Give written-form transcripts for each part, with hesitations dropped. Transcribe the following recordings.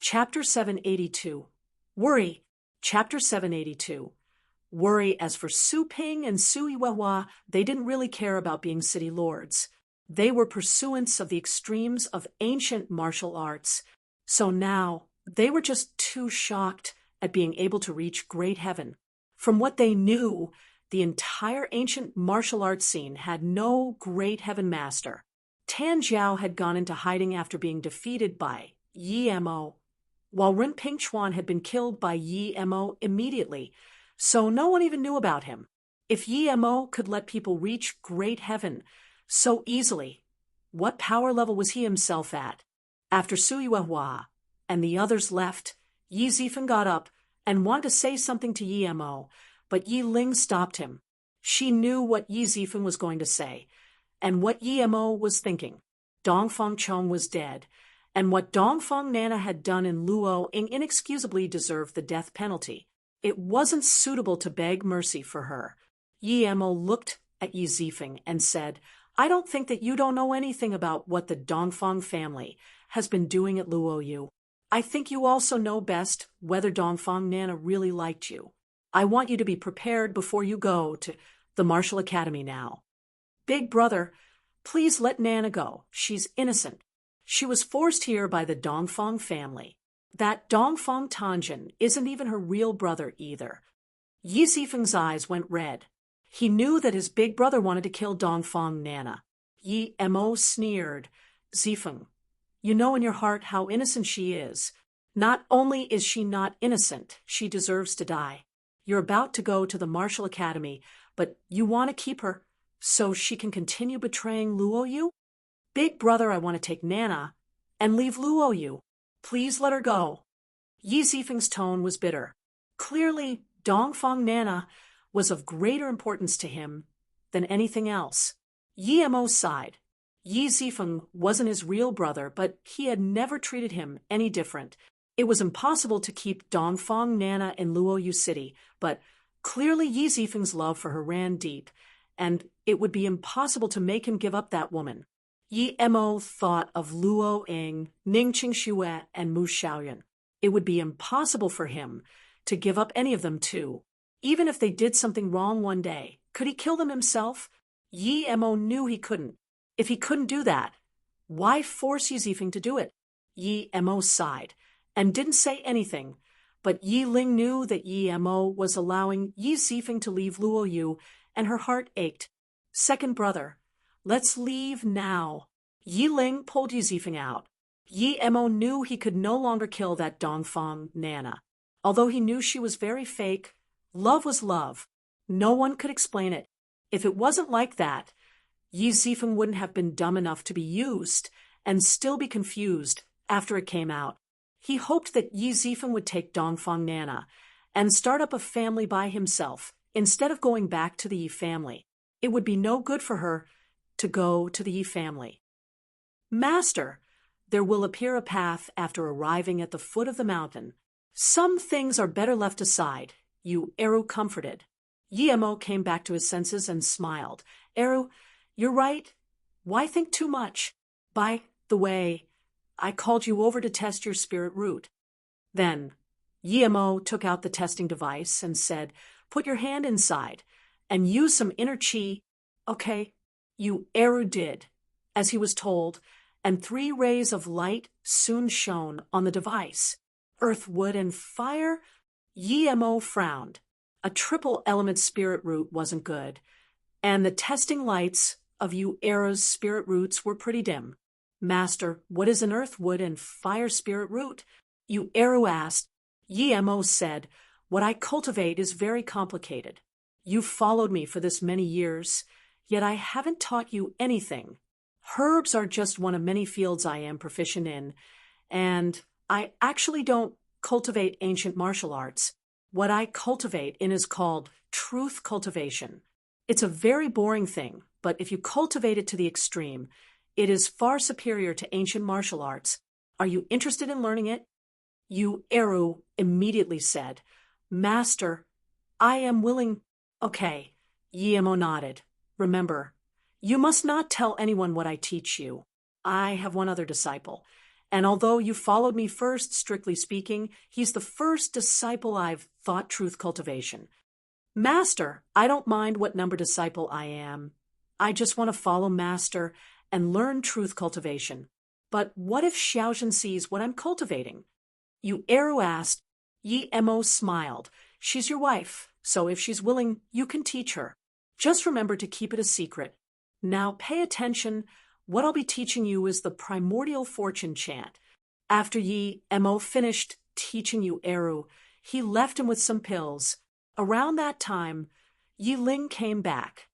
Chapter 782. Worry. Chapter 782. Worry. As for Su Ping and Su Yihuahua, they didn't really care about being city lords. They were pursuants of the extremes of ancient martial arts. So now, they were just too shocked at being able to reach great heaven. From what they knew, the entire ancient martial arts scene had no great heaven master. Tan Jiao had gone into hiding after being defeated by Yi Mo, while Ren Pingchuan had been killed by Yi Mo immediately, so no one even knew about him. If Yi Mo could let people reach great heaven so easily, what power level was he himself at? After Su Yihuahua and the others left, Yi Zifeng got up and wanted to say something to Yi Mo, but Yi Ling stopped him. She knew what Yi Zifeng was going to say, and what Yi Mo was thinking. Dongfang Chong was dead, and what Dongfang Nana had done in Luo inexcusably deserved the death penalty. It wasn't suitable to beg mercy for her. Yi Mo looked at Yi Zifeng and said, "I don't think that you don't know anything about what the Dongfang family has been doing at Luoyu. I think you also know best whether Dongfang Nana really liked you. I want you to be prepared before you go to the Martial Academy now. Big brother, please let Nana go. She's innocent. She was forced here by the Dongfang family. That Dongfang Tanjin isn't even her real brother either." Yi Zifeng's eyes went red. He knew that his big brother wanted to kill Dongfang Nana. Yi Mo sneered, "Zifeng, you know in your heart how innocent she is. Not only is she not innocent, she deserves to die. You're about to go to the Martial Academy, but you want to keep her so she can continue betraying Luoyu? Big brother, I want to take Nana and leave Luoyu. Please let her go." Yi Zifeng's tone was bitter. Clearly, Dongfang Nana was of greater importance to him than anything else. Yi Mo sighed. Yi Zifeng wasn't his real brother, but he had never treated him any different. It was impossible to keep Dongfang Nana in Luoyu City, but clearly Yi Zifeng's love for her ran deep, and it would be impossible to make him give up that woman. Yi Mo thought of Luo Ying, Ning Qingxue, and Mu Xiaoyan. It would be impossible for him to give up any of them too. Even if they did something wrong one day, could he kill them himself? Yi Mo knew he couldn't. If he couldn't do that, why force Yi Zifeng to do it? Yi Mo sighed and didn't say anything, but Yi Ling knew that Yi Mo was allowing Yi Zifeng to leave Luoyu, and her heart ached. "Second brother, let's leave now." Yi Ling pulled Yi Zifeng out. Yi Mo knew he could no longer kill that Dongfang Nana. Although he knew she was very fake, love was love. No one could explain it. If it wasn't like that, Yi Zifeng wouldn't have been dumb enough to be used and still be confused after it came out. He hoped that Yi Zifeng would take Dongfang Nana and start up a family by himself instead of going back to the Yi family. It would be no good for her to go to the Yi family. "Master, there will appear a path after arriving at the foot of the mountain. Some things are better left aside," Yu Eru comforted. Yi Mo came back to his senses and smiled. "Eru, you're right. Why think too much? By the way, I called you over to test your spirit root." Then Yi Mo took out the testing device and said, "Put your hand inside and use some inner chi." "Okay." Yu Eru did, as he was told, and 3 rays of light soon shone on the device. Earth, wood, and fire? Yi Mo frowned. A triple element spirit root wasn't good, and the testing lights of Yu Eru's spirit roots were pretty dim. "Master, what is an earth, wood, and fire spirit root?" Yu Eru asked. Yi Mo said, "What I cultivate is very complicated. You've followed me for this many years, yet I haven't taught you anything. Herbs are just one of many fields I am proficient in, and I actually don't cultivate ancient martial arts. What I cultivate in is called truth cultivation. It's a very boring thing, but if you cultivate it to the extreme, it is far superior to ancient martial arts. Are you interested in learning it?" Yu Eru immediately said, "Master, I am willing." "Okay," Yi Mo nodded. "Remember, you must not tell anyone what I teach you. I have one other disciple, And although you followed me first, strictly speaking, he's the first disciple I've thought truth cultivation. Master, I don't mind what number disciple I am. I just want to follow Master and learn truth cultivation. But what if Xiaozhen sees what I'm cultivating? Yu Eru asked. Yi Mo smiled. She's your wife, so if she's willing, you can teach her. Just remember to keep it a secret. Now pay attention. What I'll be teaching you is the primordial fortune chant. After Yi Mo finished teaching Yu Eru, he left him with some pills. Around that time, Yi Ling came back.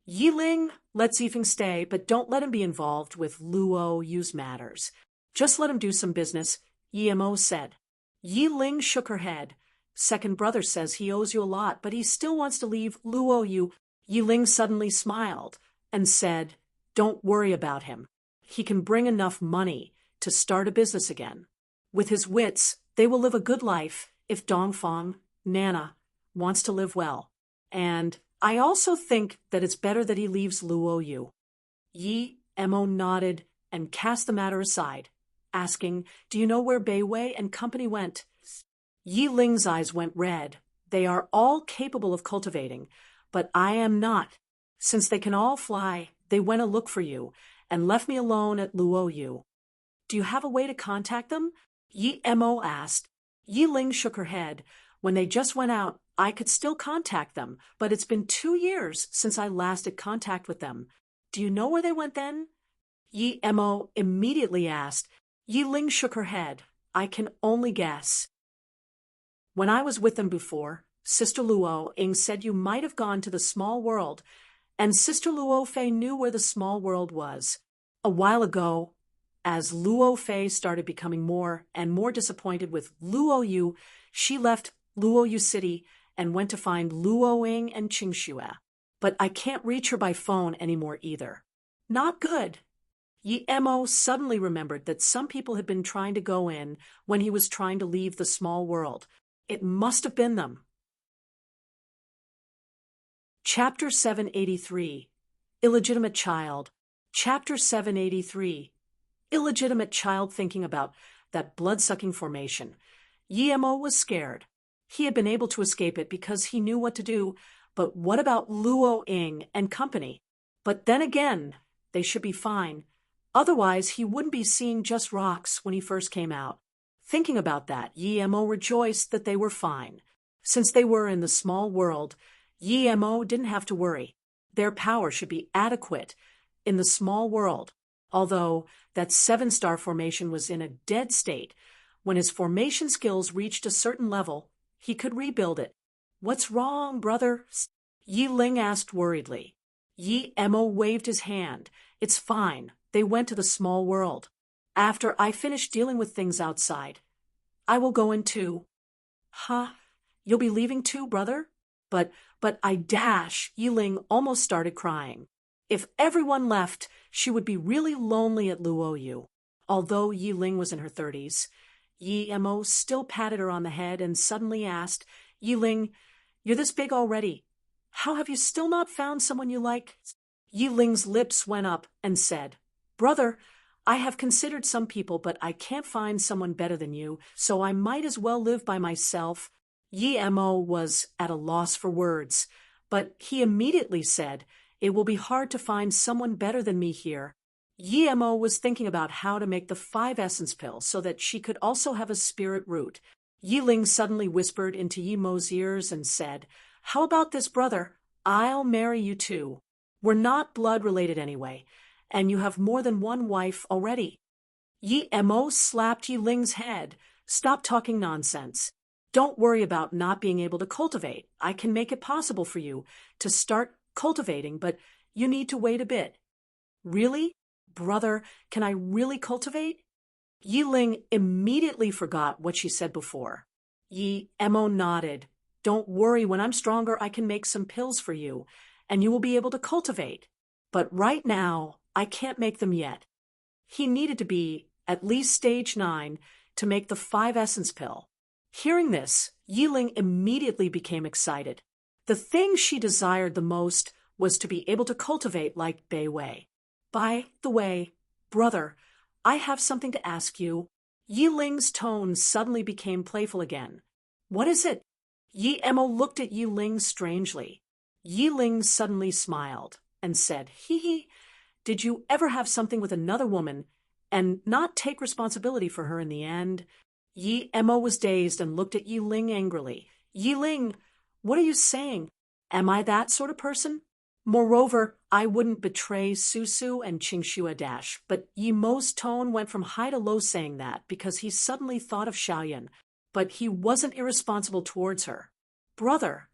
Yi Ling, let Zifeng stay, but don't let him be involved with Luo Yu's matters. Just let him do some business, Yi Mo said. Yi Ling shook her head. Second brother says he owes you a lot, but he still wants to leave Luo Yu. Yi Ling suddenly smiled and said, don't worry about him. He can bring enough money to start a business again. With his wits, they will live a good life if Dongfang, Nana, wants to live well. And I also think that it's better that he leaves Luo Yu. Yi Mo nodded and cast the matter aside, asking, do you know where Bei Wei and company went? Yi Ling's eyes went red. They are all capable of cultivating, but I am not. Since they can all fly, they went to look for you and left me alone at Luo Yu. Do you have a way to contact them? Yi Mo asked. Yi Ling shook her head. When they just went out, I could still contact them, but it's been 2 years since I last had contact with them. Do you know where they went then? Yi Mo immediately asked. Yi Ling shook her head. I can only guess. When I was with them before, Sister Luo Ying said you might have gone to the small world, and Sister Luo Fei knew where the small world was. A while ago, as Luo Fei started becoming more and more disappointed with Luo Yu, she left Luo Yu City and went to find Luo Ying and Qingxue. But I can't reach her by phone anymore either. Not good. Yi Mo suddenly remembered that some people had been trying to go in when he was trying to leave the small world. It must have been them. Chapter 783. Illegitimate Child. Chapter 783. Illegitimate child thinking about that blood-sucking formation. Yi Mo was scared. He had been able to escape it because he knew what to do, but what about Luo Ying and company? But then again, they should be fine. Otherwise, he wouldn't be seeing just rocks when he first came out. Thinking about that, Yi Mo rejoiced that they were fine. Since they were in the small world, Yi Mo didn't have to worry. Their power should be adequate in the small world, although that 7-star formation was in a dead state. When his formation skills reached a certain level, he could rebuild it. What's wrong, brother? Yi Ling asked worriedly. Yi Mo waved his hand. It's fine. They went to the small world. After I finish dealing with things outside, I will go in too. Huh? You'll be leaving too, brother? But I dash. Yi Ling almost started crying. If everyone left, she would be really lonely at Luo Yu. Although Yi Ling was in her 30s, Yi Mo still patted her on the head and suddenly asked, Yi Ling, you're this big already. How have you still not found someone you like? Yi Ling's lips went up and said, Brother, I have considered some people, but I can't find someone better than you, so I might as well live by myself. Yi Mo was at a loss for words, but he immediately said, it will be hard to find someone better than me here. Yi Mo was thinking about how to make the 5 essence pill so that she could also have a spirit root. Yi Ling suddenly whispered into Yi Mo's ears and said, How about this, brother? I'll marry you too. We're not blood-related anyway, and you have more than one wife already. Yi Mo slapped Yi Ling's head. Stop talking nonsense. Don't worry about not being able to cultivate. I can make it possible for you to start cultivating, but you need to wait a bit. Really? Brother, can I really cultivate? Yi Ling immediately forgot what she said before. Yi Mo nodded. Don't worry, when I'm stronger, I can make some pills for you, and you will be able to cultivate. But right now, I can't make them yet. He needed to be at least stage 9 to make the 5 essence pill. Hearing this, Yi Ling immediately became excited. The thing she desired the most was to be able to cultivate like Bei Wei. By the way, brother, I have something to ask you. Yi Ling's tone suddenly became playful again. What is it? Yi Emo looked at Yi Ling strangely. Yi Ling suddenly smiled and said, Hee hee, did you ever have something with another woman and not take responsibility for her in the end? Yi Emo was dazed and looked at Yi Ling angrily. Yi Ling, what are you saying? Am I that sort of person? Moreover, I wouldn't betray Susu and Qingxue Dash, but Yi Mo's tone went from high to low saying that because he suddenly thought of Xiaoyan, but he wasn't irresponsible towards her. Brother,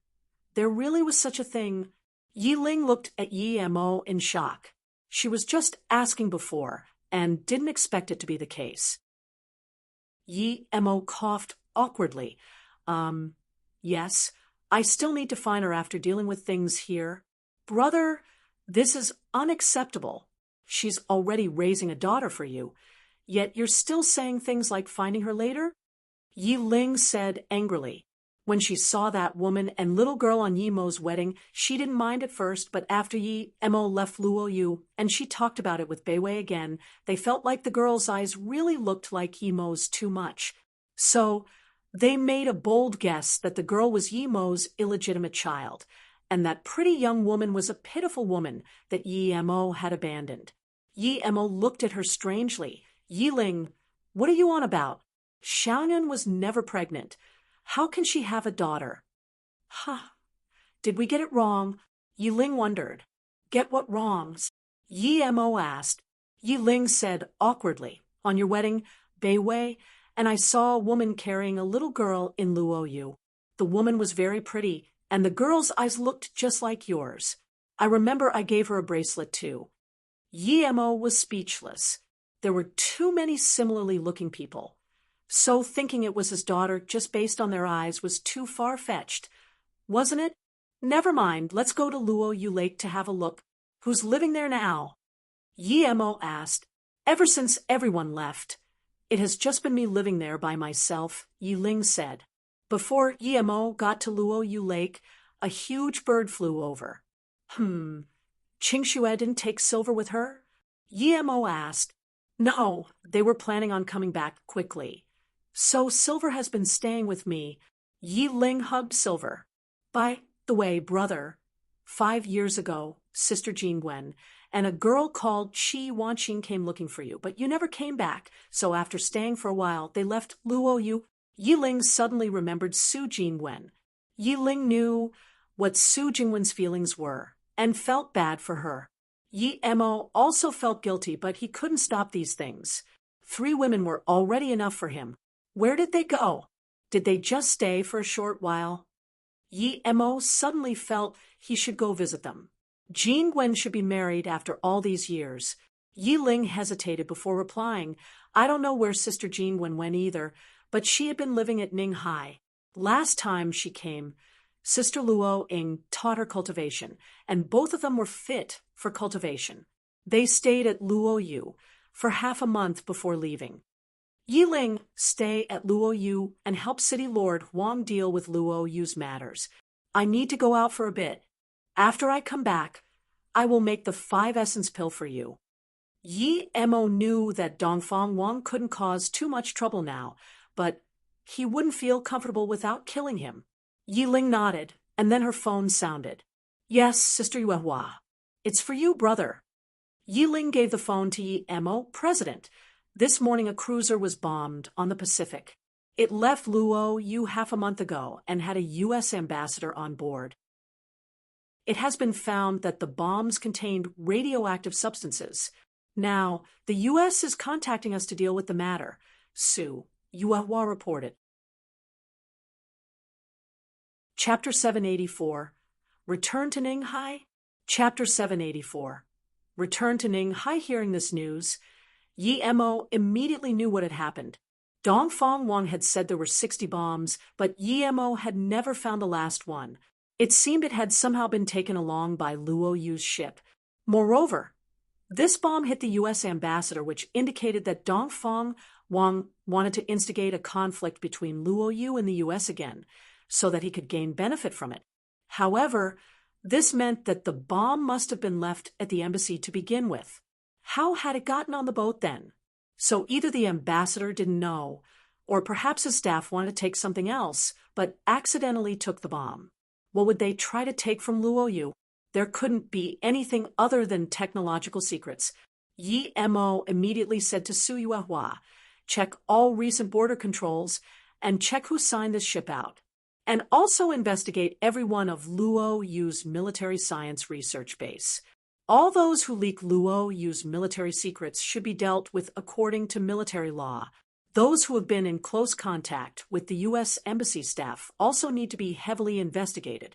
there really was such a thing. Yi Ling looked at Yi Mo in shock. She was just asking before and didn't expect it to be the case. Yi Mo coughed awkwardly. Yes, I still need to find her after dealing with things here. Brother, this is unacceptable. She's already raising a daughter for you, yet you're still saying things like finding her later? Yi Ling said angrily. When she saw that woman and little girl on Yi Mo's wedding, she didn't mind at first, but after Yi Mo left Luo Yu and she talked about it with Bei Wei again, they felt like the girl's eyes really looked like Yi Mo's too much. So they made a bold guess that the girl was Yi Mo's illegitimate child, and that pretty young woman was a pitiful woman that Yi Mo had abandoned. Yi Mo looked at her strangely. Yi Ling, what are you on about? Xiaoyan was never pregnant. How can she have a daughter? Did we get it wrong? Yi Ling wondered. Get what wrong? Yi Mo asked. Yi Ling said awkwardly, on your wedding, Bei Wei, and I saw a woman carrying a little girl in Luo Yu. The woman was very pretty, and the girl's eyes looked just like yours. I remember I gave her a bracelet too. Yi Mo was speechless. There were too many similarly looking people. So thinking it was his daughter just based on their eyes was too far-fetched, wasn't it? Never mind, let's go to Luo Yu Lake to have a look. Who's living there now? Yi Mo asked. Ever since everyone left. It has just been me living there by myself, Yi Ling said. Before Yi Mo got to Luo Yu Lake, a huge bird flew over. Qingxue didn't take Silver with her? Yi Mo asked. No, they were planning on coming back quickly. So Silver has been staying with me. Yi Ling hugged Silver. By the way, brother, 5 years ago, Sister Jean Gwen, and a girl called Qi Wanqing came looking for you, but you never came back, so after staying for a while, they left Luo Yu. Yi Ling suddenly remembered Su Jingwen. Yi Ling knew what Su Jingwen's feelings were, and felt bad for her. Yi Mo also felt guilty, but he couldn't stop these things. 3 women were already enough for him. Where did they go? Did they just stay for a short while? Yi Mo suddenly felt he should go visit them. Jean Gwen should be married after all these years. Yi Ling hesitated before replying. I don't know where Sister Jean Gwen went either, but she had been living at Ninghai. Last time she came, Sister Luo Ying taught her cultivation, and both of them were fit for cultivation. They stayed at Luo Yu for half a month before leaving. Yi Ling stay at Luo Yu and help City Lord Huang deal with Luo Yu's matters. I need to go out for a bit. After I come back, I will make the 5 essence pill for you. Yi Mo knew that Dongfang Wang couldn't cause too much trouble now, but he wouldn't feel comfortable without killing him. Yi Ling nodded, and then her phone sounded. Yes, Sister Yuehua. It's for you, brother. Yi Ling gave the phone to Yi Mo, President. This morning a cruiser was bombed on the Pacific. It left Luo Yu half a month ago and had a U.S. ambassador on board. It has been found that the bombs contained radioactive substances. Now, the U.S. is contacting us to deal with the matter, Su Yuehua reported. Chapter 784. Return to Ninghai? Chapter 784. Return to Ninghai. Hearing this news, Yi Mo immediately knew what had happened. Dongfang Wang had said there were 60 bombs, but Yi Mo had never found the last one. It seemed it had somehow been taken along by Luo Yu's ship. Moreover, this bomb hit the U.S. ambassador, which indicated that Dongfang Wang wanted to instigate a conflict between Luo Yu and the U.S. again, so that he could gain benefit from it. However, this meant that the bomb must have been left at the embassy to begin with. How had it gotten on the boat then? So either the ambassador didn't know, or perhaps his staff wanted to take something else, but accidentally took the bomb. What would they try to take from Luoyu? There couldn't be anything other than technological secrets. Yi Mo immediately said to Su Yuehua, check all recent border controls and check who signed this ship out. And also investigate every one of Luoyu's military science research base. All those who leak Luoyu's military secrets should be dealt with according to military law. Those who have been in close contact with the U.S. Embassy staff also need to be heavily investigated.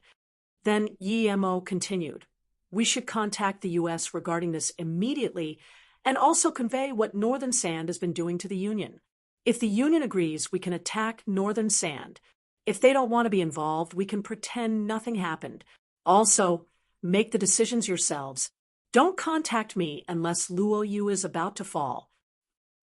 Then Yi Mo continued, we should contact the U.S. regarding this immediately and also convey what Northern Sand has been doing to the Union. If the Union agrees, we can attack Northern Sand. If they don't want to be involved, we can pretend nothing happened. Also, make the decisions yourselves. Don't contact me unless Luoyu is about to fall.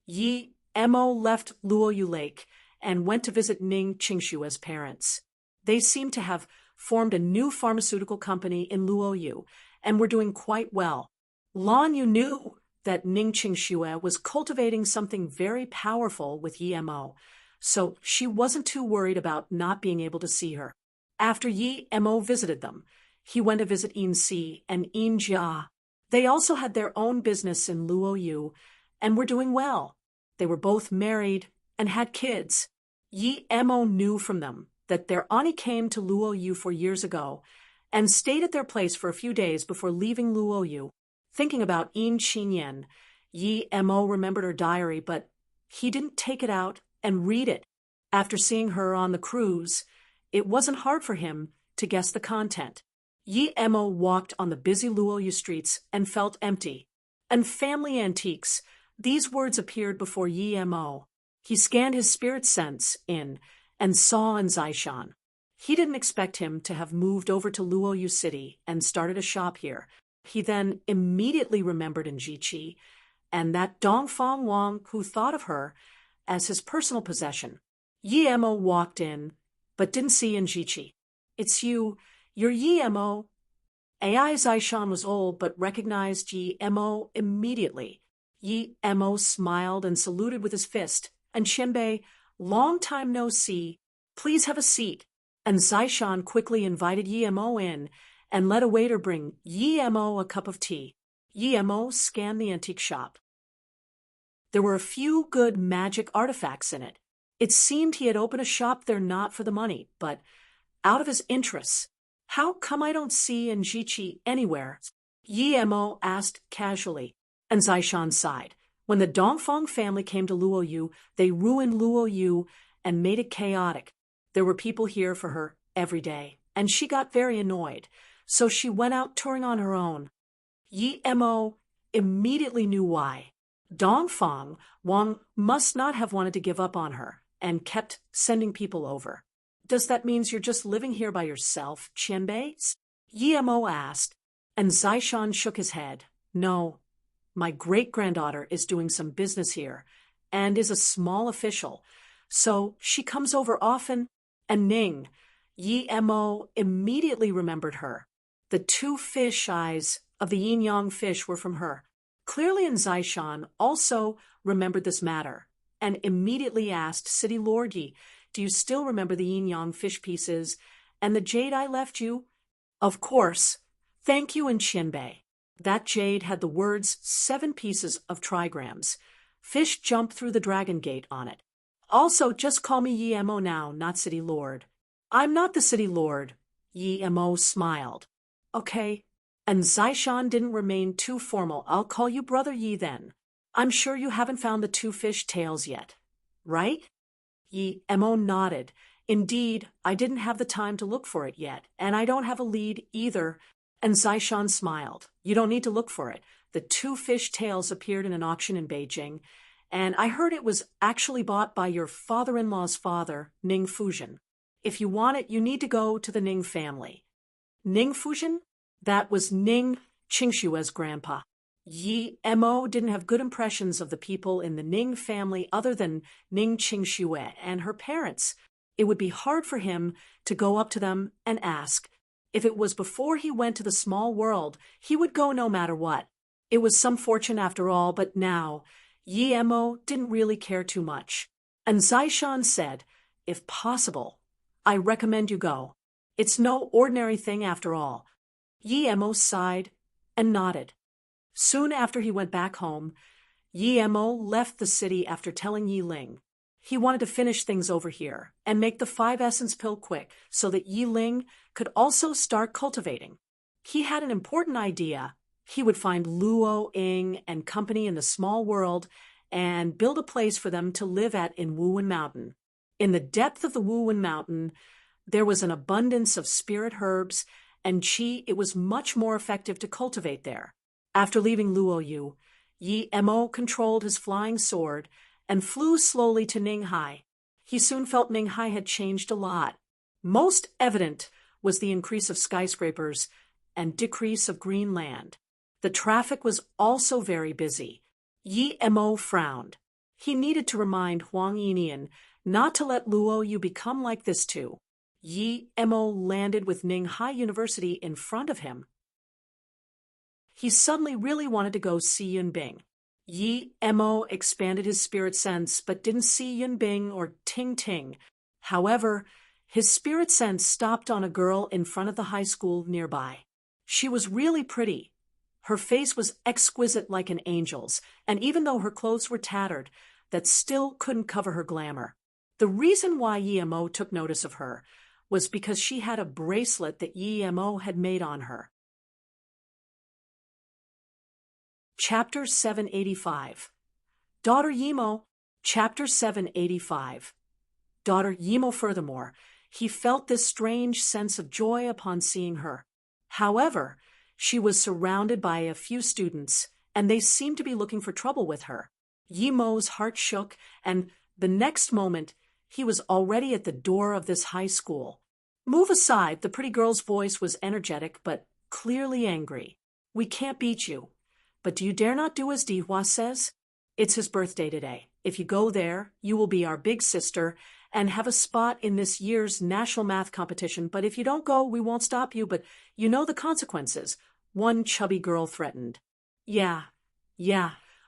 Yi Mo left Luoyu Lake and went to visit Ning Qingshue's parents. They seemed to have formed a new pharmaceutical company in Luoyu and were doing quite well. Lan Yu knew that Ning Qingxue was cultivating something very powerful with Yi Mo, so she wasn't too worried about not being able to see her. After Yi Mo visited them, he went to visit Yin Si and Yin Jia. They also had their own business in Luoyu and were doing well. They were both married and had kids. Yi Mo knew from them that their auntie came to Luoyu 4 years ago and stayed at their place for a few days before leaving Luoyu. Thinking about Yin Qinyan, Yi Mo remembered her diary, but he didn't take it out and read it. After seeing her on the cruise, it wasn't hard for him to guess the content. Yi Mo walked on the busy Luoyu streets and felt empty. And family antiques, these words appeared before Yi Mo. He scanned his spirit sense in and saw in Zaishan. He didn't expect him to have moved over to Luoyu City and started a shop here. He then immediately remembered Njiqi and that Dongfang Wang who thought of her as his personal possession. Yi Mo walked in, but didn't see Njiqi. It's you. You're Yi Mo. AI Zaishan was old, but recognized Yi Mo immediately. Yi Mo smiled and saluted with his fist. And Qianbei, long time no see. Please have a seat. And Zaishan quickly invited Yi Mo in and let a waiter bring Yi Mo a cup of tea. Yi Mo scanned the antique shop. There were a few good magic artifacts in it. It seemed he had opened a shop there not for the money, but out of his interests. How come I don't see Njiqi anywhere? Yi Mo asked casually, and Zaishan sighed. When the Dongfang family came to Luoyu, they ruined Luoyu and made it chaotic. There were people here for her every day, and she got very annoyed. So she went out touring on her own. Yi Mo immediately knew why. Dongfang Wang must not have wanted to give up on her and kept sending people over. Does that mean you're just living here by yourself, Qianbei? Yi Mo asked, and Zaishan shook his head. No, my great-granddaughter is doing some business here and is a small official, so she comes over often. And Ning, Yi Mo immediately remembered her. The 2 fish eyes of the yin-yang fish were from her. Clearly, Zaishan also remembered this matter and immediately asked City Lord Yi, do you still remember the yin-yang fish pieces and the jade I left you? Of course. Thank you, and Qianbei. That jade had the words 7 pieces of trigrams. Fish jumped through the dragon gate on it. Also, just call me Yi Mo now, not City Lord. I'm not the City Lord. Yi Mo smiled. Okay. And Zaishan didn't remain too formal. I'll call you Brother Yi then. I'm sure you haven't found the 2 fish tails yet, right? Yi Mo nodded. Indeed, I didn't have the time to look for it yet, and I don't have a lead either. And Zaishan smiled. You don't need to look for it. The 2 fish tails appeared in an auction in Beijing, and I heard it was actually bought by your father-in-law's father, Ning Fuzhen. If you want it, you need to go to the Ning family. Ning Fuzhen? That was Ning Qingshue's grandpa. Yi Mo didn't have good impressions of the people in the Ning family other than Ning Qingxue and her parents. It would be hard for him to go up to them and ask. If it was before he went to the small world, he would go no matter what. It was some fortune after all, but now, Yi Mo didn't really care too much. And Zaishan said, "If possible, I recommend you go. It's no ordinary thing after all." Yi Mo sighed and nodded. Soon after he went back home, Yi Mo left the city after telling Yi Ling. He wanted to finish things over here and make the 5-essence pill quick so that Yi Ling could also start cultivating. He had an important idea. He would find Luo Ying and company in the small world and build a place for them to live at in Wuwen Mountain. In the depth of the Wuwen Mountain, there was an abundance of spirit herbs and qi. It was much more effective to cultivate there. After leaving Luoyu, Yi Mo controlled his flying sword and flew slowly to Ninghai. He soon felt Ninghai had changed a lot. Most evident was the increase of skyscrapers and decrease of green land. The traffic was also very busy. Yi Mo frowned. He needed to remind Huang Yinian not to let Luoyu become like this too. Yi Mo landed with Ninghai University in front of him. He suddenly really wanted to go see Yunbing. Yi Mo expanded his spirit sense but didn't see Yunbing or Ting Ting. However, his spirit sense stopped on a girl in front of the high school nearby. She was really pretty. Her face was exquisite like an angel's, and even though her clothes were tattered, that still couldn't cover her glamour. The reason why Yi Mo took notice of her was because she had a bracelet that Yi Mo had made on her. Chapter 785. Daughter Yimo. Chapter 785. Daughter Yimo. Furthermore, he felt this strange sense of joy upon seeing her. However, she was surrounded by a few students, and they seemed to be looking for trouble with her. Yimo's heart shook, and the next moment, he was already at the door of this high school. "Move aside," the pretty girl's voice was energetic but clearly angry. "We can't beat you. But do you dare not do as Dihua says? It's his birthday today. If you go there, you will be our big sister and have a spot in this year's national math competition. But if you don't go, we won't stop you, but you know the consequences," one chubby girl threatened. Yeah.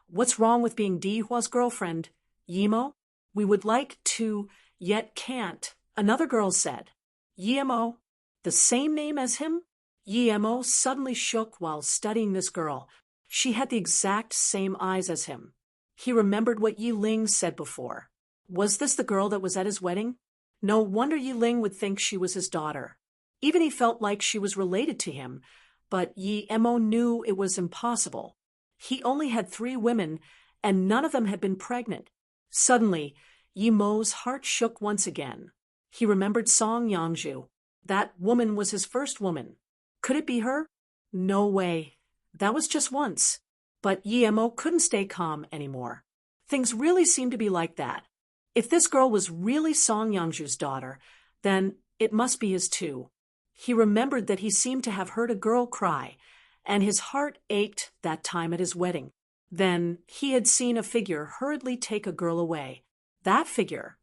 What's wrong with being Dihua's girlfriend? Yimo? We would like to, yet can't, another girl said. Yimo? The same name as him? Yimo suddenly shook while studying this girl. She had the exact same eyes as him. He remembered what Yi Ling said before. Was this the girl that was at his wedding? No wonder Yi Ling would think she was his daughter. Even he felt like she was related to him, but Yi Mo knew it was impossible. He only had 3 women, and none of them had been pregnant. Suddenly, Yi Mo's heart shook once again. He remembered Song Yangju. That woman was his first woman. Could it be her? No way. That was just once. But Yi Mo couldn't stay calm anymore. Things really seemed to be like that. If this girl was really Song Yangju's daughter, then it must be his too. He remembered that he seemed to have heard a girl cry, and his heart ached that time at his wedding. Then he had seen a figure hurriedly take a girl away. That figure,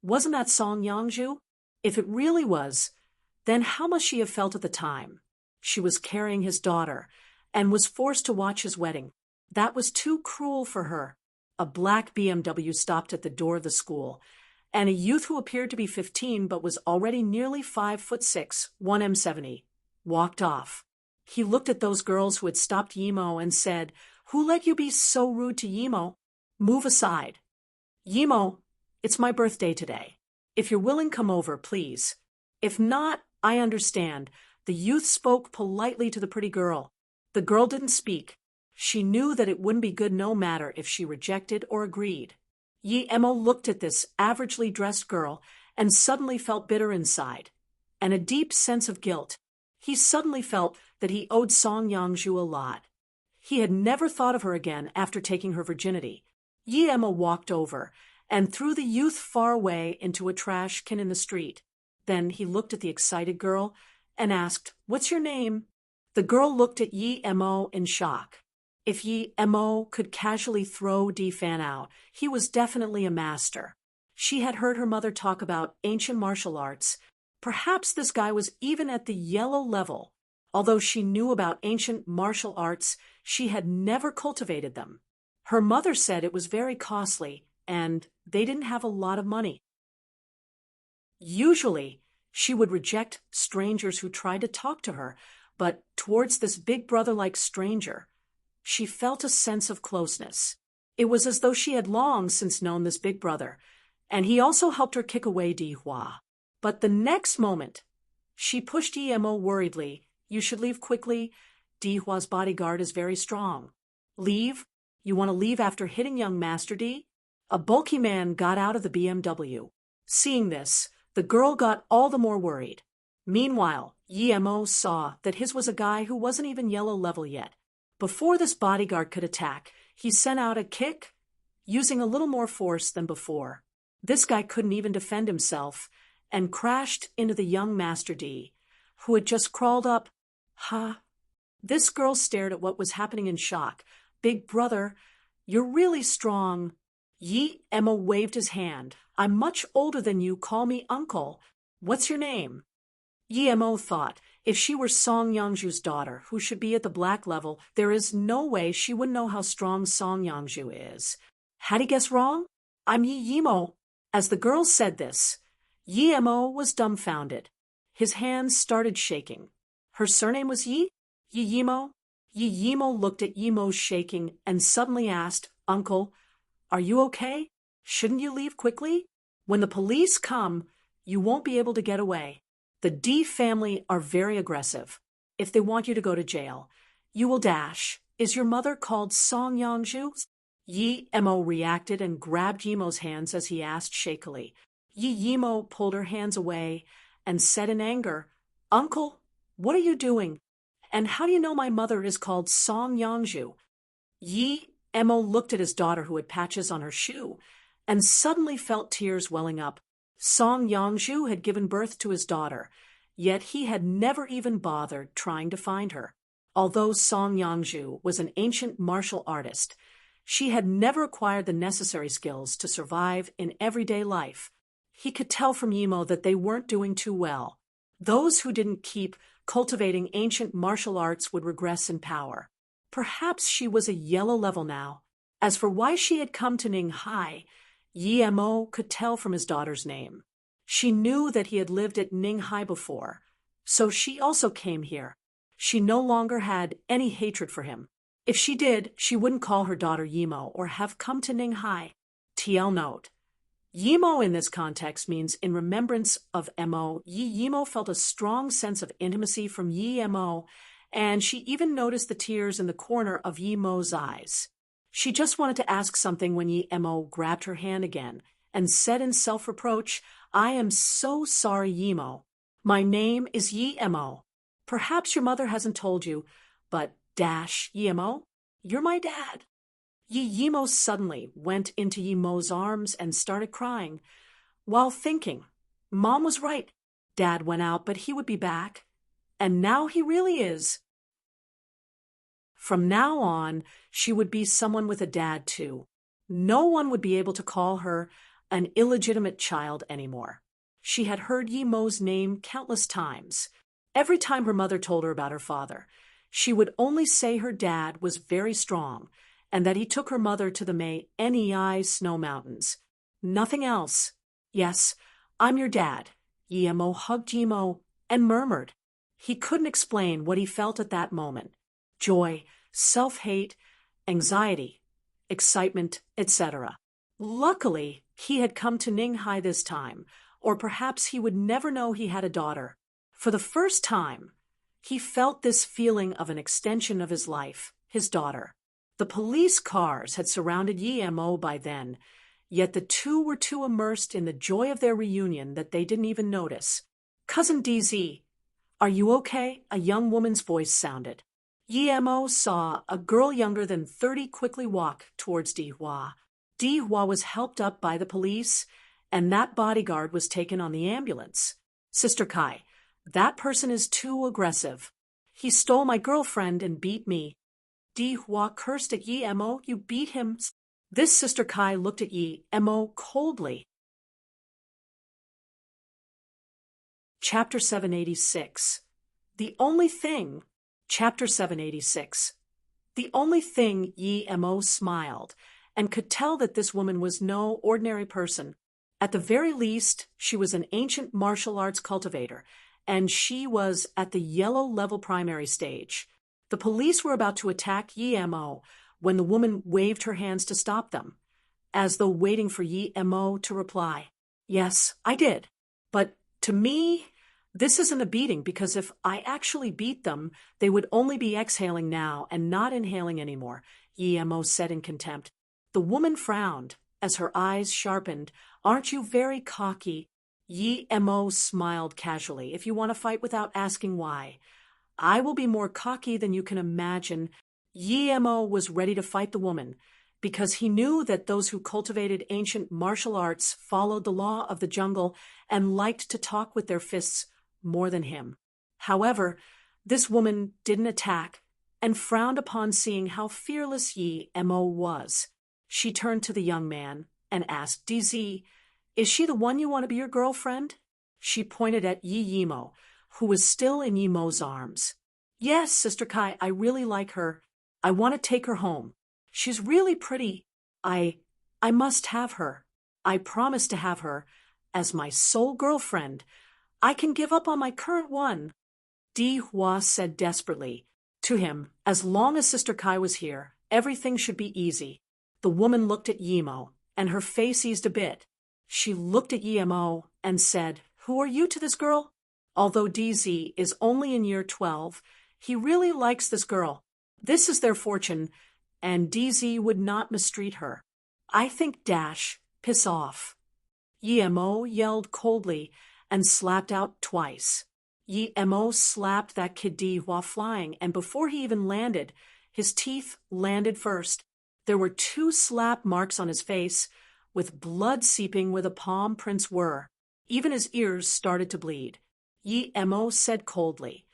wasn't that Song Yangju? If it really was, then how must she have felt at the time? She was carrying his daughter, and was forced to watch his wedding. That was too cruel for her. A black BMW stopped at the door of the school, and a youth who appeared to be 15 but was already nearly 5'6", 1m70, walked off. He looked at those girls who had stopped Yimo and said, "Who let you be so rude to Yimo? Move aside." "Yimo, it's my birthday today. If you're willing, come over, please. If not, I understand." The youth spoke politely to the pretty girl. The girl didn't speak. She knew that it wouldn't be good no matter if she rejected or agreed. Yi Mo looked at this averagely dressed girl and suddenly felt bitter inside, and a deep sense of guilt. He suddenly felt that he owed Song Yangju a lot. He had never thought of her again after taking her virginity. Yi Mo walked over and threw the youth far away into a trash can in the street. Then he looked at the excited girl and asked, "What's your name?" The girl looked at Yi Mo in shock. If Yi Mo could casually throw Di Fan out, he was definitely a master. She had heard her mother talk about ancient martial arts. Perhaps this guy was even at the yellow level. Although she knew about ancient martial arts, she had never cultivated them. Her mother said it was very costly, and they didn't have a lot of money. Usually, she would reject strangers who tried to talk to her, but towards this big brother-like stranger, she felt a sense of closeness. It was as though she had long since known this big brother, and he also helped her kick away Dihua. But the next moment, she pushed Emo worriedly. You should leave quickly. Dihua's bodyguard is very strong. Leave? You want to leave after hitting young Master D? A bulky man got out of the BMW. Seeing this, the girl got all the more worried. Meanwhile, Emo saw that his was a guy who wasn't even yellow level yet. Before this bodyguard could attack, he sent out a kick, using a little more force than before. This guy couldn't even defend himself, and crashed into the young Master D, who had just crawled up. This girl stared at what was happening in shock. Big brother, you're really strong. Emo waved his hand. I'm much older than you, call me uncle. What's your name? Emo thought, if she were Song Yangju's daughter, who should be at the black level, there is no way she wouldn't know how strong Song Yangju is. Had he guessed wrong? I'm Emo. As the girl said this, Emo was dumbfounded. His hands started shaking. Her surname was Emo? Emo looked at Emo's shaking and suddenly asked, Uncle, are you okay? Shouldn't you leave quickly? When the police come, you won't be able to get away. The D family are very aggressive. If they want you to go to jail, you will dash. Is your mother called Song Yangju? Emo reacted and grabbed Emo's hands as he asked shakily. Emo pulled her hands away and said in anger, Uncle, what are you doing? And how do you know my mother is called Song Yangju? Emo looked at his daughter who had patches on her shoe and suddenly felt tears welling up. Song Yangju had given birth to his daughter, yet he had never even bothered trying to find her. Although Song Yangju was an ancient martial artist, she had never acquired the necessary skills to survive in everyday life. He could tell from Emo that they weren't doing too well. Those who didn't keep cultivating ancient martial arts would regress in power. Perhaps she was a yellow level now. As for why she had come to Ninghai, Emo could tell from his daughter's name. She knew that he had lived at Ninghai before, so she also came here. She no longer had any hatred for him. If she did, she wouldn't call her daughter Emo or have come to Ninghai. TL note. Emo in this context means in remembrance of Emo. Emo felt a strong sense of intimacy from Emo, and she even noticed the tears in the corner of Emo's eyes. She just wanted to ask something when Emo grabbed her hand again and said in self-reproach, I am so sorry, Emo. My name is Emo. Perhaps your mother hasn't told you, but Emo, you're my dad. Emo suddenly went into Emo's arms and started crying, while thinking, Mom was right. Dad went out, but he would be back. And now he really is. From now on, she would be someone with a dad, too. No one would be able to call her an illegitimate child anymore. She had heard Emo's name countless times. Every time her mother told her about her father, she would only say her dad was very strong and that he took her mother to the Nei snow mountains. Nothing else. Yes, I'm your dad. Emo hugged Emo and murmured. He couldn't explain what he felt at that moment. Joy, self-hate, anxiety, excitement, etc. Luckily, he had come to Ninghai this time, or perhaps he would never know he had a daughter. For the first time, he felt this feeling of an extension of his life, his daughter. The police cars had surrounded Emo by then, yet the two were too immersed in the joy of their reunion that they didn't even notice. Cousin DZ, are you okay? A young woman's voice sounded. Emo saw a girl younger than 30 quickly walk towards Dihua. Dihua was helped up by the police, and that bodyguard was taken on the ambulance. Sister Kai, that person is too aggressive. He stole my girlfriend and beat me. Dihua cursed at Emo. You beat him. This Sister Kai looked at Emo coldly. Chapter 786. The only thing. Chapter 786. The only thing Yi Mo smiled, and could tell that this woman was no ordinary person. At the very least, she was an ancient martial arts cultivator, and she was at the yellow level primary stage. The police were about to attack Yi Mo when the woman waved her hands to stop them, as though waiting for Yi Mo to reply. Yes, I did. But to me, this isn't a beating, because if I actually beat them, they would only be exhaling now and not inhaling anymore, Yi Mo said in contempt. The woman frowned as her eyes sharpened. Aren't you very cocky? Yi Mo smiled casually. If you want to fight without asking why. I will be more cocky than you can imagine. Yi Mo was ready to fight the woman, because he knew that those who cultivated ancient martial arts followed the law of the jungle and liked to talk with their fists more than him. However, this woman didn't attack and frowned upon seeing how fearless Yi Mo was. She turned to the young man and asked, DZ, is she the one you want to be your girlfriend? She pointed at Yi Mo, who was still in Yi Mo's arms. Yes, Sister Kai, I really like her. I want to take her home. She's really pretty. I must have her. I promise to have her as my sole girlfriend. I can give up on my current one. Di Hua said desperately to him, as long as Sister Kai was here, everything should be easy. The woman looked at Yi Mo, and her face eased a bit. She looked at Yi Mo and said, Who are you to this girl? Although DZ is only in year 12, he really likes this girl. This is their fortune, and DZ would not mistreat her. I think dash, piss off. Yi Mo yelled coldly and slapped out twice. Yi Mo slapped that kid Di while flying, and before he even landed, his teeth landed first. There were 2 slap marks on his face, with blood seeping where the palm prints were. Even his ears started to bleed. Yi Mo said coldly,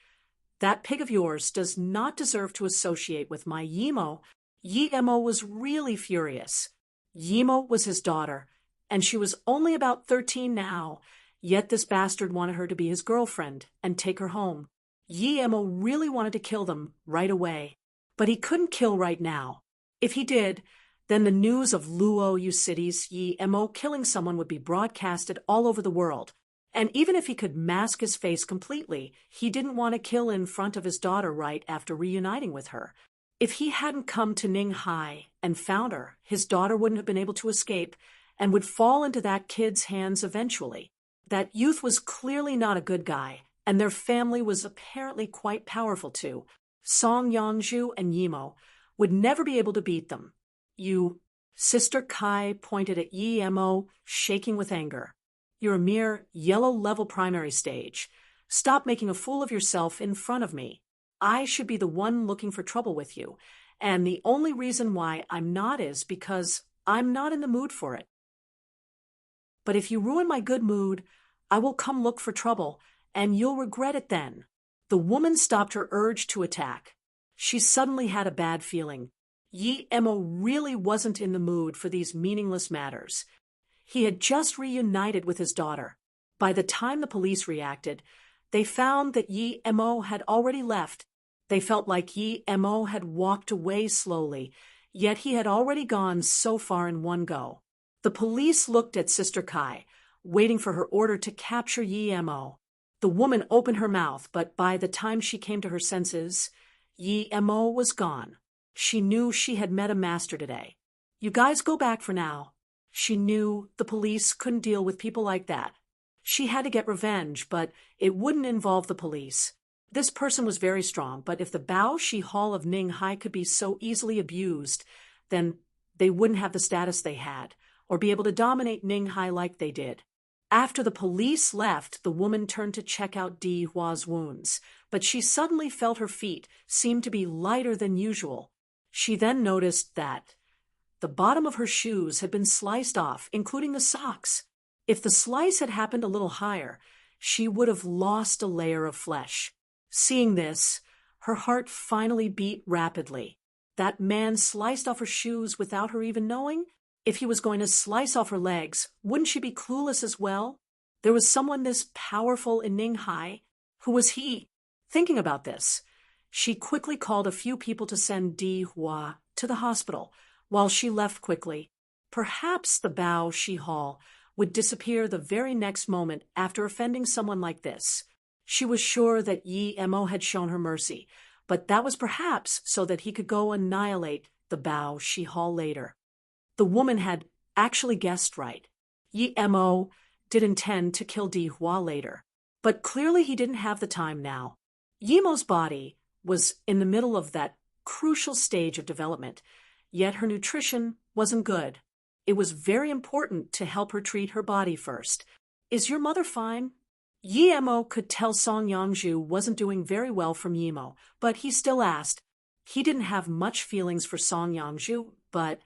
That pig of yours does not deserve to associate with my Yi Mo. Yi Mo was really furious. Yi Mo was his daughter, and she was only about 13 now, yet this bastard wanted her to be his girlfriend and take her home. Yi Mo really wanted to kill them right away, but he couldn't kill right now. If he did, then the news of Luo U City's Yi Mo killing someone would be broadcasted all over the world. And even if he could mask his face completely, he didn't want to kill in front of his daughter right after reuniting with her. If he hadn't come to Ninghai and found her, his daughter wouldn't have been able to escape and would fall into that kid's hands eventually. That youth was clearly not a good guy, and their family was apparently quite powerful too. Song Yangzhu and Yi Mo would never be able to beat them. You, Sister Kai pointed at Yi Mo, shaking with anger. You're a mere yellow-level primary stage. Stop making a fool of yourself in front of me. I should be the one looking for trouble with you, and the only reason why I'm not is because I'm not in the mood for it. But if you ruin my good mood, I will come look for trouble, and you'll regret it then. The woman stopped her urge to attack. She suddenly had a bad feeling. Yi Mo really wasn't in the mood for these meaningless matters. He had just reunited with his daughter. By the time the police reacted, they found that Yi Mo had already left. They felt like Yi Mo had walked away slowly, yet he had already gone so far in one go. The police looked at Sister Kai, waiting for her order to capture Yi Mo. The woman opened her mouth, but by the time she came to her senses, Yi Mo was gone. She knew she had met a master today. You guys go back for now. She knew the police couldn't deal with people like that. She had to get revenge, but it wouldn't involve the police. This person was very strong, but if the Baoshi Hall of Ninghai could be so easily abused, then they wouldn't have the status they had, or be able to dominate Ninghai like they did. After the police left, the woman turned to check out Di Hua's wounds, but she suddenly felt her feet seemed to be lighter than usual. She then noticed that the bottom of her shoes had been sliced off, including the socks. If the slice had happened a little higher, she would have lost a layer of flesh. Seeing this, her heart finally beat rapidly. That man sliced off her shoes without her even knowing? If he was going to slice off her legs, wouldn't she be clueless as well? There was someone this powerful in Ninghai. Who was he? Thinking about this, She quickly called a few people to send Di Hua to the hospital, while she left quickly. Perhaps the Bao Shi Hall would disappear the very next moment after offending someone like this. She was sure that Yi Mo had shown her mercy, but that was perhaps so that he could go annihilate the Bao Shi Hall later. The woman had actually guessed right. Yi Mo did intend to kill Di Hua later, but clearly he didn't have the time now. Yi Mo's body was in the middle of that crucial stage of development, yet her nutrition wasn't good. It was very important to help her treat her body first. Is your mother fine? Yi Mo could tell Song Yangju wasn't doing very well from Yi Mo, but he still asked. He didn't have much feelings for Song Yangju, but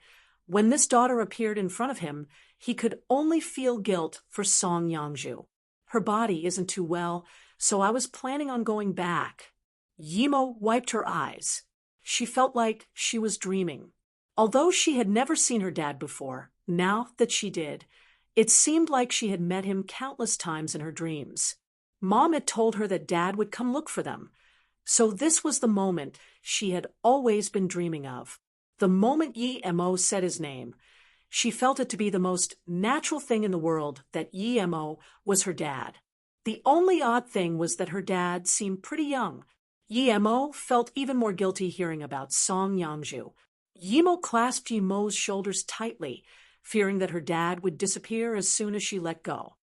when this daughter appeared in front of him, he could only feel guilt for Song Yangju. Her body isn't too well, so I was planning on going back. Yi Mo wiped her eyes. She felt like she was dreaming. Although she had never seen her dad before, now that she did, it seemed like she had met him countless times in her dreams. Mom had told her that Dad would come look for them. So this was the moment she had always been dreaming of. The moment Yi Mo said his name, she felt it to be the most natural thing in the world that Yi Mo was her dad. The only odd thing was that her dad seemed pretty young. Yi Mo felt even more guilty hearing about Song Yangju. Yi Mo clasped Yi Mo's shoulders tightly, fearing that her dad would disappear as soon as she let go.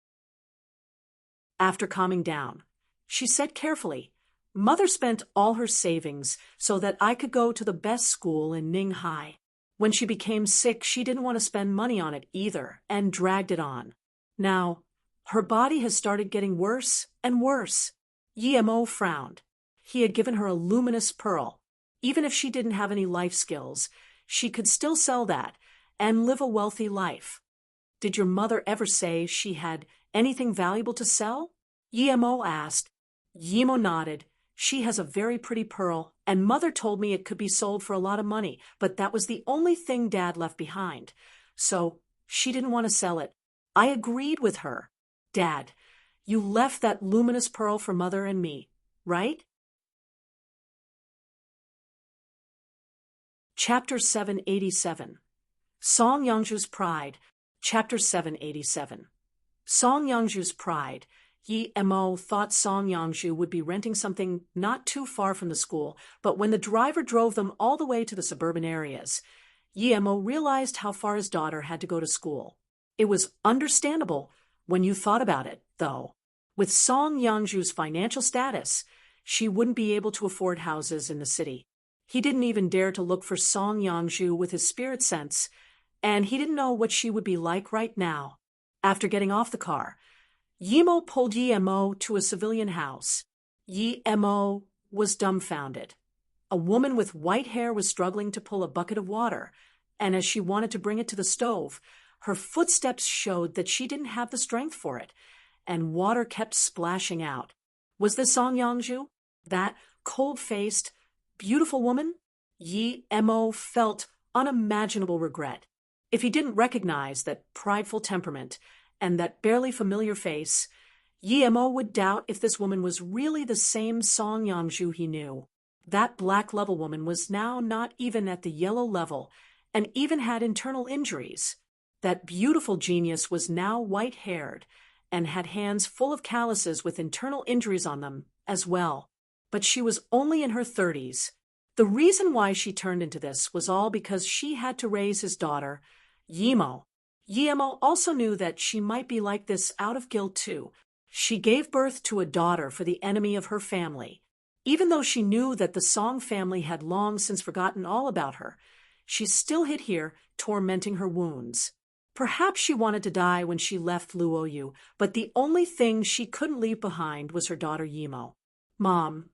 After calming down, she said carefully, "Mother spent all her savings so that I could go to the best school in Ninghai. When she became sick, she didn't want to spend money on it either, and dragged it on. Now, her body has started getting worse and worse." Yi Mo frowned. He had given her a luminous pearl. Even if she didn't have any life skills, she could still sell that and live a wealthy life. "Did your mother ever say she had anything valuable to sell?" Yi Mo asked. Yi Mo nodded. "She has a very pretty pearl, and Mother told me it could be sold for a lot of money, but that was the only thing Dad left behind. So she didn't want to sell it. I agreed with her. Dad, you left that luminous pearl for Mother and me, right?" Chapter 787. Song Yangju's Pride. Chapter 787. Song Yangju's Pride. Yi Mo thought Song Yangju would be renting something not too far from the school, but when the driver drove them all the way to the suburban areas, Yi Mo realized how far his daughter had to go to school. It was understandable when you thought about it, though. With Song Yangju's financial status, she wouldn't be able to afford houses in the city. He didn't even dare to look for Song Yangju with his spirit sense, and he didn't know what she would be like right now. After getting off the car, Yi Mo pulled Yi Mo to a civilian house. Yi Mo was dumbfounded. A woman with white hair was struggling to pull a bucket of water, and as she wanted to bring it to the stove, her footsteps showed that she didn't have the strength for it, and water kept splashing out. Was this Song Yangju? That cold-faced, beautiful woman? Yi Mo felt unimaginable regret. If he didn't recognize that prideful temperament and that barely familiar face, Yi Mo would doubt if this woman was really the same Song Yangju he knew. That black level woman was now not even at the yellow level and even had internal injuries. That beautiful genius was now white-haired and had hands full of calluses with internal injuries on them as well. But she was only in her 30s. The reason why she turned into this was all because she had to raise his daughter, Yi Mo. Yi Mo also knew that she might be like this out of guilt too. She gave birth to a daughter for the enemy of her family. Even though she knew that the Song family had long since forgotten all about her, she still hid here, tormenting her wounds. Perhaps she wanted to die when she left Luoyu, but the only thing she couldn't leave behind was her daughter Yi Mo. "Mom."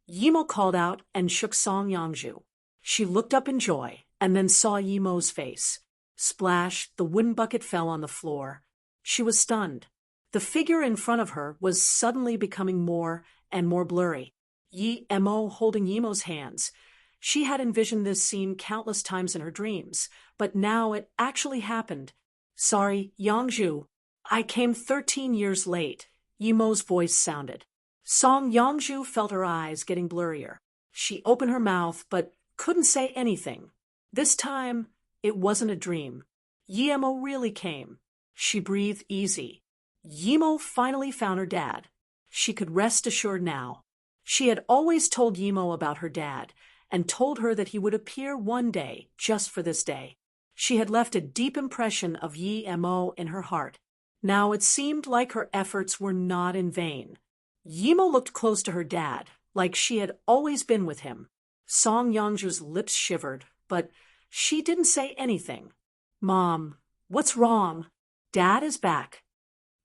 Yi Mo called out and shook Song Yangju. She looked up in joy and then saw Yi Mo's face. Splash, the wooden bucket fell on the floor. She was stunned. The figure in front of her was suddenly becoming more and more blurry. Yi Mo holding Yi Mo's hands. She had envisioned this scene countless times in her dreams, but now it actually happened. "Sorry, Yangju. I came 13 years late," Yi Mo's voice sounded. Song Yangju felt her eyes getting blurrier. She opened her mouth but couldn't say anything. This time, it wasn't a dream. Yimo really came. She breathed easy. Yimo finally found her dad. She could rest assured now. She had always told Yimo about her dad and told her that he would appear one day just for this day. She had left a deep impression of Yimo in her heart. Now it seemed like her efforts were not in vain. Yimo looked close to her dad, like she had always been with him. Song Yongju's lips shivered, but she didn't say anything. "Mom, what's wrong?" "Dad is back."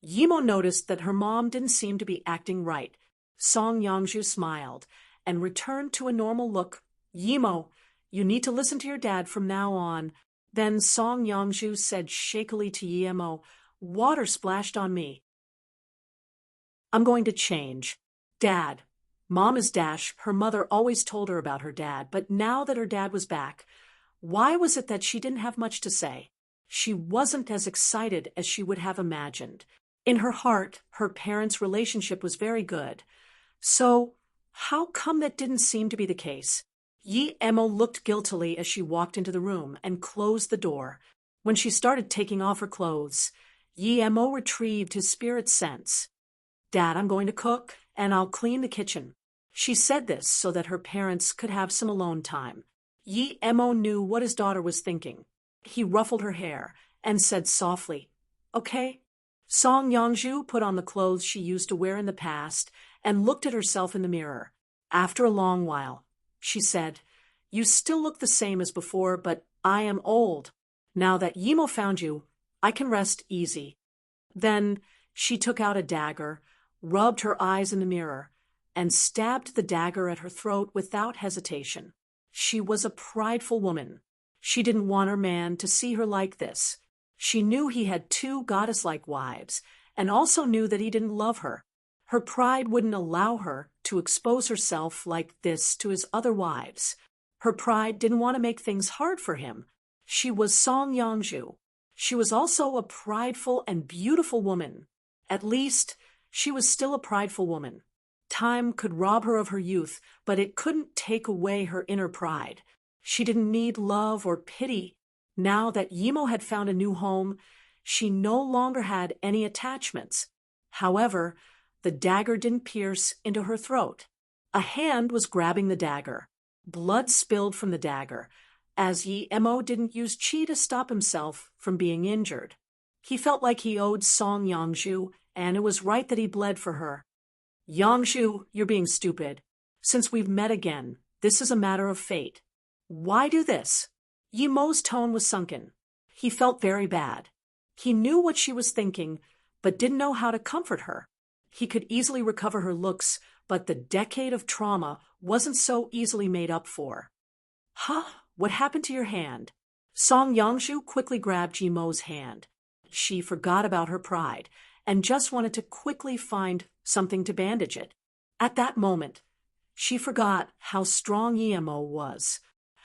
Yimo noticed that her mom didn't seem to be acting right. Song Yongju smiled and returned to a normal look. "Yimo, you need to listen to your dad from now on." Then Song Yongju said shakily to Yimo, "Water splashed on me. I'm going to change." "Dad." Mom is Dash. Her mother always told her about her dad, but now that her dad was back, why was it that she didn't have much to say? She wasn't as excited as she would have imagined. In her heart, her parents' relationship was very good. So, how come that didn't seem to be the case? Yimo looked guiltily as she walked into the room and closed the door. When she started taking off her clothes, Yimo retrieved his spirit sense. "Dad, I'm going to cook, and I'll clean the kitchen." She said this so that her parents could have some alone time. Yimo knew what his daughter was thinking. He ruffled her hair and said softly, "Okay." Song Yongju put on the clothes she used to wear in the past and looked at herself in the mirror. After a long while, she said, "You still look the same as before, but I am old. Now that Yimo found you, I can rest easy." Then she took out a dagger, rubbed her eyes in the mirror, and stabbed the dagger at her throat without hesitation. She was a prideful woman. She didn't want her man to see her like this. She knew he had 2 goddess-like wives, and also knew that he didn't love her. Her pride wouldn't allow her to expose herself like this to his other wives. Her pride didn't want to make things hard for him. She was Song Yongju. She was also a prideful and beautiful woman. At least, she was still a prideful woman. Time could rob her of her youth, but it couldn't take away her inner pride. She didn't need love or pity. Now that Yimo had found a new home, she no longer had any attachments. However, the dagger didn't pierce into her throat. A hand was grabbing the dagger. Blood spilled from the dagger, as Yimo didn't use chi to stop himself from being injured. He felt like he owed Song Yongju, and it was right that he bled for her. "Yongju, you're being stupid. Since we've met again, this is a matter of fate. Why do this?" Yimo's tone was sunken. He felt very bad. He knew what she was thinking, but didn't know how to comfort her. He could easily recover her looks, but the decade of trauma wasn't so easily made up for. "Huh? What happened to your hand?" Song Yongju quickly grabbed Yimo's hand. She forgot about her pride and just wanted to quickly find something to bandage it. At that moment, she forgot how strong Yimo was.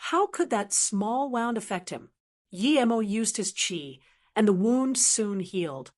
How could that small wound affect him? Yimo used his chi, and the wound soon healed.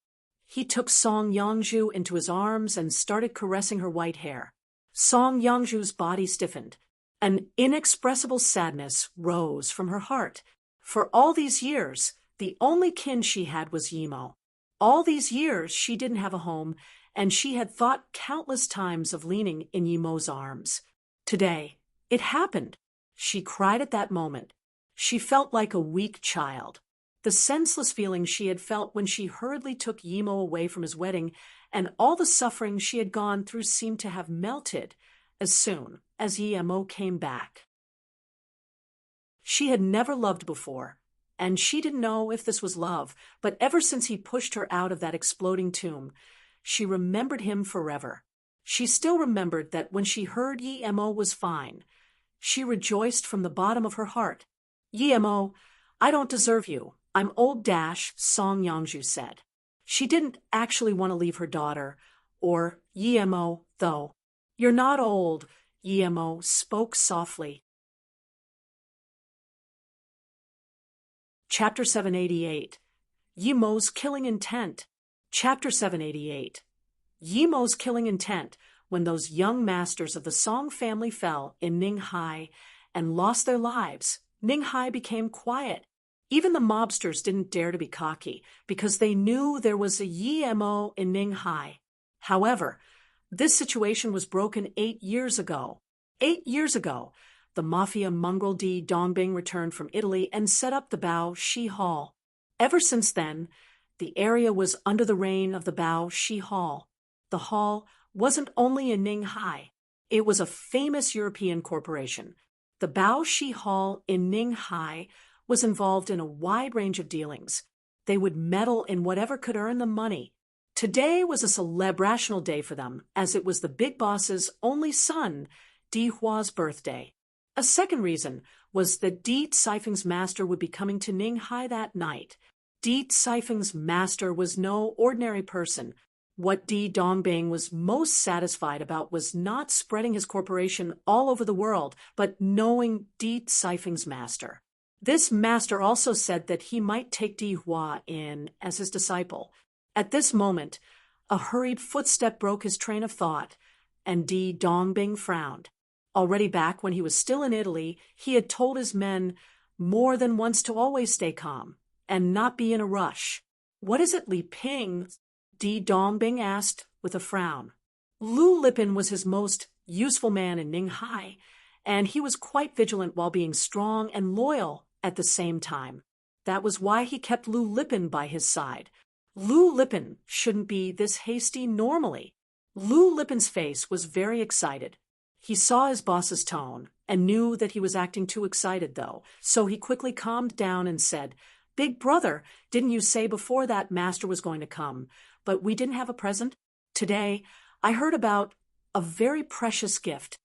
He took Song Yongju into his arms and started caressing her white hair. Song Yongju's body stiffened. An inexpressible sadness rose from her heart. For all these years, the only kin she had was Yimo. All these years, she didn't have a home, and she had thought countless times of leaning in Yimo's arms. Today, it happened. She cried at that moment. She felt like a weak child. The senseless feeling she had felt when she hurriedly took Yimo away from his wedding, and all the suffering she had gone through seemed to have melted as soon as Yimo came back. She had never loved before, and she didn't know if this was love, but ever since he pushed her out of that exploding tomb, she remembered him forever. She still remembered that when she heard Yimo was fine, she rejoiced from the bottom of her heart. "Yimo, I don't deserve you. I'm old Dash," Song Yongju said. She didn't actually want to leave her daughter, or Yimo, though. "You're not old," Yimo spoke softly. Chapter 788. Yimo's Killing Intent. Chapter 788. Yimo's killing intent when those young masters of the Song family fell in Ninghai and lost their lives, Ninghai became quiet. Even the mobsters didn't dare to be cocky because they knew there was a YMO in Ninghai. However, this situation was broken 8 years ago. 8 years ago, the mafia mongrel Di Dongbing returned from Italy and set up the Bao Shi Hall. Ever since then, the area was under the reign of the Bao Shi Hall. The hall wasn't only in Ninghai. It was a famous European corporation. The Bao Shi Hall in Ninghai was involved in a wide range of dealings. They would meddle in whatever could earn them money. Today was a celebrational day for them, as it was the big boss's only son, Di Hua's birthday. A second reason was that Di Caifeng's master would be coming to Ninghai that night. Di Caifeng's master was no ordinary person. What Di Dongbing was most satisfied about was not spreading his corporation all over the world, but knowing Di Caifeng's master. This master also said that he might take Di Hua in as his disciple. At this moment, a hurried footstep broke his train of thought, and Di Dongbing frowned. Already back when he was still in Italy, he had told his men more than once to always stay calm and not be in a rush. "What is it, Li Ping?" Di Dongbing asked with a frown. Lu Lipin was his most useful man in Ninghai, and he was quite vigilant while being strong and loyal at the same time. That was why he kept Lu Lipin by his side. Lu Lipin shouldn't be this hasty normally. Lu Lipin's face was very excited. He saw his boss's tone and knew that he was acting too excited, though, so he quickly calmed down and said, "Big brother, didn't you say before that master was going to come, but we didn't have a present? Today, I heard about a very precious gift."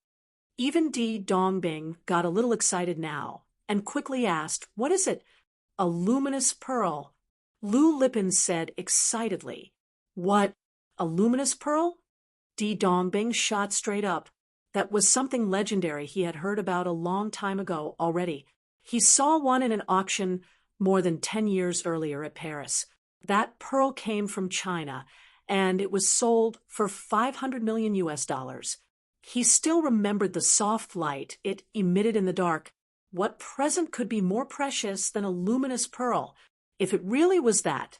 Even Di Dongbing got a little excited now and quickly asked, "What is it?" "A luminous pearl." Lu Lipin said excitedly. "What? A luminous pearl?" Di Dongbing shot straight up. That was something legendary he had heard about a long time ago already. He saw one in an auction more than 10 years earlier at Paris. That pearl came from China, and it was sold for $500 million US. He still remembered the soft light it emitted in the dark. What present could be more precious than a luminous pearl? If it really was that,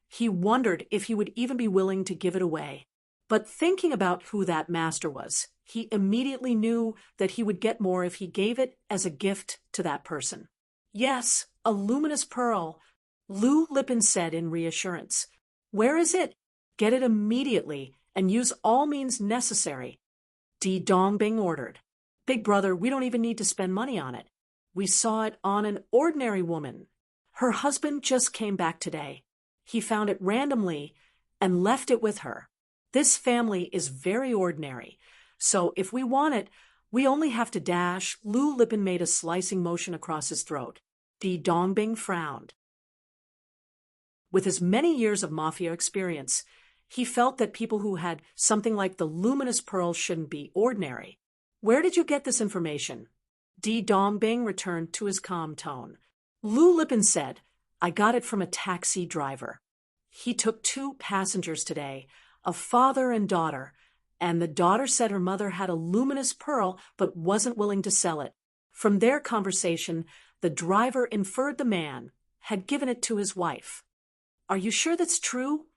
he wondered if he would even be willing to give it away. But thinking about who that master was, he immediately knew that he would get more if he gave it as a gift to that person. "Yes, a luminous pearl," Lu Lipin said in reassurance. "Where is it? Get it immediately and use all means necessary." Di Dongbing ordered. "Big brother, we don't even need to spend money on it. We saw it on an ordinary woman. Her husband just came back today. He found it randomly and left it with her. This family is very ordinary, so if we want it, we only have to dash." Lu Lipin made a slicing motion across his throat. Di Dongbing frowned. With his many years of mafia experience, he felt that people who had something like the luminous pearl shouldn't be ordinary. "Where did you get this information?" Di Dongbing returned to his calm tone. Lu Lipin said, "I got it from a taxi driver. He took 2 passengers today, a father and daughter, and the daughter said her mother had a luminous pearl but wasn't willing to sell it. From their conversation, the driver inferred the man had given it to his wife." "Are you sure that's true?"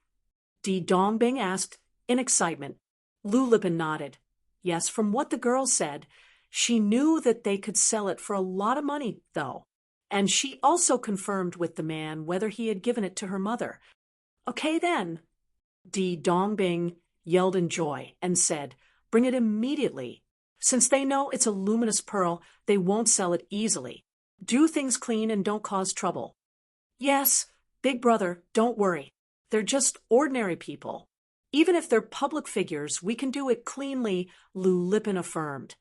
Di Dongbing asked in excitement. Lu Lipin nodded. "Yes, from what the girl said, she knew that they could sell it for a lot of money, though. And she also confirmed with the man whether he had given it to her mother." "Okay, then." Di Dongbing yelled in joy and said, "Bring it immediately. Since they know it's a luminous pearl, they won't sell it easily. Do things clean and don't cause trouble." "Yes, big brother, don't worry. They're just ordinary people. Even if they're public figures, we can do it cleanly," Lu Lipin affirmed.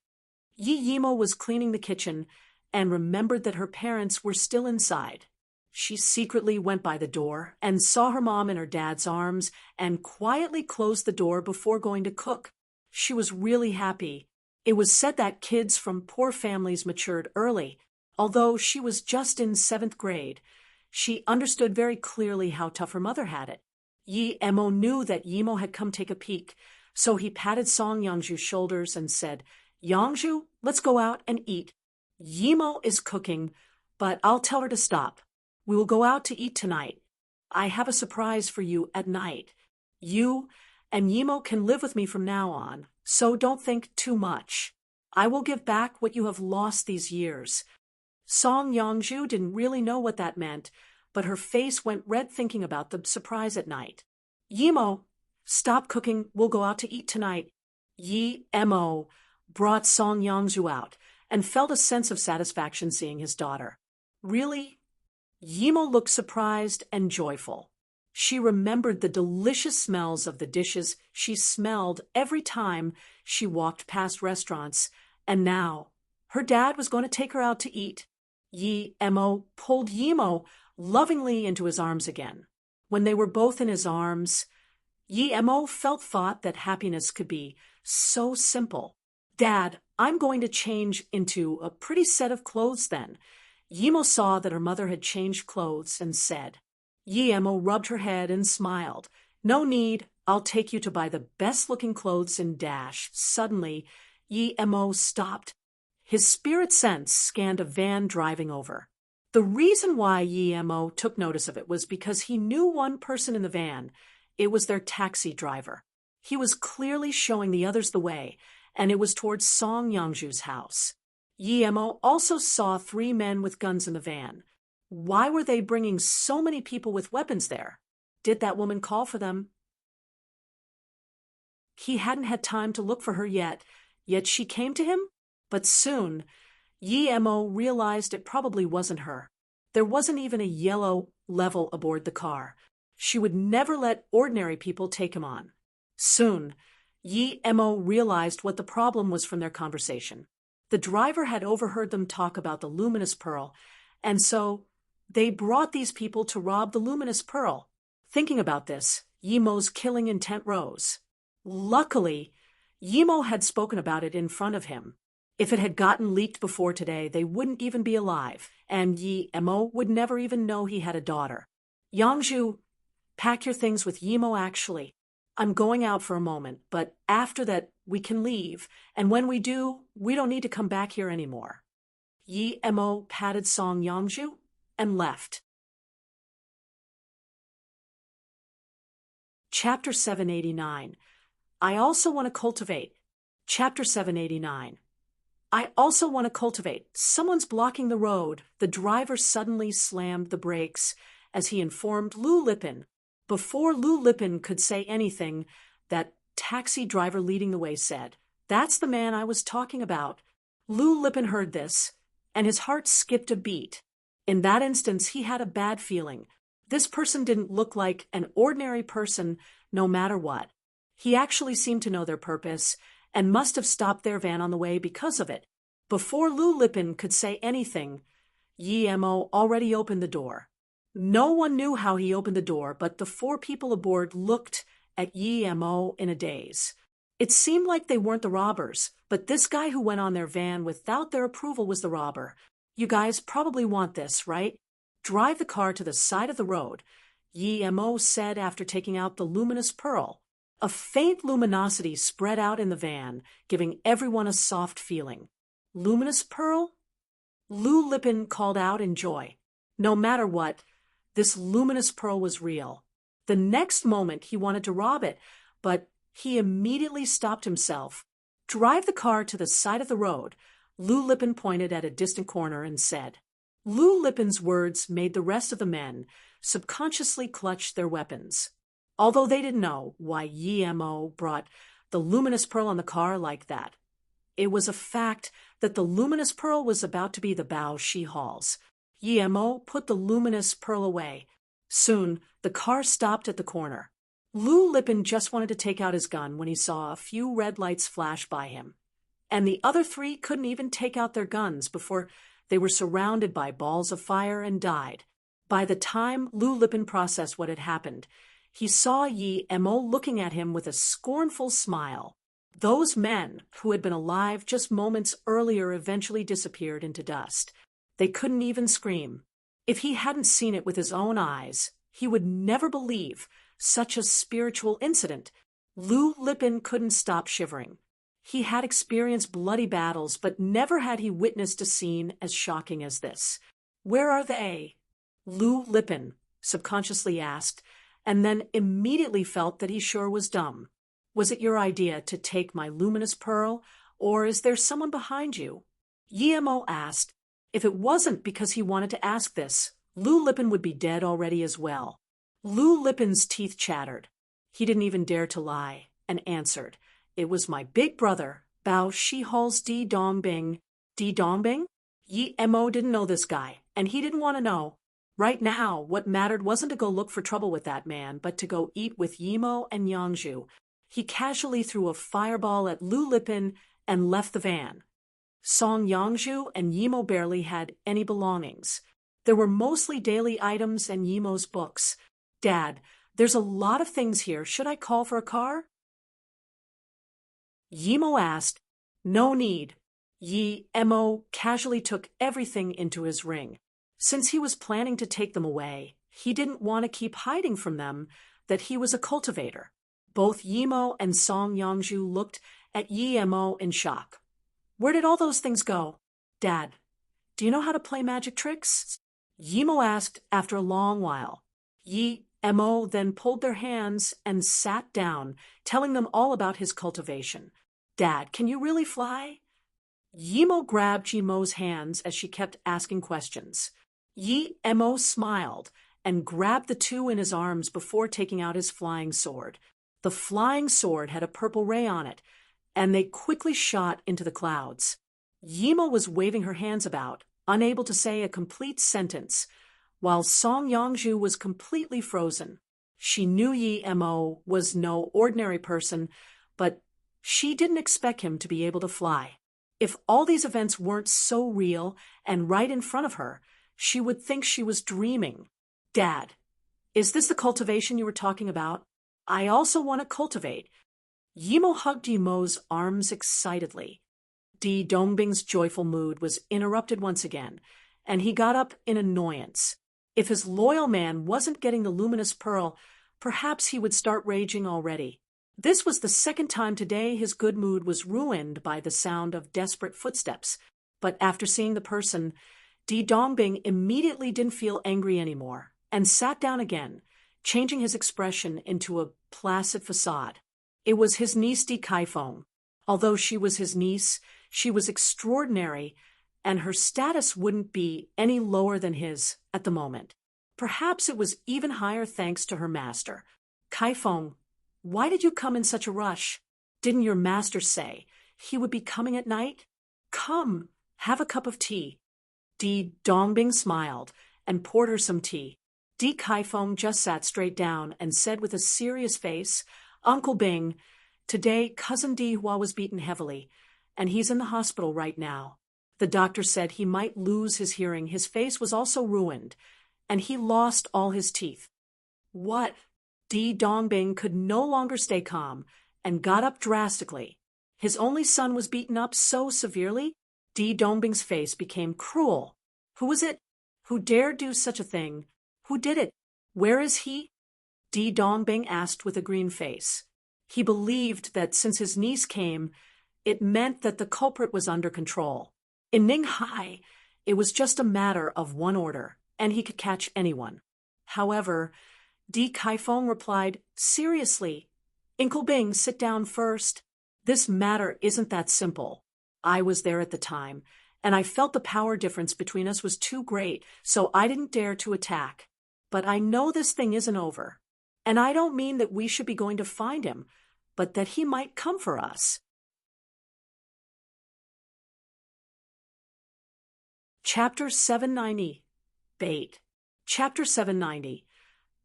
Yi Yimo was cleaning the kitchen and remembered that her parents were still inside. She secretly went by the door and saw her mom in her dad's arms and quietly closed the door before going to cook. She was really happy. It was said that kids from poor families matured early. Although she was just in 7th grade, she understood very clearly how tough her mother had it. Yi Emo knew that Yimo had come take a peek, So he patted Song Yangju's shoulders and said, Yangju, let's go out and eat. Yimo is cooking, but I'll tell her to stop. We will go out to eat tonight. I have a surprise for you at night. You and Yimo can live with me from now on, so don't think too much. I will give back what you have lost these years. Song Yangju didn't really know what that meant, but her face went red thinking about the surprise at night. Yimo, stop cooking, we'll go out to eat tonight. Yimo brought Song Yangju out and felt a sense of satisfaction seeing his daughter. Really? Yimo looked surprised and joyful. She remembered the delicious smells of the dishes she smelled every time she walked past restaurants, and now her dad was going to take her out to eat. Yimo pulled Yimo lovingly into his arms again. When they were both in his arms, Yimo thought that happiness could be so simple. Dad, I'm going to change into a pretty set of clothes then. Yimo saw that her mother had changed clothes and said. Yimo rubbed her head and smiled. No need, I'll take you to buy the best-looking clothes in Dash. Suddenly, Yimo stopped. His spirit sense scanned a van driving over. The reason why Yimo took notice of it was because he knew one person in the van. It was their taxi driver. He was clearly showing the others the way, and it was towards Song Yangju's house. Yimo also saw 3 men with guns in the van. Why were they bringing so many people with weapons there? Did that woman call for them? He hadn't had time to look for her yet she came to him? But soon, Yimo realized it probably wasn't her. There wasn't even a yellow level aboard the car. She would never let ordinary people take him on. Soon, Yimo realized what the problem was from their conversation. The driver had overheard them talk about the luminous pearl, and so they brought these people to rob the luminous pearl. Thinking about this, Yimo's killing intent rose. Luckily, Yimo had spoken about it in front of him. If it had gotten leaked before today, they wouldn't even be alive, and Yimo would never even know he had a daughter. Yangju, pack your things with Yimo actually. I'm going out for a moment, but after that we can leave, and when we do, we don't need to come back here anymore. Yimo patted Song Yangju and left. Chapter 789. I also want to cultivate. Chapter 789. I also want to cultivate. Someone's blocking the road. The driver suddenly slammed the brakes as he informed Lu Lipin. Before Lu Lipin could say anything, that taxi driver leading the way said, That's the man I was talking about. Lu Lipin heard this, and his heart skipped a beat. In that instance, he had a bad feeling. This person didn't look like an ordinary person no matter what. He actually seemed to know their purpose and must have stopped their van on the way because of it. Before Lu Lipin could say anything, Yimo already opened the door. No one knew how he opened the door, but the 4 people aboard looked at Yimo in a daze. It seemed like they weren't the robbers, but this guy who went on their van without their approval was the robber. You guys probably want this, right? Drive the car to the side of the road, Yimo said after taking out the luminous pearl. A faint luminosity spread out in the van, giving everyone a soft feeling. Luminous pearl? Lu Lipin called out in joy. No matter what, this luminous pearl was real. The next moment he wanted to rob it, but he immediately stopped himself. Drive the car to the side of the road, Lu Lipin pointed at a distant corner and said. Lu Lipin's words made the rest of the men subconsciously clutch their weapons. Although they didn't know why Yimo brought the luminous pearl on the car like that. It was a fact that the luminous pearl was about to be the bow she hauls. Yimo put the luminous pearl away. Soon, the car stopped at the corner. Lu Lipin just wanted to take out his gun when he saw a few red lights flash by him. And the other 3 couldn't even take out their guns before they were surrounded by balls of fire and died. By the time Lu Lipin processed what had happened, he saw Yimo looking at him with a scornful smile. Those men who had been alive just moments earlier eventually disappeared into dust. They couldn't even scream. If he hadn't seen it with his own eyes, he would never believe such a spiritual incident. Lu Lipin couldn't stop shivering. He had experienced bloody battles, but never had he witnessed a scene as shocking as this. "Where are they?" Lu Lipin subconsciously asked, and then immediately felt that he sure was dumb. "Was it your idea to take my luminous pearl, or is there someone behind you?" Yemo asked. If it wasn't because he wanted to ask this, Lu Lipin would be dead already as well. Lu Lipin's teeth chattered. He didn't even dare to lie, and answered, "It was my big brother, Bao Shihol's Di Dongbing." Di Dongbing? Yemo didn't know this guy, and he didn't want to know. Right now, what mattered wasn't to go look for trouble with that man, but to go eat with Yemo and Yangzhu. He casually threw a fireball at Lu Lipin and left the van. Song Yangzhu and Yemo barely had any belongings. There were mostly daily items and Yemo's books. "Dad, there's a lot of things here. Should I call for a car?" Yemo asked. "No need." Yemo casually took everything into his ring. Since he was planning to take them away, he didn't want to keep hiding from them that he was a cultivator. Both Yemo and Song Yangzhu looked at Yemo in shock. "Where did all those things go?" "Dad, do you know how to play magic tricks?" Yemo asked after a long while. Yemo then pulled their hands and sat down, telling them all about his cultivation. "Dad, can you really fly?" Yemo grabbed Yemo's hands as she kept asking questions. Yemo smiled and grabbed the two in his arms before taking out his flying sword. The flying sword had a purple ray on it, and they quickly shot into the clouds. Yemo was waving her hands about, unable to say a complete sentence, while Song Yangzhu was completely frozen. She knew Yemo was no ordinary person, but she didn't expect him to be able to fly. If all these events weren't so real and right in front of her, she would think she was dreaming. "Dad, is this the cultivation you were talking about? I also want to cultivate." Yemo hugged Yemo's arms excitedly. Di Dongbing's joyful mood was interrupted once again, and he got up in annoyance. If his loyal man wasn't getting the luminous pearl, perhaps he would start raging already. This was the second time today his good mood was ruined by the sound of desperate footsteps, but after seeing the person, Di Dongbing immediately didn't feel angry anymore, and sat down again, changing his expression into a placid facade. It was his niece Di Kaifeng. Although she was his niece, she was extraordinary, and her status wouldn't be any lower than his at the moment. Perhaps it was even higher thanks to her master. "Kaifeng, why did you come in such a rush? Didn't your master say he would be coming at night? Come, have a cup of tea." Di Dongbing smiled and poured her some tea. Di Kaifeng just sat straight down and said with a serious face, "Uncle Bing, today Cousin Di Hua was beaten heavily, and he's in the hospital right now. The doctor said he might lose his hearing. His face was also ruined, and he lost all his teeth." "What?" Di Dongbing could no longer stay calm and got up drastically. His only son was beaten up so severely, Di Dongbing's face became cruel. "Who was it? Who dared do such a thing? Who did it? Where is he?" Di Dongbing asked with a green face. He believed that since his niece came, it meant that the culprit was under control. In Ninghai, it was just a matter of one order, and he could catch anyone. However, Di Kaifeng replied, "Seriously, Uncle Bing, sit down first. This matter isn't that simple. I was there at the time, and I felt the power difference between us was too great, so I didn't dare to attack. But I know this thing isn't over. And I don't mean that we should be going to find him, but that he might come for us." Chapter 790. Bait. Chapter 790.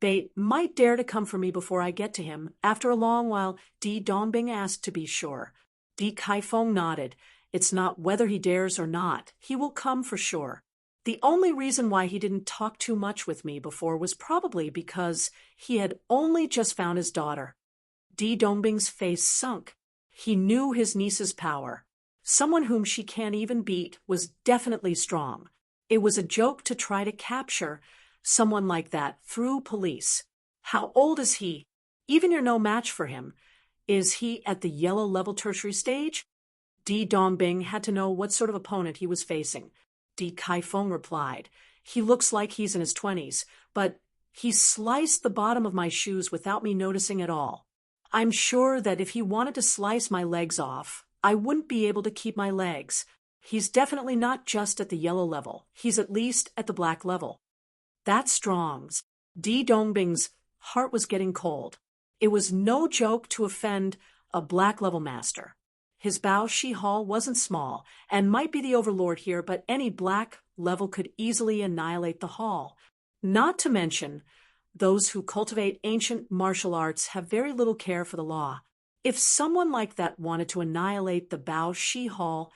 Bait might dare to come for me before I get to him. After a long while, Di Dongbing asked to be sure. Di Kaifeng nodded. "It's not whether he dares or not. He will come for sure. The only reason why he didn't talk too much with me before was probably because he had only just found his daughter." Di Dongbing's face sunk. He knew his niece's power. Someone whom she can't even beat was definitely strong. It was a joke to try to capture someone like that through police. How old is he? Even you're no match for him. Is he at the yellow level tertiary stage? Di Dongbing had to know what sort of opponent he was facing. Di Kaifeng replied, "He looks like he's in his 20s, but he sliced the bottom of my shoes without me noticing at all. I'm sure that if he wanted to slice my legs off, I wouldn't be able to keep my legs. He's definitely not just at the yellow level. He's at least at the black level." That's strong. Di Dongbing's heart was getting cold. It was no joke to offend a black level master. His Bao Shi Hall wasn't small and might be the overlord here, but any black level could easily annihilate the hall. Not to mention, those who cultivate ancient martial arts have very little care for the law. If someone like that wanted to annihilate the Bao Shi Hall,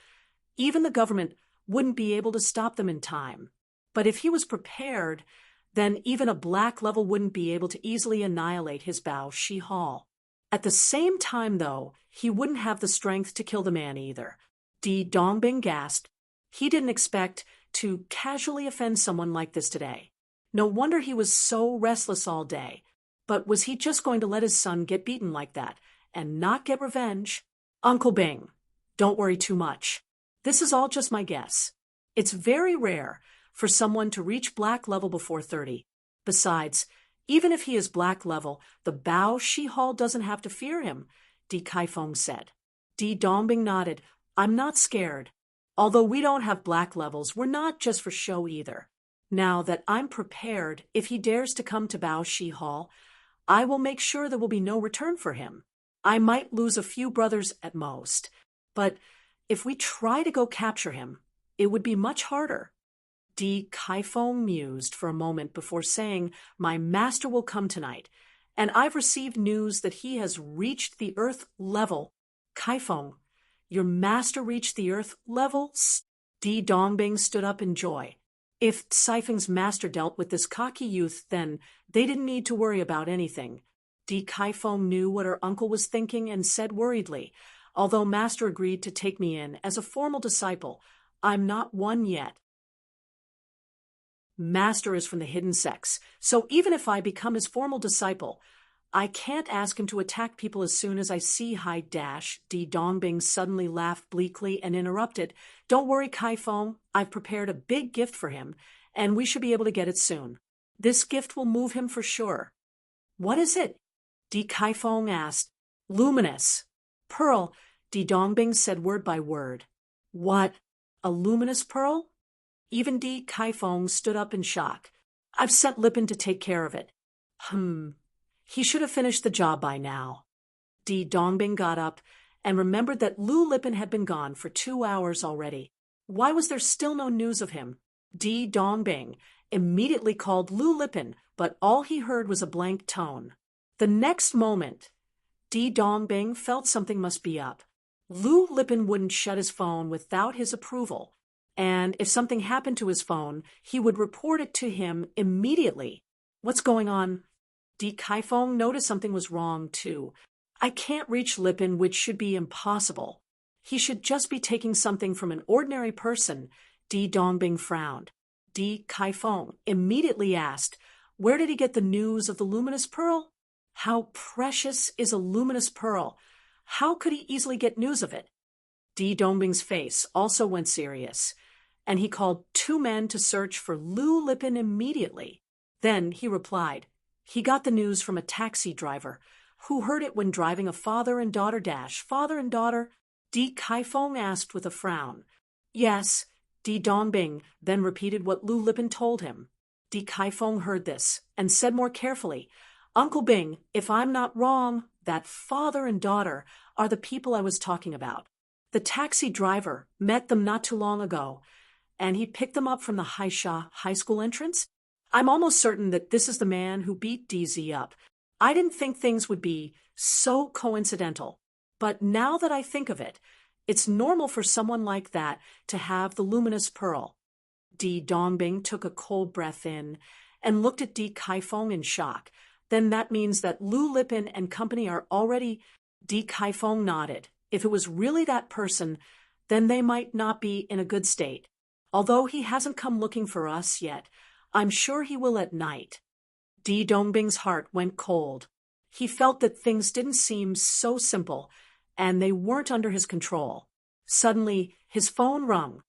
even the government wouldn't be able to stop them in time. But if he was prepared, then even a black level wouldn't be able to easily annihilate his Bao Shi Hall. At the same time, though, he wouldn't have the strength to kill the man either. Di Dongbing gasped. He didn't expect to casually offend someone like this today. No wonder he was so restless all day. But was he just going to let his son get beaten like that and not get revenge? Uncle Bing, don't worry too much. This is all just my guess. It's very rare for someone to reach black level before 30. Besides, even if he is black level, the Bao Shi Hall doesn't have to fear him, Di Kaifeng said. Di Dongbing nodded. I'm not scared. Although we don't have black levels, we're not just for show either. Now that I'm prepared, if he dares to come to Bao Shi Hall, I will make sure there will be no return for him. I might lose a few brothers at most, but if we try to go capture him, it would be much harder. Di Kaifeng mused for a moment before saying, "My master will come tonight, and I've received news that he has reached the earth level." Kaifeng, your master reached the earth level? Di Dongbing stood up in joy. If Caifeng's master dealt with this cocky youth, then they didn't need to worry about anything. Di Kaifeng knew what her uncle was thinking and said worriedly, "Although master agreed to take me in as a formal disciple, I'm not one yet. Master is from the hidden sects, so even if I become his formal disciple, I can't ask him to attack people as soon as I see Hai Dash." Di Dongbing suddenly laughed bleakly and interrupted, "Don't worry, Kaifeng, I've prepared a big gift for him, and we should be able to get it soon. This gift will move him for sure." "What is it?" Di Kaifeng asked. "Luminous. Pearl," Di Dongbing said word by word. "What? A luminous pearl?" Even Di Kaifeng stood up in shock. "I've sent Lipin to take care of it." He should have finished the job by now." Di Dongbing got up and remembered that Lu Lipin had been gone for 2 hours already. Why was there still no news of him? Di Dongbing immediately called Lu Lipin, but all he heard was a blank tone. The next moment, Di Dongbing felt something must be up. Lu Lipin wouldn't shut his phone without his approval, and if something happened to his phone, he would report it to him immediately. What's going on? Di Kaifeng noticed something was wrong, too. I can't reach Lipin, which should be impossible. He should just be taking something from an ordinary person. Di Dongbing frowned. Di Kaifeng immediately asked, where did he get the news of the luminous pearl? How precious is a luminous pearl? How could he easily get news of it? Di Dongbing's face also went serious, and he called 2 men to search for Lu Lipin immediately. Then he replied, he got the news from a taxi driver, who heard it when driving a father and daughter dash. Father and daughter? Di Kaifeng asked with a frown. Yes, Di Dongbing then repeated what Lu Lipin told him. Di Kaifeng heard this and said more carefully, Uncle Bing, if I'm not wrong, that father and daughter are the people I was talking about. The taxi driver met them not too long ago, and he picked them up from the Haisha high school entrance. I'm almost certain that this is the man who beat DZ up. I didn't think things would be so coincidental, but now that I think of it, it's normal for someone like that to have the luminous pearl. Di Dongbing took a cold breath in and looked at Di Kaifeng in shock. Then that means that Lu Lipin and company are already... Di Kaifeng nodded. If it was really that person, then they might not be in a good state. Although he hasn't come looking for us yet, I'm sure he will at night. Di Dongbing's heart went cold. He felt that things didn't seem so simple, and they weren't under his control. Suddenly, his phone rung.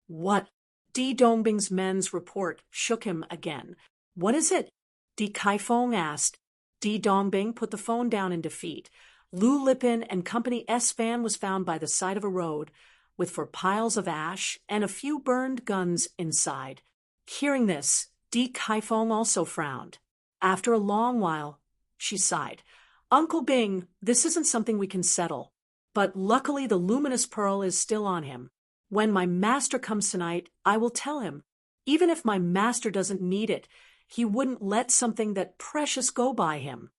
What? Di Dongbing's men's report shook him again. What is it? Di Kaifeng asked. Di Dongbing put the phone down in defeat. Lu Lipin and Company S van was found by the side of a road, with 4 piles of ash and a few burned guns inside. Hearing this, Di Kaifeng also frowned. After a long while, she sighed. Uncle Bing, this isn't something we can settle. But luckily the luminous pearl is still on him. When my master comes tonight, I will tell him. Even if my master doesn't need it, he wouldn't let something that precious go by him.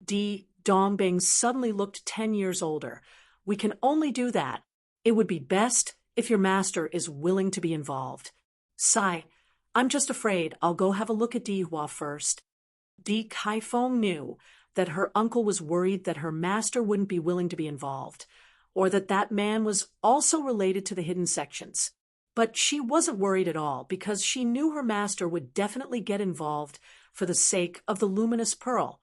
Di Dongbing suddenly looked 10 years older. We can only do that. It would be best if your master is willing to be involved. Sigh, I'm just afraid I'll go have a look at Di Hua first. Di Kaifeng knew that her uncle was worried that her master wouldn't be willing to be involved, or that that man was also related to the hidden sections. But she wasn't worried at all, because she knew her master would definitely get involved for the sake of the luminous pearl.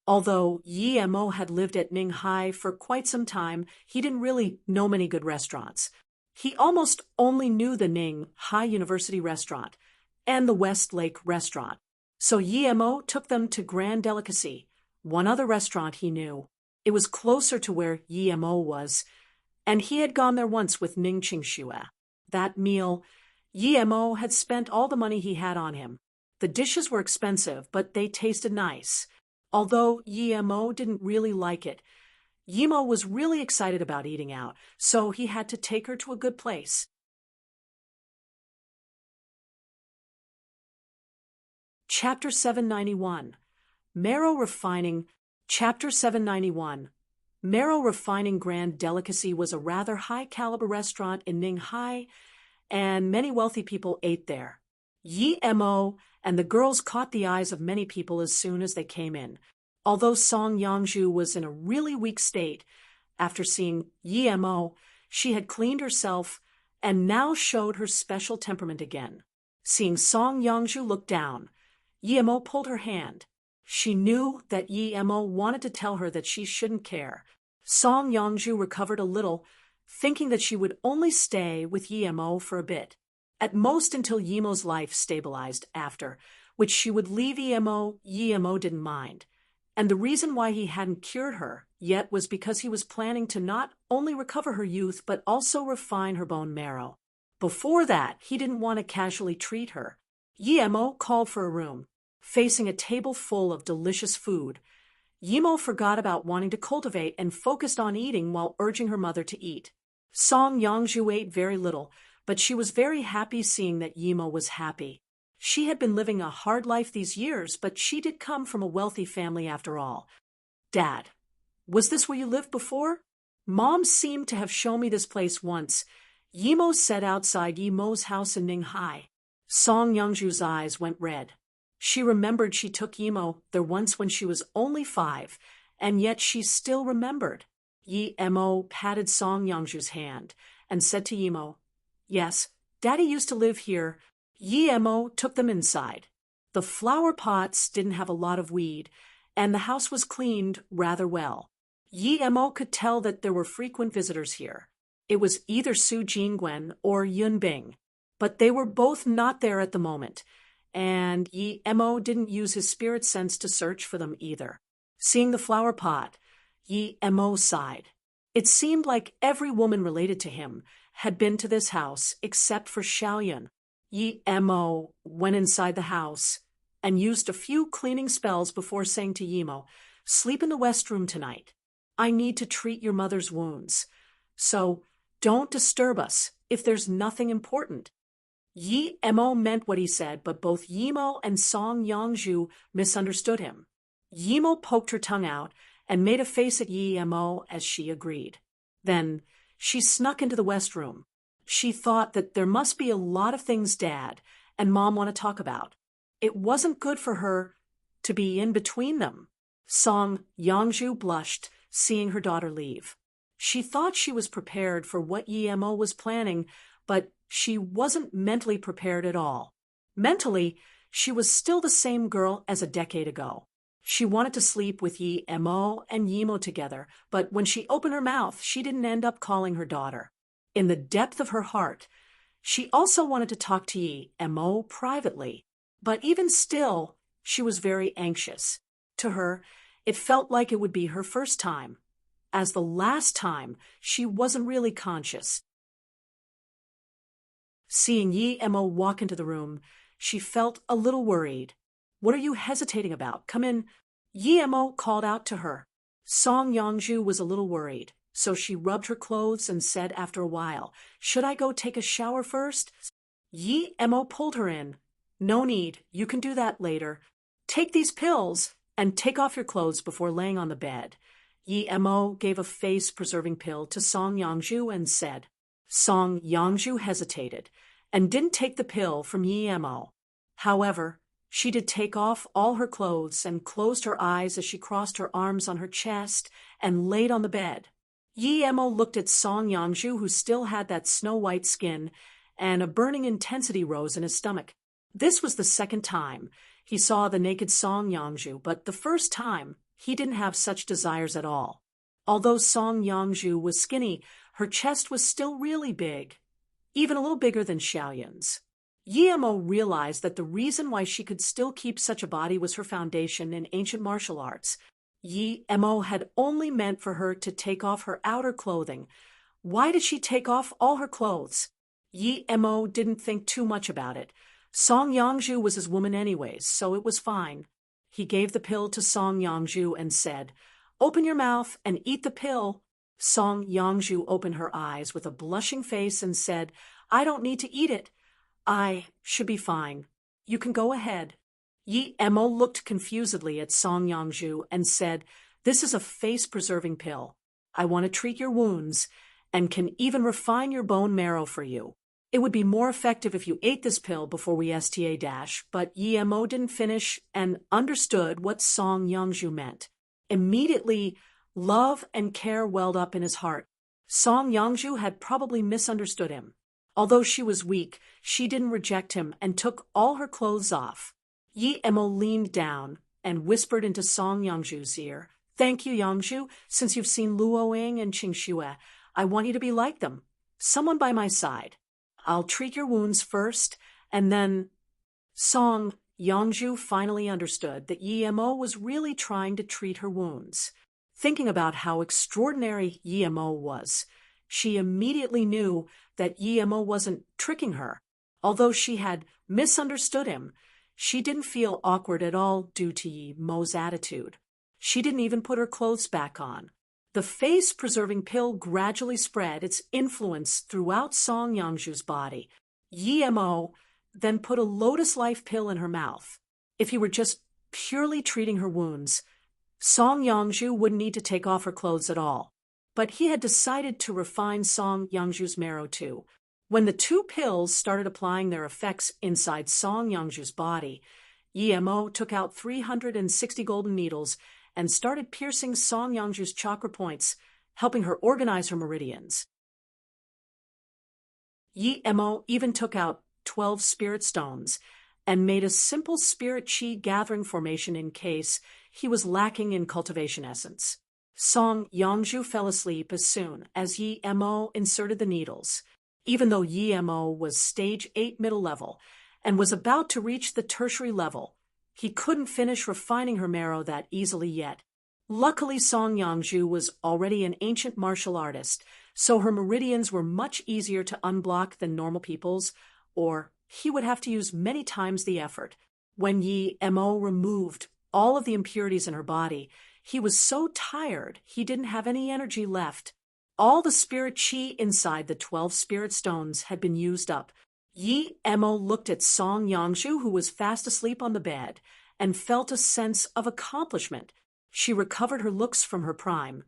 Although Yi Mo had lived at Ninghai for quite some time, he didn't really know many good restaurants. He almost only knew the Ninghai University restaurant and the West Lake restaurant. So Yi Mo took them to Grand Delicacy, one other restaurant he knew. It was closer to where Yi Mo was, and he had gone there once with Ning Qingxue. That meal, Yi Mo had spent all the money he had on him. The dishes were expensive, but they tasted nice. Although Yi Mo didn't really like it, Yi Mo was really excited about eating out, so he had to take her to a good place. Chapter 791. Marrow Refining. Chapter 791. Marrow Refining Grand Delicacy was a rather high-caliber restaurant in Ninghai, and many wealthy people ate there. Yi Mo and the girls caught the eyes of many people as soon as they came in. Although Song Yangzhu was in a really weak state, after seeing Yi Mo, she had cleaned herself and now showed her special temperament again. Seeing Song Yangzhu look down, Yi Mo pulled her hand. She knew that Yi Mo wanted to tell her that she shouldn't care. Song Yangzhu recovered a little, thinking that she would only stay with Yi Mo for a bit, at most until Yi Mo's life stabilized after, which she would leave Yi Mo didn't mind. And the reason why he hadn't cured her yet was because he was planning to not only recover her youth but also refine her bone marrow. Before that, he didn't want to casually treat her. Yi Mo called for a room. Facing a table full of delicious food, Yi Mo forgot about wanting to cultivate and focused on eating while urging her mother to eat. Song Yangzhu ate very little, but she was very happy seeing that Yi Mo was happy. She had been living a hard life these years, but she did come from a wealthy family after all. Dad, was this where you lived before? Mom seemed to have shown me this place once. Yi Mo said outside Yi Mo's house in Ninghai. Song Yangzhu's eyes went red. She remembered she took Yi Mo there once when she was only 5, and yet she still remembered. Yi Mo patted Song Yangzhu's hand and said to Yi Mo, "Yes, Daddy used to live here." Yi Mo took them inside. The flower pots didn't have a lot of weed, and the house was cleaned rather well. Yi Mo could tell that there were frequent visitors here. It was either Su Jingwen or Yun Bing, but they were both not there at the moment, and Yi Mo didn't use his spirit sense to search for them either. Seeing the flower pot, Yi Mo sighed. It seemed like every woman related to him had been to this house except for Xiaoyun. Yi Mo went inside the house and used a few cleaning spells before saying to Yi Mo, "Sleep in the West Room tonight. I need to treat your mother's wounds. So don't disturb us if there's nothing important." Yi Mo meant what he said, but both Yi Mo and Song Yangzhu misunderstood him. Yi Mo poked her tongue out and made a face at Yi Mo as she agreed. Then she snuck into the West Room. She thought that there must be a lot of things Dad and Mom want to talk about. It wasn't good for her to be in between them. Song Yangzhu blushed, seeing her daughter leave. She thought she was prepared for what Yi Mo was planning, but she wasn't mentally prepared at all. Mentally, she was still the same girl as a decade ago. She wanted to sleep with Yi Mo and Yimo together, but when she opened her mouth, she didn't end up calling her daughter. In the depth of her heart, she also wanted to talk to Yi Mo privately, but even still, she was very anxious. To her, it felt like it would be her first time. As the last time, she wasn't really conscious. Seeing Yi Mo walk into the room, she felt a little worried. "What are you hesitating about? Come in." Yi Mo called out to her. Song Yongju was a little worried, so she rubbed her clothes and said after a while, "Should I go take a shower first?" Yi Mo pulled her in. "No need, you can do that later. Take these pills and take off your clothes before laying on the bed." Yi Mo gave a face-preserving pill to Song Yongju and said. Song Yongju hesitated and didn't take the pill from Yi Mo. However, she did take off all her clothes and closed her eyes as she crossed her arms on her chest and laid on the bed. Yi Mo looked at Song Yongju, who still had that snow-white skin, and a burning intensity rose in his stomach. This was the second time he saw the naked Song Yongju, but the first time he didn't have such desires at all. Although Song Yongju was skinny, her chest was still really big, even a little bigger than Xiaoyun's. Yi Mo realized that the reason why she could still keep such a body was her foundation in ancient martial arts. Yi Mo had only meant for her to take off her outer clothing. Why did she take off all her clothes? Yi Mo didn't think too much about it. Song Yongju was his woman anyways, so it was fine. He gave the pill to Song Yongju and said, "Open your mouth and eat the pill." Song Yongju opened her eyes with a blushing face and said, "I don't need to eat it. I should be fine. You can go ahead." Yi Mo looked confusedly at Song Yongju and said, "This is a face-preserving pill. I want to treat your wounds and can even refine your bone marrow for you. It would be more effective if you ate this pill before we STA-." But Yi Mo didn't finish and understood what Song Yongju meant. Immediately, love and care welled up in his heart. Song Yongju had probably misunderstood him. Although she was weak, she didn't reject him and took all her clothes off. Yi Mo leaned down and whispered into Song Yongju's ear, "Thank you, Yongju. Since you've seen Luo Ying and Qing Xue, I want you to be like them. Someone by my side. I'll treat your wounds first, and then—" Song Yongju finally understood that Yi Mo was really trying to treat her wounds. Thinking about how extraordinary Yi Mo was, she immediately knew that Yi Mo wasn't tricking her. Although she had misunderstood him, she didn't feel awkward at all due to Yi Mo's attitude. She didn't even put her clothes back on. The face-preserving pill gradually spread its influence throughout Song Yongju's body. Yi Mo then put a Lotus Life pill in her mouth. If he were just purely treating her wounds, Song Yongju wouldn't need to take off her clothes at all. But he had decided to refine Song Yongju's marrow too. When the two pills started applying their effects inside Song Yongju's body, Yi Mo took out 360 golden needles and started piercing Song Yongju's chakra points, helping her organize her meridians. Yi Mo even took out 12 spirit stones and made a simple spirit chi gathering formation in case he was lacking in cultivation essence. Song Yongju fell asleep as soon as Yi Mo inserted the needles. Even though Yi Mo was stage 8 middle level and was about to reach the tertiary level, he couldn't finish refining her marrow that easily yet. Luckily, Song Yongju was already an ancient martial artist, so her meridians were much easier to unblock than normal people's, or he would have to use many times the effort. When Yi Mo removed all of the impurities in her body, he was so tired he didn't have any energy left. All the spirit chi inside the 12 spirit stones had been used up. Yi Mo looked at Song Yongju, who was fast asleep on the bed, and felt a sense of accomplishment. She recovered her looks from her prime,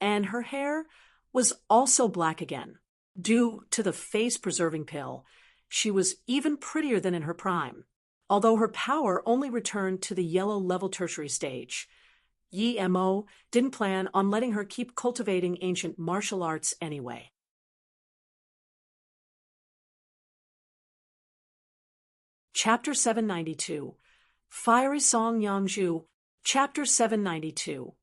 and her hair was also black again. Due to the face-preserving pill, she was even prettier than in her prime, although her power only returned to the yellow level tertiary stage. Yi Mo didn't plan on letting her keep cultivating ancient martial arts anyway. Chapter 792. Fiery Song Yongju. Chapter 792.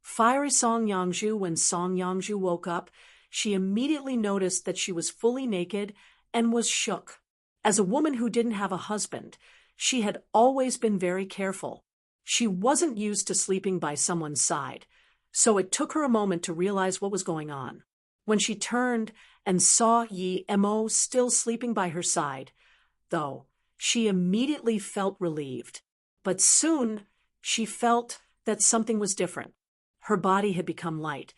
Fiery Song Yangju. When Song Yangju woke up, she immediately noticed that she was fully naked and was shook. As a woman who didn't have a husband, she had always been very careful. She wasn't used to sleeping by someone's side, so it took her a moment to realize what was going on. When she turned and saw Yi Mo still sleeping by her side, though, she immediately felt relieved. But soon, she felt that something was different. Her body had become light,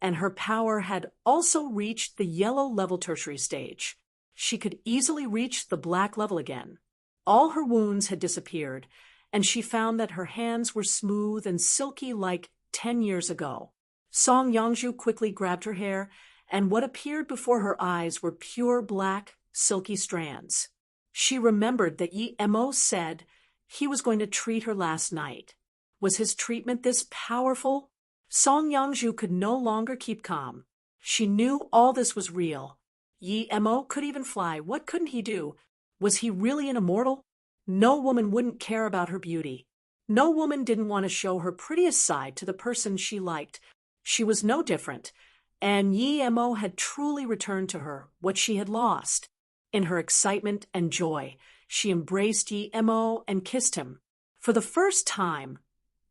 and her power had also reached the yellow level tertiary stage. She could easily reach the black level again. All her wounds had disappeared, and she found that her hands were smooth and silky like 10 years ago. Song Yangju quickly grabbed her hair, and what appeared before her eyes were pure black, silky strands. She remembered that Yi Mo said he was going to treat her last night. Was his treatment this powerful? Song Yangju could no longer keep calm. She knew all this was real. Yi Mo could even fly. What couldn't he do? Was he really an immortal? No woman wouldn't care about her beauty. No woman didn't want to show her prettiest side to the person she liked. She was no different, and Yi Mo had truly returned to her what she had lost. In her excitement and joy, she embraced Yi Mo and kissed him. For the first time,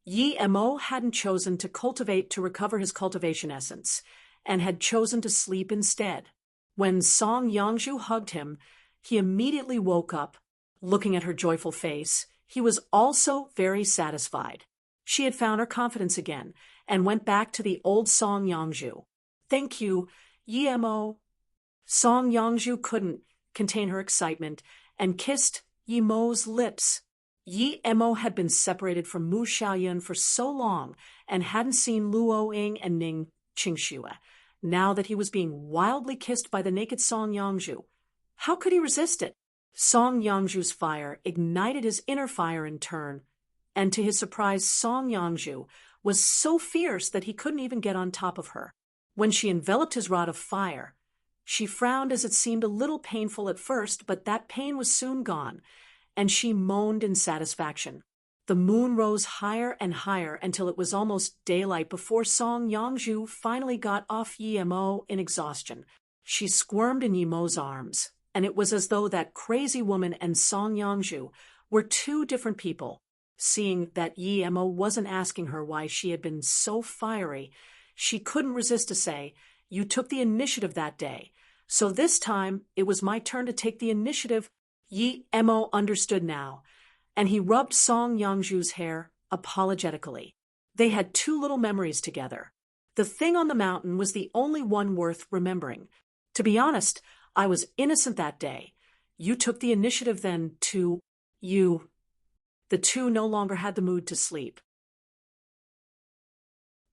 Yi Mo hadn't chosen to cultivate to recover his cultivation essence, and had chosen to sleep instead. When Song Yangju hugged him, he immediately woke up. Looking at her joyful face, he was also very satisfied. She had found her confidence again, and went back to the old Song Yangju. Thank you, Yi Mo. Song Yangju couldn't contain her excitement, and kissed Yi Mo's lips. Yi Mo had been separated from Mu Xiaoyun for so long, and hadn't seen Luo Ying and Ning Qingxue. Now that he was being wildly kissed by the naked Song Yangju, how could he resist it? Song Yangju's fire ignited his inner fire in turn, and to his surprise, Song Yangju was so fierce that he couldn't even get on top of her. When she enveloped his rod of fire, she frowned as it seemed a little painful at first, but that pain was soon gone, and she moaned in satisfaction. The moon rose higher and higher until it was almost daylight before Song Yangju finally got off Yi Mo in exhaustion. She squirmed in Yi Mo's arms, and it was as though that crazy woman and Song Yangju were two different people. Seeing that Yi Mo wasn't asking her why she had been so fiery, she couldn't resist to say, "You took the initiative that day, so this time it was my turn to take the initiative." Yi Mo understood now, and he rubbed Song Yangju's hair apologetically. They had two little memories together. The thing on the mountain was the only one worth remembering. To be honest, I was innocent that day. You took the initiative then to... you... The two no longer had the mood to sleep.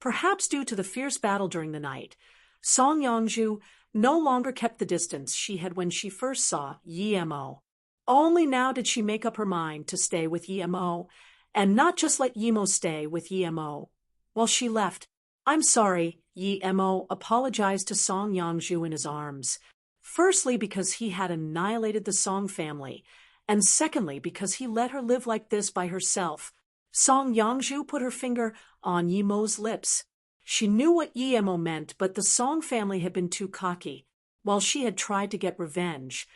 Perhaps due to the fierce battle during the night, Song Yangju no longer kept the distance she had when she first saw Yi Mo. Only now did she make up her mind to stay with Yi Mo, and not just let Yi Mo stay with Yi Mo. While she left, "I'm sorry," Yi Mo apologized to Song Yangju in his arms. Firstly, because he had annihilated the Song family, and secondly, because he let her live like this by herself. Song Yangju put her finger on Yi Mo's lips. She knew what Yi Mo meant, but the Song family had been too cocky. While she had tried to get revenge,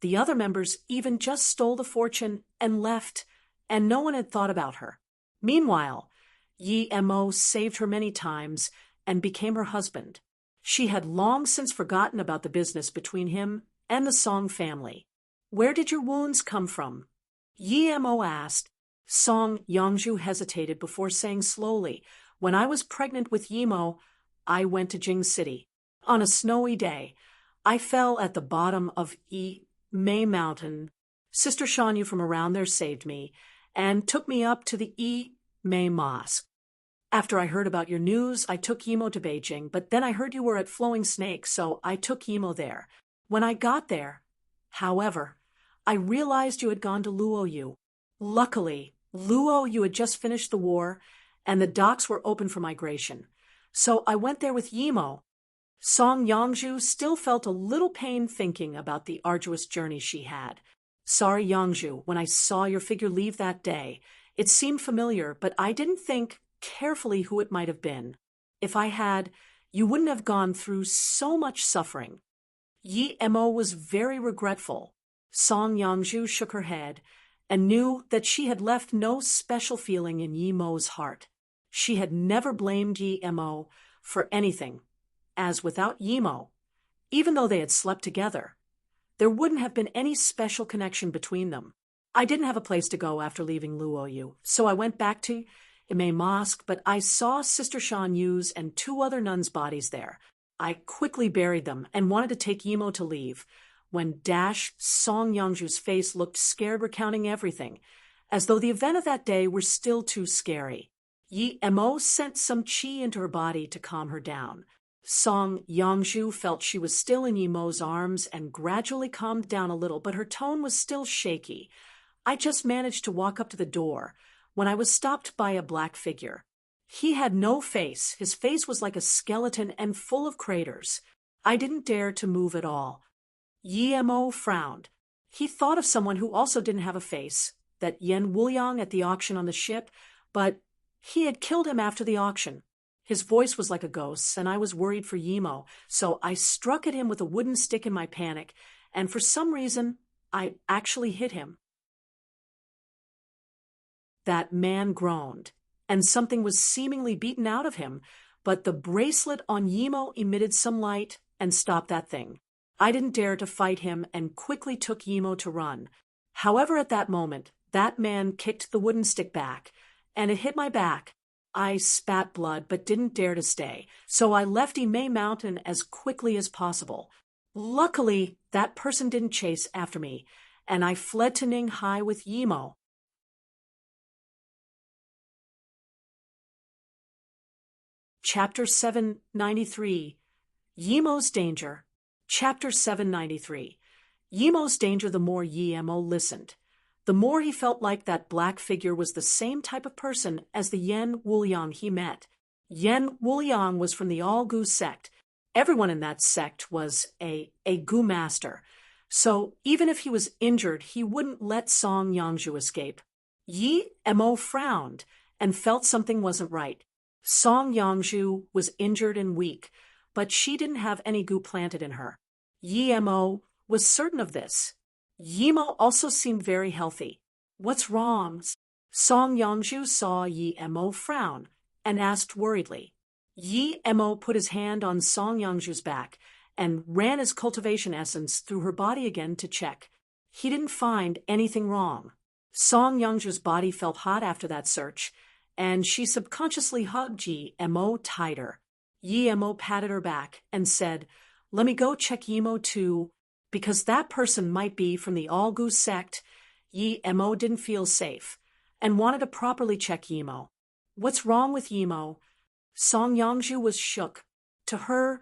the other members even just stole the fortune and left, and no one had thought about her. Meanwhile, Yi Mo saved her many times and became her husband. She had long since forgotten about the business between him and the Song family. "Where did your wounds come from?" Yi Mo asked. Song Yangju hesitated before saying slowly, "When I was pregnant with Yi Mo, I went to Jing City. On a snowy day, I fell at the bottom of Yi Mei Mountain. Sister Shanyu from around there saved me and took me up to the Yi Mei Mosque. After I heard about your news, I took Yi Mo to Beijing, but then I heard you were at Flowing Snake, so I took Yi Mo there. When I got there, however, I realized you had gone to Luoyu. Luckily, Luoyu had just finished the war, and the docks were open for migration. So I went there with Yi Mo." Song Yangju still felt a little pain thinking about the arduous journey she had. "Sorry, Yangju, when I saw your figure leave that day, It seemed familiar, but I didn't think carefully who it might have been. If I had, you wouldn't have gone through so much suffering. Yi Mo was very regretful. Song Yangju shook her head and knew that she had left no special feeling in Yi Mo's heart. She had never blamed Yi Mo for anything, as without Yi Mo, even though they had slept together, there wouldn't have been any special connection between them. I didn't have a place to go after leaving Luoyu, so I went back to Ime Mosque, but I saw Sister Shan Yu's and 2 other nuns' bodies there. I quickly buried them and wanted to take Yimo to leave, when Song Yangju's face looked scared, recounting everything, as though the event of that day were still too scary. Yi Mo sent some qi into her body to calm her down. Song Yangju felt she was still in Yi Mo's arms and gradually calmed down a little, but her tone was still shaky. I just managed to walk up to the door when I was stopped by a black figure. He had no face. His face was like a skeleton and full of craters. I didn't dare to move at all. Yi Mo frowned. He thought of someone who also didn't have a face, that Yen Wuliang at the auction on the ship, but he had killed him after the auction. His voice was like a ghost's, and I was worried for Yi Mo, so I struck at him with a wooden stick in my panic, and for some reason, I actually hit him. That man groaned, and something was seemingly beaten out of him, but the bracelet on Yi Mo emitted some light and stopped that thing. I didn't dare to fight him and quickly took Yi Mo to run. However, at that moment, that man kicked the wooden stick back, and it hit my back. I spat blood but didn't dare to stay, so I left Imei Mountain as quickly as possible. Luckily, that person didn't chase after me, and I fled to Ninghai with Yi Mo. Chapter 793. Yi Mo's Danger. Chapter 793. Yi Mo's danger. The more Yi Mo listened, the more he felt like that black figure was the same type of person as the Yen Wuliang he met. Yen Wuliang was from the All-Gu sect. Everyone in that sect was a Gu master. So even if he was injured, he wouldn't let Song Yangju escape. Yi Mo frowned and felt something wasn't right. Song Yangju was injured and weak, but she didn't have any Gu planted in her. Yi Mo was certain of this. Yi Mo also seemed very healthy. What's wrong? Song Yangju saw Yi Mo frown and asked worriedly. Yi Mo put his hand on Song Yangju's back and ran his cultivation essence through her body again to check. He didn't find anything wrong. Song Yangju's body felt hot after that search, and she subconsciously hugged Yi Mo tighter. Yi Mo patted her back and said, "Let me go check Yi Mo too, because that person might be from the All-Gu sect." Yi Mo didn't feel safe and wanted to properly check Yi Mo. What's wrong with Yi Mo? Song Yangju was shook. To her,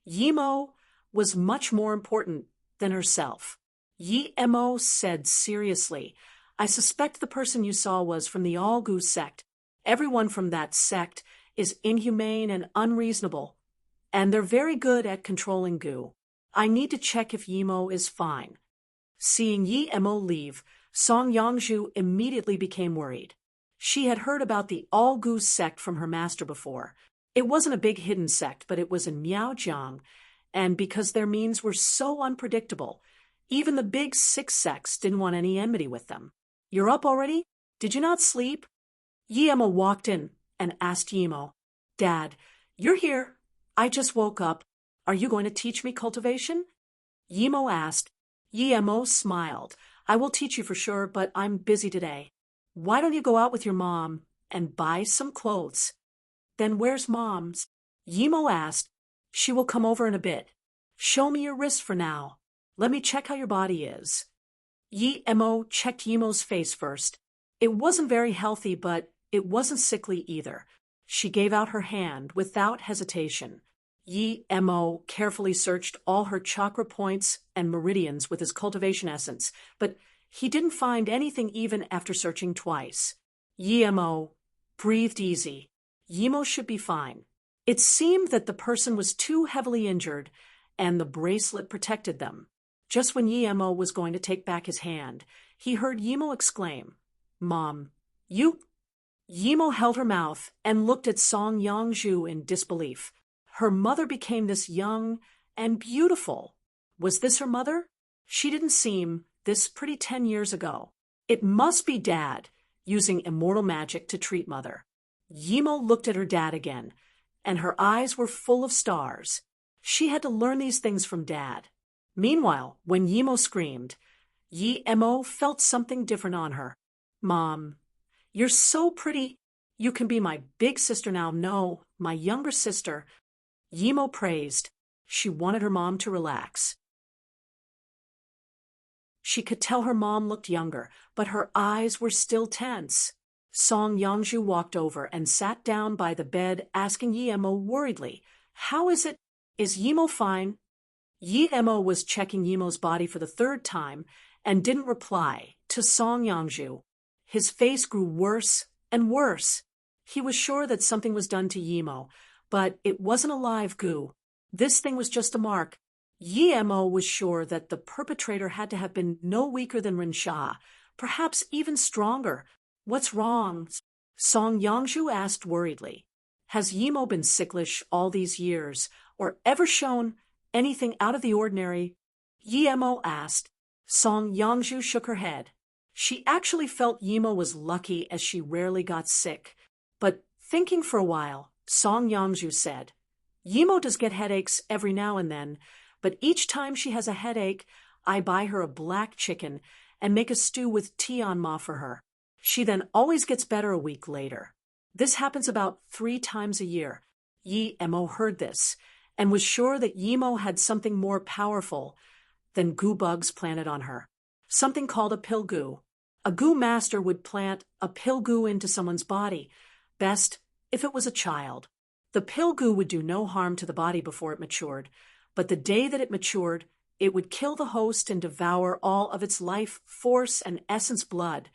Yi Mo was much more important than herself. Yi Mo said seriously, "I suspect the person you saw was from the All-Gu sect. Everyone from that sect is inhumane and unreasonable, and they're very good at controlling Gu. I need to check if Yi Mo is fine." Seeing Yi Mo leave, Song Yangju immediately became worried. She had heard about the All-Gu sect from her master before. It wasn't a big hidden sect, but it was in Miaojiang, and because their means were so unpredictable, even the big 6 sects didn't want any enmity with them. "You're up already? Did you not sleep?" Yi Mo walked in and asked Yi Mo, "Dad, you're here. I just woke up. Are you going to teach me cultivation?" Yi Mo asked. Yi Mo smiled. "I will teach you for sure, but I'm busy today. Why don't you go out with your mom and buy some clothes?" "Then where's Mom's?" Yi Mo asked. "She will come over in a bit. Show me your wrist for now. Let me check how your body is." Yi Mo checked Yi Mo's face first. It wasn't very healthy, but it wasn't sickly either. She gave out her hand without hesitation. Yi Mo carefully searched all her chakra points and meridians with his cultivation essence, but he didn't find anything even after searching twice. Yi Mo breathed easy. Yi Mo should be fine. It seemed that the person was too heavily injured, and the bracelet protected them. Just when Yi Mo was going to take back his hand, he heard Yi Mo exclaim, "Mom, You. Yimo held her mouth and looked at Song Yongju in disbelief. Her mother became this young and beautiful. Was this her mother? She didn't seem this pretty 10 years ago. It must be Dad, using immortal magic to treat Mother. Yimo looked at her dad again, and her eyes were full of stars. She had to learn these things from Dad. Meanwhile, when Yimo screamed, Yimo felt something different on her. Mom, you're so pretty. You can be my big sister now. No, my younger sister. Yimo praised. She wanted her mom to relax. She could tell her mom looked younger, but her eyes were still tense. Song Yongju walked over and sat down by the bed, asking Yimo worriedly, "How is it? Is Yimo fine?" Yimo was checking Yimo's body for the third time and didn't reply to Song Yongju. His face grew worse and worse. He was sure that something was done to Yimo, but it wasn't a live goo. This thing was just a mark. Yimo was sure that the perpetrator had to have been no weaker than Rinsha, perhaps even stronger. "What's wrong?" Song Yongju asked worriedly. "Has Yimo been sicklish all these years, or ever shown anything out of the ordinary?" Yimo asked. Song Yongju shook her head. She actually felt Yimo was lucky, as she rarely got sick. But thinking for a while, Song Yongju said, "Yimo does get headaches every now and then, but each time she has a headache, I buy her a black chicken and make a stew with Tian Ma for her. She then always gets better a week later. This happens about 3 times a year." Yimo heard this and was sure that Yimo had something more powerful than goo bugs planted on her. Something called a pill goo. A goo master would plant a pill goo into someone's body, best if it was a child. The pill goo would do no harm to the body before it matured, but the day that it matured, it would kill the host and devour all of its life force and essence blood,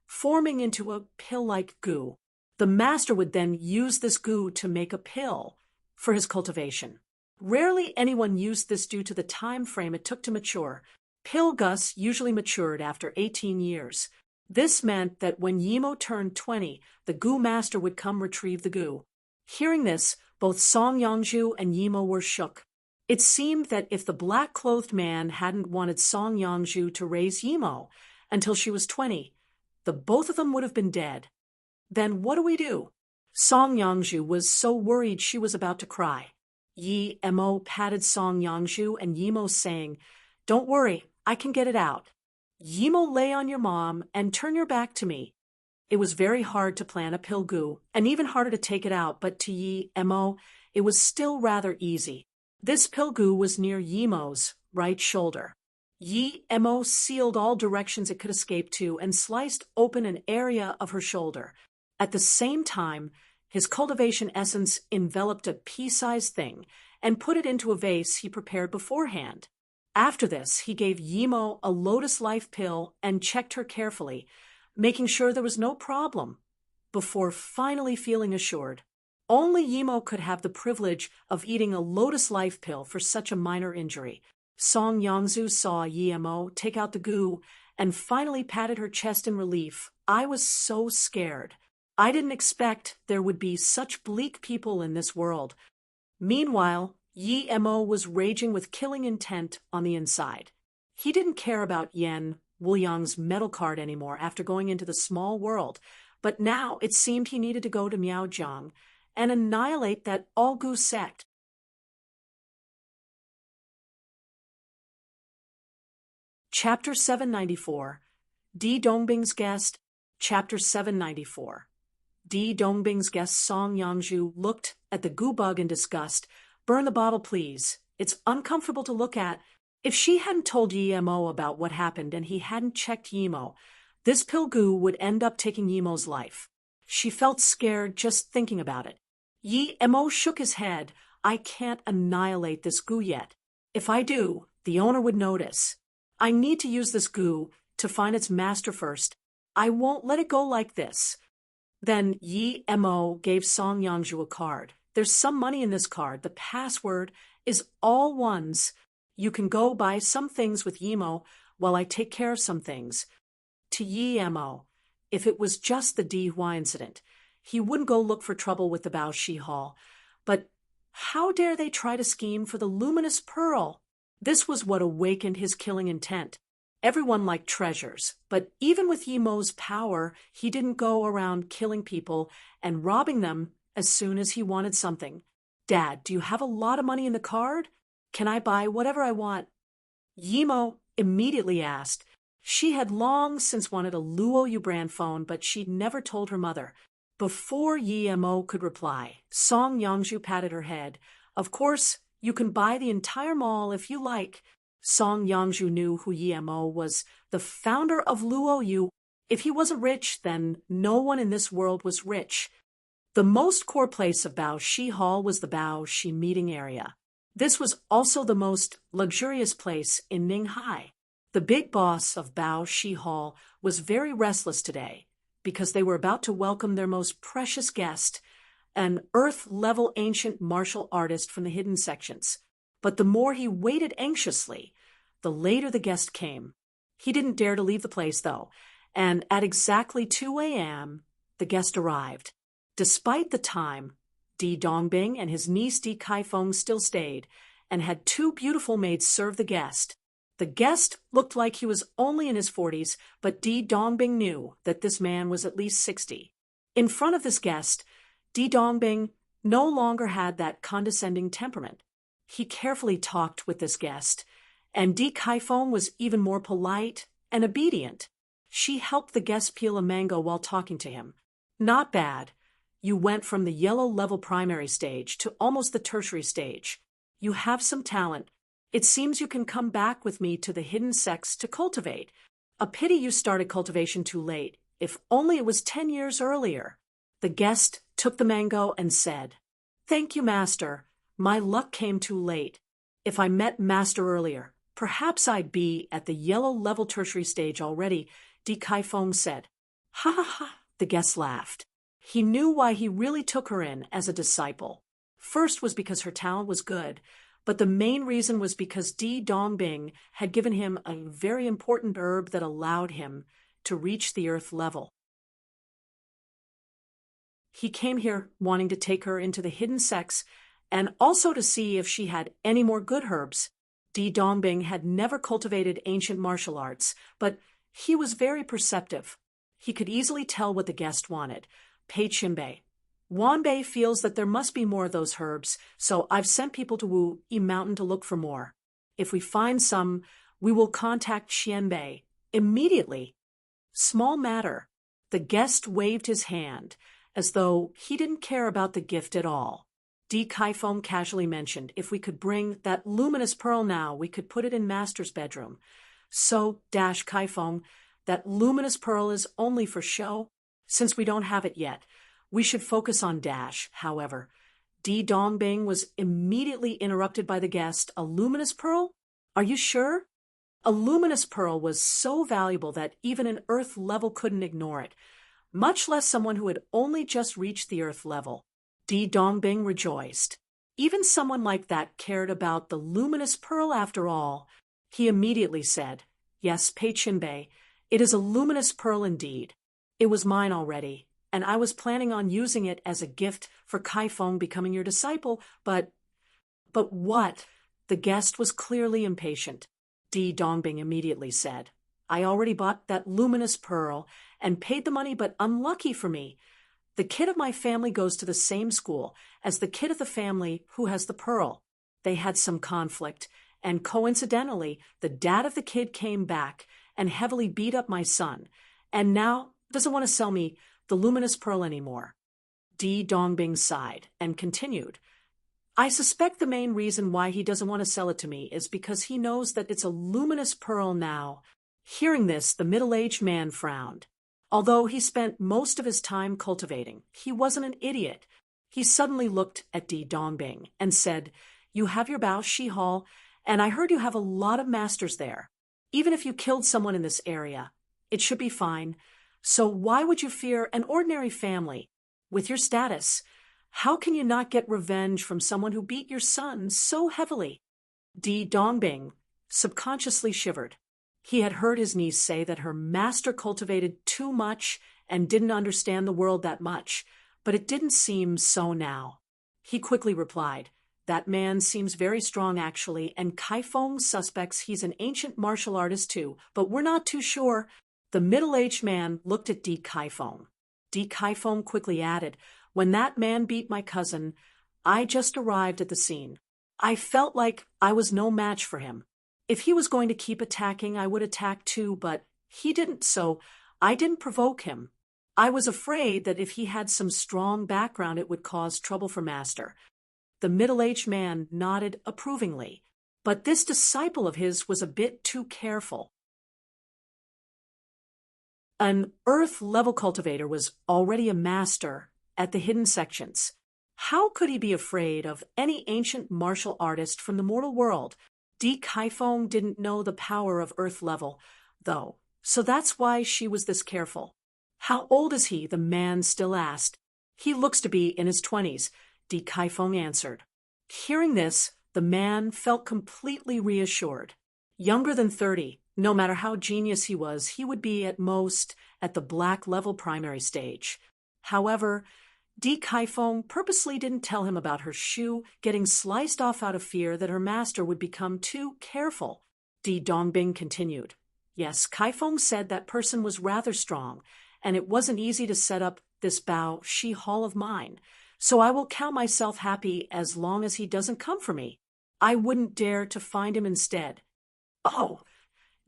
forming into a pill-like goo. The master would then use this goo to make a pill for his cultivation. Rarely anyone used this due to the time frame it took to mature. Pill gus usually matured after 18 years. This meant that when Yimo turned 20, the goo master would come retrieve the goo. Hearing this, both Song Yongju and Yimo were shook. It seemed that if the black-clothed man hadn't wanted Song Yongju to raise Yimo until she was 20, the both of them would have been dead. Then what do we do? Song Yongju was so worried she was about to cry. Yimo patted Song Yongju and Yimo saying, "Don't worry, I can get it out. Yimo, lay on your mom and turn your back to me." It was very hard to plant a pill goo, and even harder to take it out, but to Yimo, it was still rather easy. This pill goo was near Yimo's right shoulder. Yimo sealed all directions it could escape to and sliced open an area of her shoulder. At the same time, his cultivation essence enveloped a pea-sized thing and put it into a vase he prepared beforehand. After this, he gave Yimo a lotus life pill and checked her carefully, making sure there was no problem, before finally feeling assured. Only Yimo could have the privilege of eating a lotus life pill for such a minor injury. Song Yongju saw Yimo take out the goo and finally patted her chest in relief. "I was so scared. I didn't expect there would be such bleak people in this world." Meanwhile, Yimo was raging with killing intent on the inside. He didn't care about Yen Wuliang's metal card anymore after going into the small world, but now it seemed he needed to go to Miaojiang and annihilate that all-goo sect. Chapter 794. Di Dongbing's Guest. Chapter 794. Di Dongbing's guest Song Yongju looked at the goo bug in disgust. "Burn the bottle, please. It's uncomfortable to look at." If she hadn't told Yimo about what happened and he hadn't checked Yimo, this pill goo would end up taking Yimo's life. She felt scared just thinking about it. Yimo shook his head. "I can't annihilate this goo yet. If I do, the owner would notice. I need to use this goo to find its master first. I won't let it go like this." Then Yimo gave Song Yongju a card. "There's some money in this card. The password is all ones. You can go buy some things with Yimo while I take care of some things." To Yimo, if it was just the Di Hua incident. He wouldn't go look for trouble with the Bao Shi Hall. But how dare they try to scheme for the luminous pearl? This was what awakened his killing intent. Everyone liked treasures, but even with Yi Mo's power, he didn't go around killing people and robbing them as soon as he wanted something. Dad, do you have a lot of money in the card? Can I buy whatever I want? Yi Mo immediately asked. She had long since wanted a Luo Yu brand phone, but she'd never told her mother. Before Yi Mo could reply, Song Yangzhu patted her head. Of course, you can buy the entire mall if you like. Song Yangzhu knew who Yi Mo was, the founder of Luo Yu. If he wasn't rich, then no one in this world was rich. The most core place of Bao Shi Hall was the Bao Shi meeting area. This was also the most luxurious place in Ninghai. The big boss of Bao Shi Hall was very restless today because they were about to welcome their most precious guest, an Earth-level ancient martial artist from the hidden sections. But the more he waited anxiously, the later the guest came. He didn't dare to leave the place, though, and at exactly 2 a.m., the guest arrived. Despite the time, Di Dongbing and his niece Di Kaifeng still stayed and had 2 beautiful maids serve the guest. The guest looked like he was only in his 40s, but Di Dongbing knew that this man was at least 60. In front of this guest, Di Dongbing no longer had that condescending temperament. He carefully talked with this guest, and Di Kaifeng was even more polite and obedient. She helped the guest peel a mango while talking to him. Not bad. You went from the yellow level primary stage to almost the tertiary stage. You have some talent. It seems you can come back with me to the hidden sects to cultivate. A pity you started cultivation too late. If only it was 10 years earlier. The guest took the mango and said, "Thank you, Master. My luck came too late. If I met Master earlier, perhaps I'd be at the yellow level tertiary stage already," Di Kaifeng said. "Ha ha ha," the guest laughed. He knew why he really took her in as a disciple. First was because her talent was good, but the main reason was because Di Dongbing had given him a very important herb that allowed him to reach the earth level. He came here wanting to take her into the hidden sects and also to see if she had any more good herbs. Di Dongbing had never cultivated ancient martial arts, but he was very perceptive. He could easily tell what the guest wanted. Pei Qinbei. Wanbei feels that there must be more of those herbs, so I've sent people to Wu Yi Mountain to look for more. If we find some, we will contact Xianbei immediately. Small matter. The guest waved his hand, as though he didn't care about the gift at all. Di Kaifeng casually mentioned, if we could bring that luminous pearl now, we could put it in Master's bedroom. So, Kaifeng, that luminous pearl is only for show. Since we don't have it yet, we should focus on however. Di Dongbing was immediately interrupted by the guest. A luminous pearl? Are you sure? A luminous pearl was so valuable that even an earth level couldn't ignore it, much less someone who had only just reached the earth level. Di Dongbing rejoiced. Even someone like that cared about the luminous pearl after all. He immediately said, "Yes, Pei Qinbei, it is a luminous pearl indeed. It was mine already, and I was planning on using it as a gift for Kaifeng becoming your disciple, but what?" The guest was clearly impatient. Di Dongbing immediately said, "I already bought that luminous pearl and paid the money, but unlucky for me. The kid of my family goes to the same school as the kid of the family who has the pearl. They had some conflict, and coincidentally, the dad of the kid came back and heavily beat up my son, and now doesn't want to sell me the luminous pearl anymore." Di Dongbing sighed and continued, "I suspect the main reason why he doesn't want to sell it to me is because he knows that it's a luminous pearl now." Hearing this, the middle-aged man frowned. Although he spent most of his time cultivating, he wasn't an idiot. He suddenly looked at Di Dongbing and said, "You have your Bao Shi Hall, and I heard you have a lot of masters there. Even if you killed someone in this area, it should be fine. So why would you fear an ordinary family? With your status, how can you not get revenge from someone who beat your son so heavily?" Di Dongbing subconsciously shivered. He had heard his niece say that her master cultivated too much and didn't understand the world that much, but it didn't seem so now. He quickly replied, "That man seems very strong actually, and Kaifeng suspects he's an ancient martial artist too, but we're not too sure." The middle-aged man looked at Di Kaifeng. Di Kaifeng quickly added, "When that man beat my cousin, I just arrived at the scene. I felt like I was no match for him. If he was going to keep attacking, I would attack too, but he didn't, so I didn't provoke him. I was afraid that if he had some strong background, it would cause trouble for Master." The middle-aged man nodded approvingly, but this disciple of his was a bit too careful. An earth-level cultivator was already a master at the hidden sections. How could he be afraid of any ancient martial artist from the mortal world? Di Kaifeng didn't know the power of earth level, though, so that's why she was this careful. "How old is he?" the man still asked. "He looks to be in his 20s, Di Kaifeng answered. Hearing this, the man felt completely reassured. Younger than 30, no matter how genius he was, he would be at most at the black level primary stage. However, Di Kaifeng purposely didn't tell him about her shoe getting sliced off out of fear that her master would become too careful. Di Dongbing continued. "Yes, Kaifeng said that person was rather strong, and it wasn't easy to set up this Bao Shi hall of mine, so I will count myself happy as long as he doesn't come for me. I wouldn't dare to find him instead." "Oh,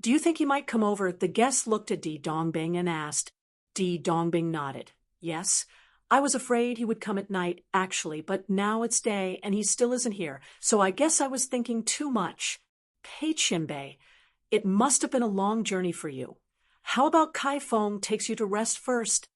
do you think he might come over?" The guest looked at Di Dongbing and asked. Di Dongbing nodded. "Yes. I was afraid he would come at night, actually, but now it's day and he still isn't here, so I guess I was thinking too much. Hey, Qianbei, it must have been a long journey for you. How about Kaifeng takes you to rest first?"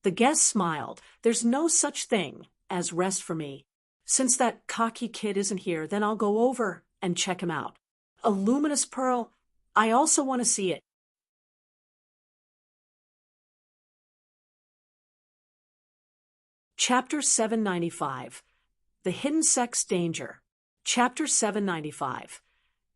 The guest smiled. "There's no such thing as rest for me. Since that cocky kid isn't here, then I'll go over and check him out. A luminous pearl, I also want to see it." Chapter 795. The Hidden Sex Danger. Chapter 795.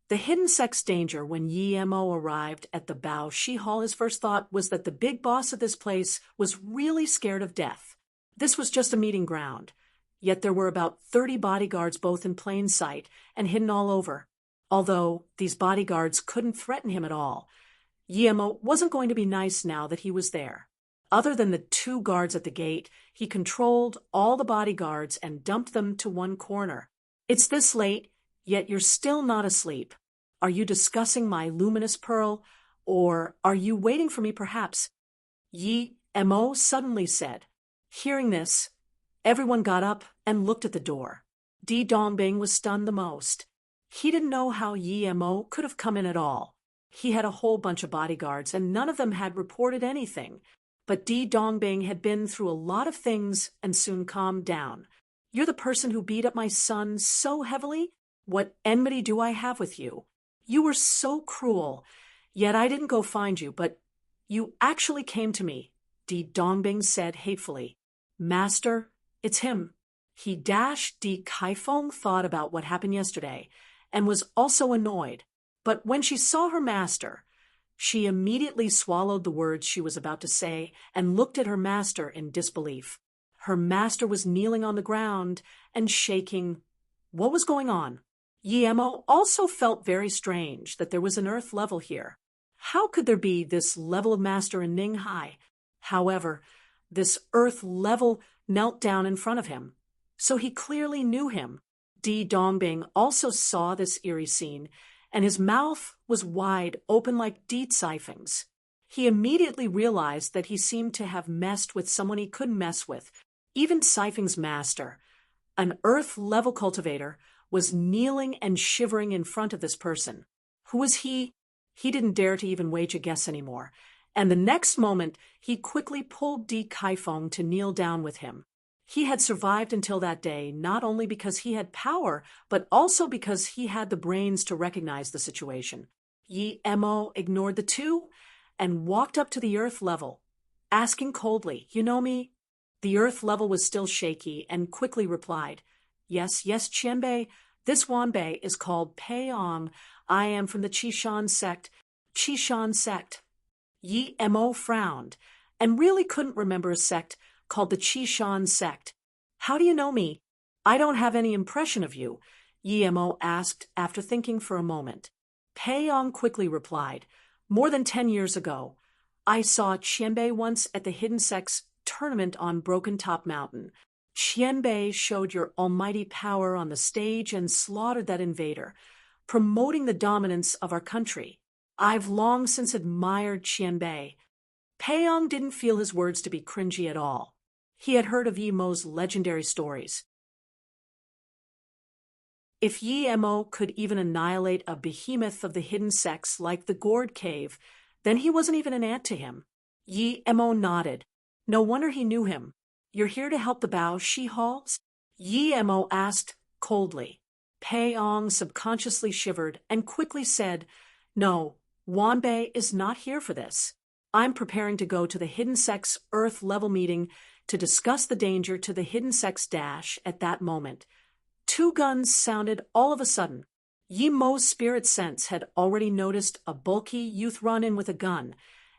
The hidden sex danger. When Yi Mo arrived at the Bao Shi Hall, his first thought was that the big boss of this place was really scared of death. This was just a meeting ground. Yet there were about 30 bodyguards both in plain sight and hidden all over. Although these bodyguards couldn't threaten him at all, Yi Mo wasn't going to be nice now that he was there. Other than the 2 guards at the gate, he controlled all the bodyguards and dumped them to one corner. "It's this late, yet you're still not asleep. Are you discussing my luminous pearl, or are you waiting for me perhaps?" Yi Mo suddenly said. Hearing this, everyone got up and looked at the door. Di Dongbing was stunned the most. He didn't know how Yi Mo could have come in at all. He had a whole bunch of bodyguards, and none of them had reported anything. But Di Dongbing had been through a lot of things and soon calmed down. "You're the person who beat up my son so heavily? What enmity do I have with you? You were so cruel. Yet I didn't go find you, but you actually came to me," Di Dongbing said hatefully. "Master, it's him." Di Kaifeng thought about what happened yesterday and was also annoyed. But when she saw her master, she immediately swallowed the words she was about to say and looked at her master in disbelief. Her master was kneeling on the ground and shaking. What was going on? Yi Mo also felt very strange that there was an earth level here. How could there be this level of master in Ninghai? However, this earth level knelt down in front of him, so he clearly knew him. Di Dongbing also saw this eerie scene, and his mouth was wide open like Di Caifeng's. He immediately realized that he seemed to have messed with someone he couldn't mess with. Even Caifeng's master, an earth-level cultivator, was kneeling and shivering in front of this person. Who was he? He didn't dare to even wage a guess anymore, and the next moment he quickly pulled Di Kaifeng to kneel down with him. He had survived until that day not only because he had power, but also because he had the brains to recognize the situation. Yi Mo ignored the two and walked up to the earth level, asking coldly, "You know me?" The earth level was still shaky and quickly replied, Yes, Qianbei, this Wanbei is called Peiyong. I am from the Qishan sect." Qishan sect. Yi Mo frowned, and really couldn't remember a sect called the Chishan sect. How do you know me? I don't have any impression of you, Yemo asked after thinking for a moment. Peiyong quickly replied, more than 10 years ago, I saw Qianbei once at the Hidden Sects tournament on Broken Top Mountain. Qianbei showed your almighty power on the stage and slaughtered that invader, promoting the dominance of our country. I've long since admired Qianbei. Peiyong didn't feel his words to be cringy at all. He had heard of Yemo's legendary stories. If Yemo could even annihilate a behemoth of the hidden sects like the Gourd Cave, then he wasn't even an ant to him. Yemo nodded. No wonder he knew him. You're here to help the Bao Shi Halls? Yemo asked coldly. Peiyong subconsciously shivered and quickly said, No, Wanbei is not here for this. I'm preparing to go to the Hidden Sects Earth level meeting to discuss the danger to the Hidden Sects Dash at that moment. 2 guns sounded all of a sudden. Yemo's spirit sense had already noticed a bulky youth run in with a gun,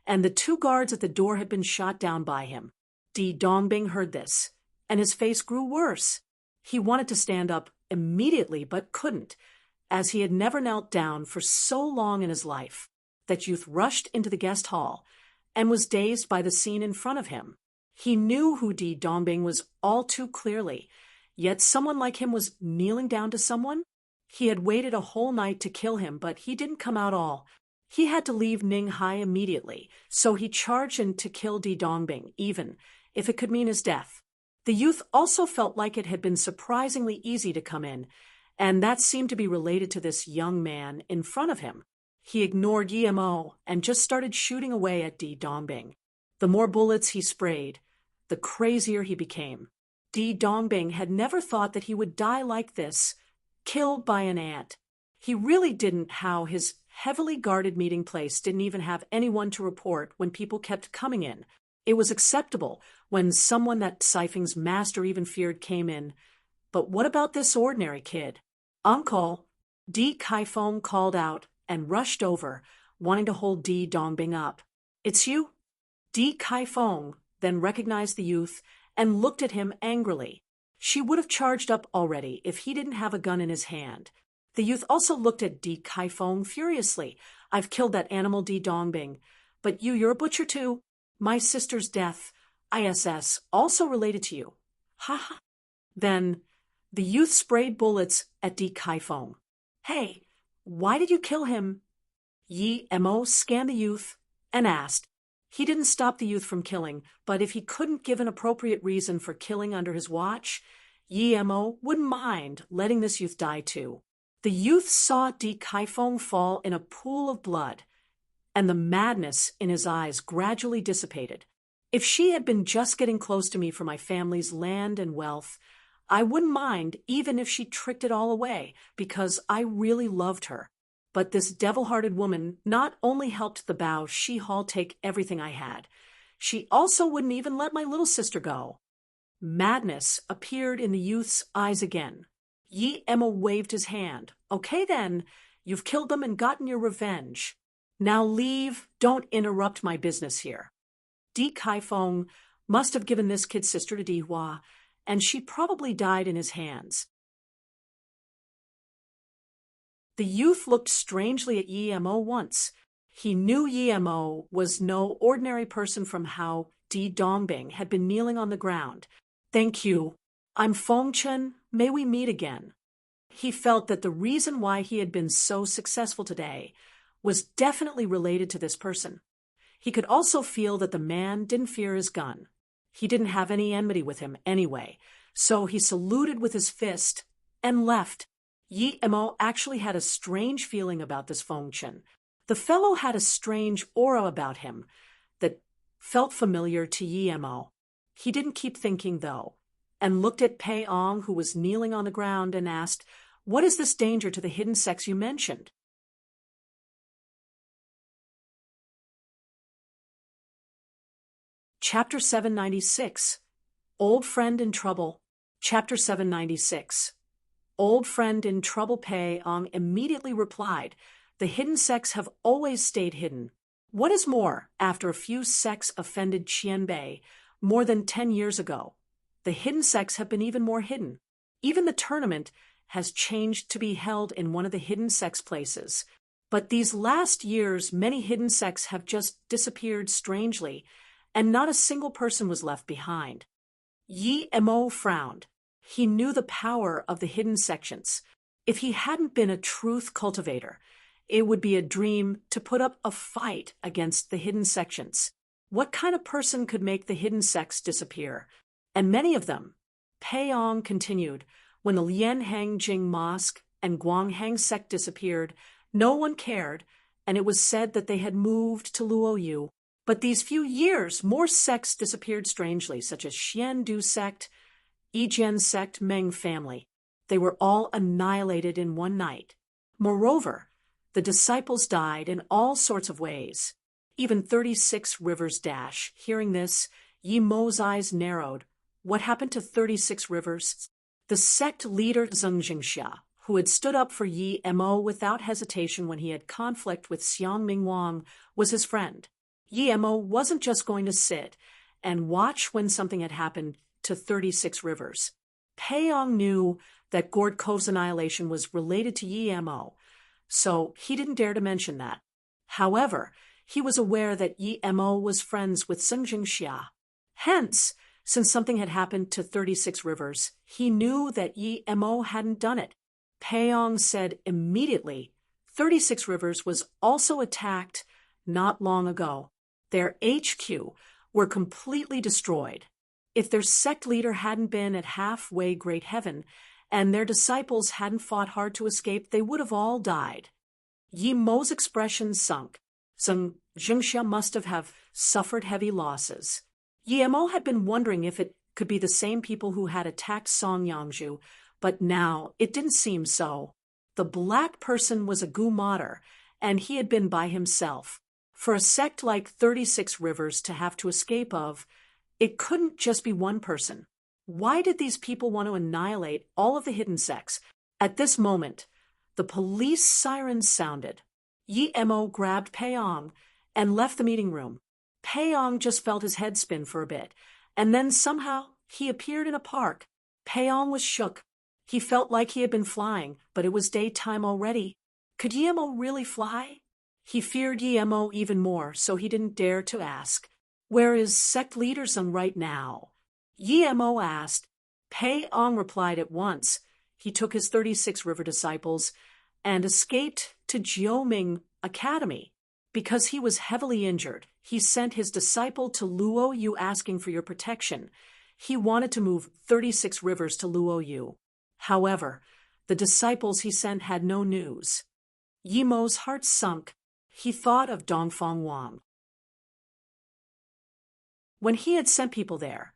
and the 2 guards at the door had been shot down by him. Di Dongbing heard this, and his face grew worse. He wanted to stand up immediately but couldn't, as he had never knelt down for so long in his life. That youth rushed into the guest hall and was dazed by the scene in front of him. He knew who Di Dongbing was all too clearly, yet someone like him was kneeling down to someone? He had waited a whole night to kill him, but he didn't come out all. He had to leave Ninghai immediately, so he charged in to kill Di Dongbing, even if it could mean his death. The youth also felt like it had been surprisingly easy to come in, and that seemed to be related to this young man in front of him. He ignored Yemo and just started shooting away at Di Dongbing. The more bullets he sprayed, the crazier he became. Di Dongbing had never thought that he would die like this, killed by an ant. He really didn't how his heavily guarded meeting place didn't even have anyone to report when people kept coming in. It was acceptable when someone that Sifing's master even feared came in. But what about this ordinary kid? Uncle, Di Kaifeng called out and rushed over, wanting to hold Di Dongbing up. It's you? Di Kaifeng then recognized the youth and looked at him angrily. She would have charged up already if he didn't have a gun in his hand. The youth also looked at Di Kaifeng furiously. I've killed that animal Di Dongbing. But you're a butcher too. My sister's death, ISS, also related to you. Ha ha. Then the youth sprayed bullets at Di Kaifeng. Hey, why did you kill him? Yemo scanned the youth and asked. He didn't stop the youth from killing, but if he couldn't give an appropriate reason for killing under his watch, Yemo wouldn't mind letting this youth die too. The youth saw Di Kaifeng fall in a pool of blood, and the madness in his eyes gradually dissipated. If she had been just getting close to me for my family's land and wealth, I wouldn't mind even if she tricked it all away, because I really loved her. But this devil-hearted woman not only helped the Bao Shi Hall take everything I had, she also wouldn't even let my little sister go. Madness appeared in the youth's eyes again. Yemo waved his hand. Okay then, you've killed them and gotten your revenge. Now leave, don't interrupt my business here. Di Kaifeng must have given this kid's sister to Di Hua, and she probably died in his hands. The youth looked strangely at Yemo once. He knew Yemo was no ordinary person from how Di Dongbing had been kneeling on the ground. Thank you. I'm Feng Chen. May we meet again. He felt that the reason why he had been so successful today was definitely related to this person. He could also feel that the man didn't fear his gun. He didn't have any enmity with him anyway, so he saluted with his fist and left. Yemo actually had a strange feeling about this Feng Chen. The fellow had a strange aura about him that felt familiar to Yemo. He didn't keep thinking, though, and looked at Peiyong, who was kneeling on the ground, and asked, What is this danger to the hidden sects you mentioned? Chapter 796. Old Friend in Trouble. Chapter 796. Old Friend in Trouble. Peiyong immediately replied, The hidden sects have always stayed hidden. What is more, after a few sects offended Qianbei more than 10 years ago, the hidden sects have been even more hidden. Even the tournament has changed to be held in one of the hidden sects places. But these last years, many hidden sects have just disappeared strangely, and not a single person was left behind. Yi Mo frowned. He knew the power of the hidden sections. If he hadn't been a truth cultivator, it would be a dream to put up a fight against the hidden sections. What kind of person could make the hidden sects disappear? And many of them. Peiyong continued. When the Lianhang Jing Mosque and Guanghang sect disappeared, no one cared, and it was said that they had moved to Luoyu. But these few years, more sects disappeared strangely, such as Xiandu sect, Yijian sect, Meng family. They were all annihilated in one night. Moreover, the disciples died in all sorts of ways. Even 36 rivers dash. Hearing this, Yi Mo's eyes narrowed. What happened to 36 rivers? The sect leader Zheng Jingxia, who had stood up for Yi Mo without hesitation when he had conflict with Xiang Mingwang, was his friend. Yi Mo wasn't just going to sit and watch when something had happened to 36 rivers. Peiyong knew that Gord Cove's annihilation was related to Yi Mo, so he didn't dare to mention that. However, he was aware that Yi Mo was friends with Zheng Jingxia. Hence, since something had happened to 36 rivers, he knew that Yi Mo hadn't done it. Peiyong said immediately, 36 Rivers was also attacked not long ago. Their HQ were completely destroyed. If their sect leader hadn't been at halfway great heaven, and their disciples hadn't fought hard to escape, they would have all died. Yi Mo's expression sunk. Zheng Jingxia must have suffered heavy losses. Yi Mo had been wondering if it could be the same people who had attacked Song Yangzhu, but now it didn't seem so. The black person was a gu mater, and he had been by himself. For a sect like 36 Rivers to have to escape of, it couldn't just be one person. Why did these people want to annihilate all of the hidden sects? At this moment, the police sirens sounded. Yi Mo grabbed Peiyong and left the meeting room. Peiyong just felt his head spin for a bit, and then somehow he appeared in a park. Peiyong was shook. He felt like he had been flying, but it was daytime already. Could Yi Mo really fly? He feared Yi Mo even more, so he didn't dare to ask. Where is sect leader Zheng right now? Yi Mo asked. Peiyong replied at once. He took his 36 river disciples and escaped to Jiuming Academy. Because he was heavily injured, he sent his disciple to Luoyu asking for your protection. He wanted to move 36 rivers to Luoyu. However, the disciples he sent had no news. Yi Mo's heart sunk. He thought of Dongfang Wang. When he had sent people there,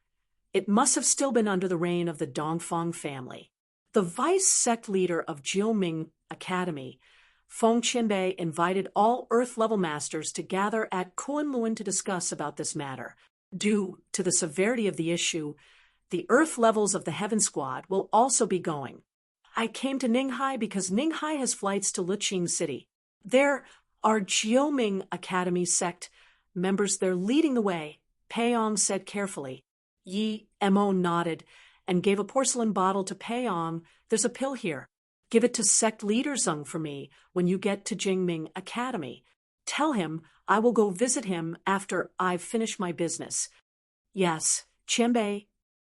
it must have still been under the reign of the Dongfang family. The vice sect leader of Jiuming Academy, Feng Qianbei, invited all Earth-level masters to gather at Kunlun to discuss about this matter. Due to the severity of the issue, the Earth levels of the Heaven Squad will also be going. I came to Ninghai because Ninghai has flights to Liqing City. There are Jiuming Academy sect members. They're leading the way, Peiyong said carefully. Yi Mo nodded and gave a porcelain bottle to Peiyong. There's a pill here. Give it to sect leader Zheng for me when you get to Jingming Academy. Tell him I will go visit him after I've finished my business. Yes, Qianbei.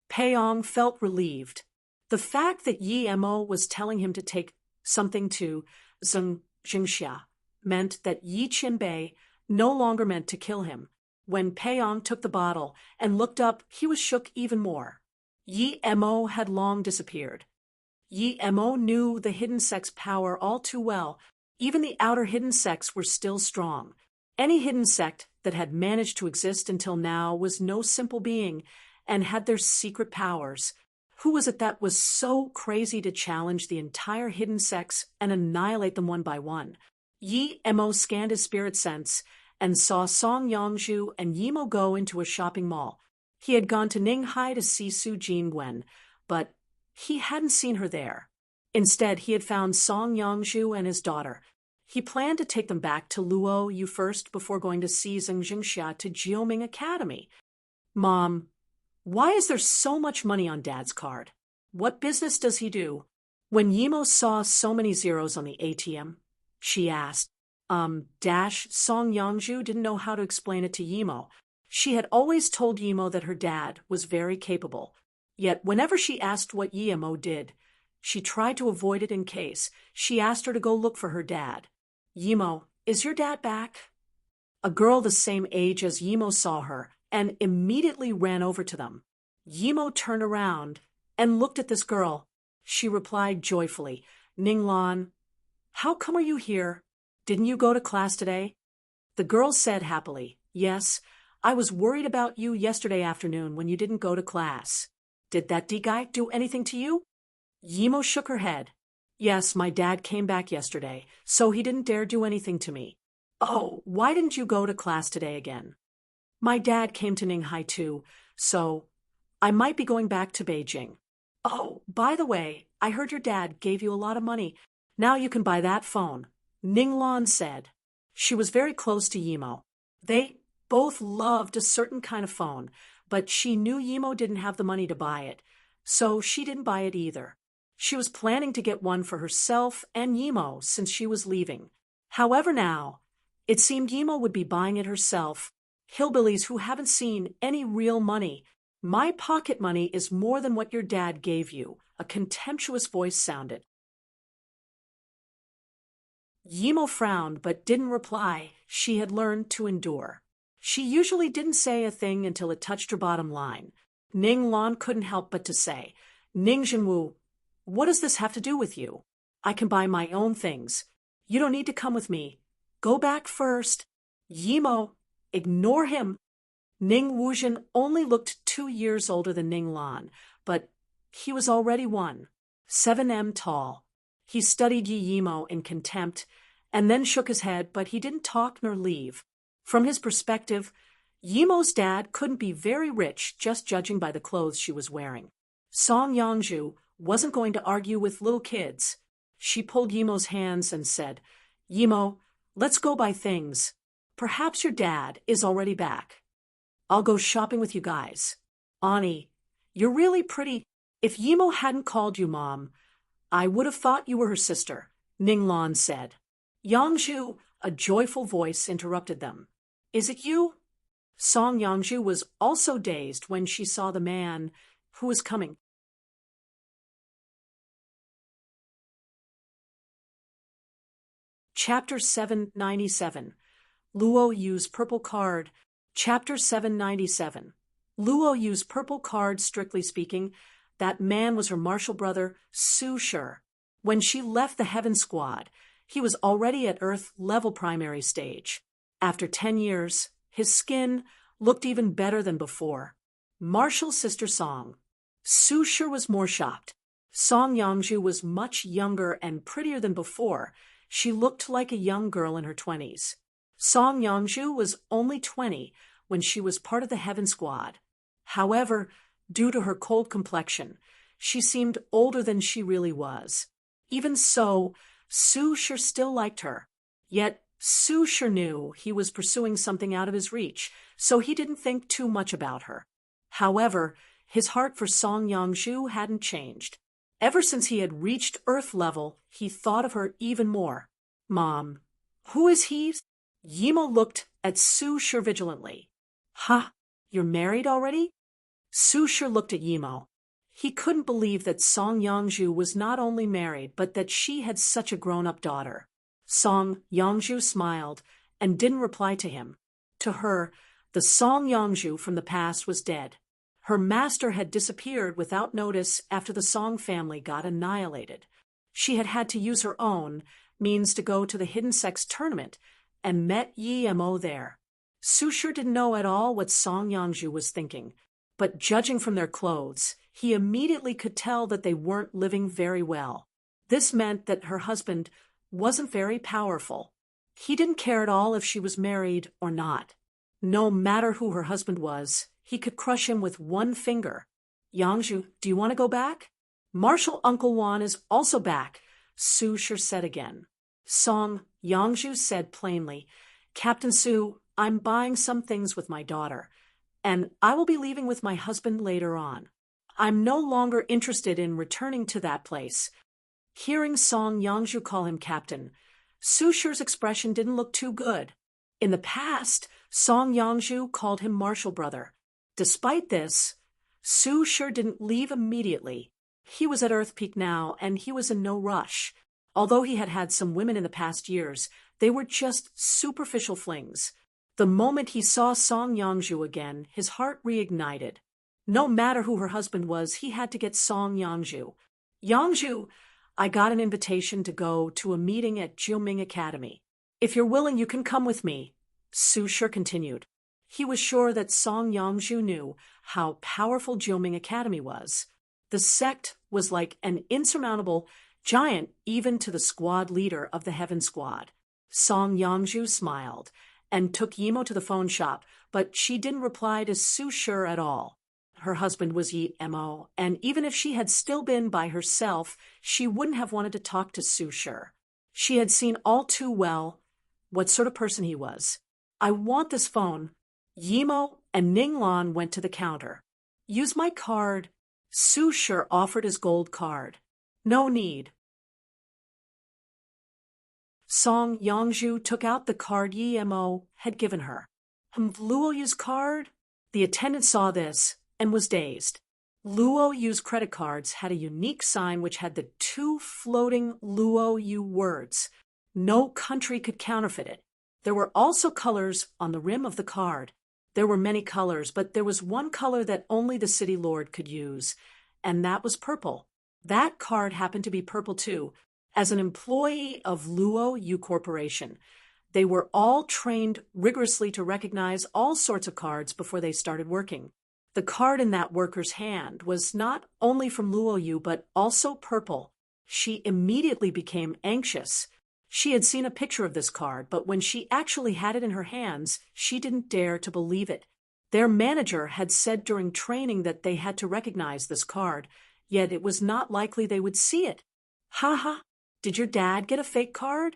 Peiyong felt relieved. The fact that Yi Mo was telling him to take something to Zheng Jingxia meant that Yi Qianbei no longer meant to kill him. When Peiyong took the bottle and looked up, he was shook even more. Yi Mo had long disappeared. Yi Mo knew the hidden sect's power all too well. Even the outer hidden sects were still strong. Any hidden sect that had managed to exist until now was no simple being and had their secret powers. Who was it that was so crazy to challenge the entire hidden sects and annihilate them one by one? Yi Mo scanned his spirit sense and saw Song Yangzhu and Yi Mo go into a shopping mall. He had gone to Ninghai to see Su Jingwen, but he hadn't seen her there. Instead, he had found Song Yangzhu and his daughter. He planned to take them back to Luo Yu first before going to see Zheng Jingxia to Jioming Academy. Mom, why is there so much money on Dad's card? What business does he do? When Yimo saw so many zeros on the ATM, she asked. Song Yangju didn't know how to explain it to Yimo. She had always told Yimo that her dad was very capable. Yet whenever she asked what Yimo did, she tried to avoid it in case she asked her to go look for her dad. Yimo, is your dad back? A girl the same age as Yimo saw her and immediately ran over to them. Yimo turned around and looked at this girl. She replied joyfully, Ninglan, how come are you here? Didn't you go to class today? The girl said happily, yes, I was worried about you yesterday afternoon when you didn't go to class. Did that D-guy do anything to you? Yimo shook her head. Yes, my dad came back yesterday, so he didn't dare do anything to me. Oh, why didn't you go to class today again? My dad came to Ninghai too, so I might be going back to Beijing. Oh, by the way, I heard your dad gave you a lot of money. Now you can buy that phone, Ninglan said. She was very close to Yimo. They both loved a certain kind of phone, but she knew Yimo didn't have the money to buy it, so she didn't buy it either. She was planning to get one for herself and Yimo since she was leaving. However now, it seemed Yimo would be buying it herself. Hillbillies who haven't seen any real money. My pocket money is more than what your dad gave you, a contemptuous voice sounded. Yimo frowned but didn't reply. She had learned to endure. She usually didn't say a thing until it touched her bottom line. Ning Lan couldn't help but to say, Ning Jinwu, what does this have to do with you? I can buy my own things. You don't need to come with me. Go back first. Yimo, ignore him. Ning Wuzhen only looked 2 years older than Ning Lan, but he was already 1.7 tall. He studied Yi Yimo in contempt and then shook his head, but he didn't talk nor leave. From his perspective, Yimo's dad couldn't be very rich just judging by the clothes she was wearing. Song Yangju wasn't going to argue with little kids. She pulled Yimo's hands and said, Yimo, let's go buy things. Perhaps your dad is already back. I'll go shopping with you guys. Ani, you're really pretty. If Yimo hadn't called you Mom, I would have thought you were her sister, Ninglan said. Yangju, a joyful voice interrupted them. Is it you? Song Yangju was also dazed when she saw the man who was coming. Chapter 797. Luo Yu's Purple Card. Chapter 797. Luo Yu's purple card, strictly speaking, that man was her martial brother, Su Shi. When she left the Heaven Squad, he was already at Earth-level primary stage. After 10 years, his skin looked even better than before. Martial sister Song. Su Shi was more shocked. Song Yangju was much younger and prettier than before. She looked like a young girl in her 20s. Song Yangju was only 20 when she was part of the Heaven Squad. However, due to her cold complexion, she seemed older than she really was. Even so, Su Shi still liked her. Yet, Su Shi knew he was pursuing something out of his reach, so he didn't think too much about her. However, his heart for Song Yangju hadn't changed. Ever since he had reached Earth level, he thought of her even more. Mom, who is he? Yimo looked at Su Shi vigilantly. Ha, you're married already? Su Shi looked at Yimo. He couldn't believe that Song Yangju was not only married, but that she had such a grown-up daughter. Song Yangju smiled and didn't reply to him. To her, the Song Yangju from the past was dead. Her master had disappeared without notice after the Song family got annihilated. She had had to use her own means to go to the Hidden Sex tournament and met Yi Mo there. Su Shi didn't know at all what Song Yangju was thinking, but judging from their clothes, he immediately could tell that they weren't living very well. This meant that her husband wasn't very powerful. He didn't care at all if she was married or not. No matter who her husband was, he could crush him with one finger. Yangju, do you want to go back? Martial Uncle Wan is also back, Su Shi said again. Song Yangju said plainly, Captain Su, I'm buying some things with my daughter, and I will be leaving with my husband later on. I'm no longer interested in returning to that place. Hearing Song Yangju call him captain, Su Shi's expression didn't look too good. In the past, Song Yangju called him Marshal Brother. Despite this, Su Shi didn't leave immediately. He was at Earth Peak now, and he was in no rush. Although he had had some women in the past years, they were just superficial flings. The moment he saw Song Yangju again, his heart reignited. No matter who her husband was, he had to get Song Yangju. Yangju, I got an invitation to go to a meeting at Jiuming Academy. If you're willing, you can come with me, Su Shi continued. He was sure that Song Yangju knew how powerful Jiuming Academy was. The sect was like an insurmountable giant even to the squad leader of the Heaven Squad. Song Yangju smiled and took Yimo to the phone shop, but she didn't reply to Su Shi at all. Her husband was Yimo, and even if she had still been by herself, she wouldn't have wanted to talk to Su Shi. She had seen all too well what sort of person he was. I want this phone. Yimo and Ninglan went to the counter. Use my card. Su Shi offered his gold card. No need. Song Yangju took out the card Yimo had given her. Luo Yu's card? The attendant saw this and was dazed. Luo Yu's credit cards had a unique sign which had the two floating Luo Yu words. No country could counterfeit it. There were also colors on the rim of the card. There were many colors, but there was one color that only the city lord could use, and that was purple. That card happened to be purple too. As an employee of Luo Yu Corporation, they were all trained rigorously to recognize all sorts of cards before they started working. The card in that worker's hand was not only from Luo Yu, but also purple. She immediately became anxious. She had seen a picture of this card, but when she actually had it in her hands, she didn't dare to believe it. Their manager had said during training that they had to recognize this card, yet it was not likely they would see it. Ha! Did your dad get a fake card?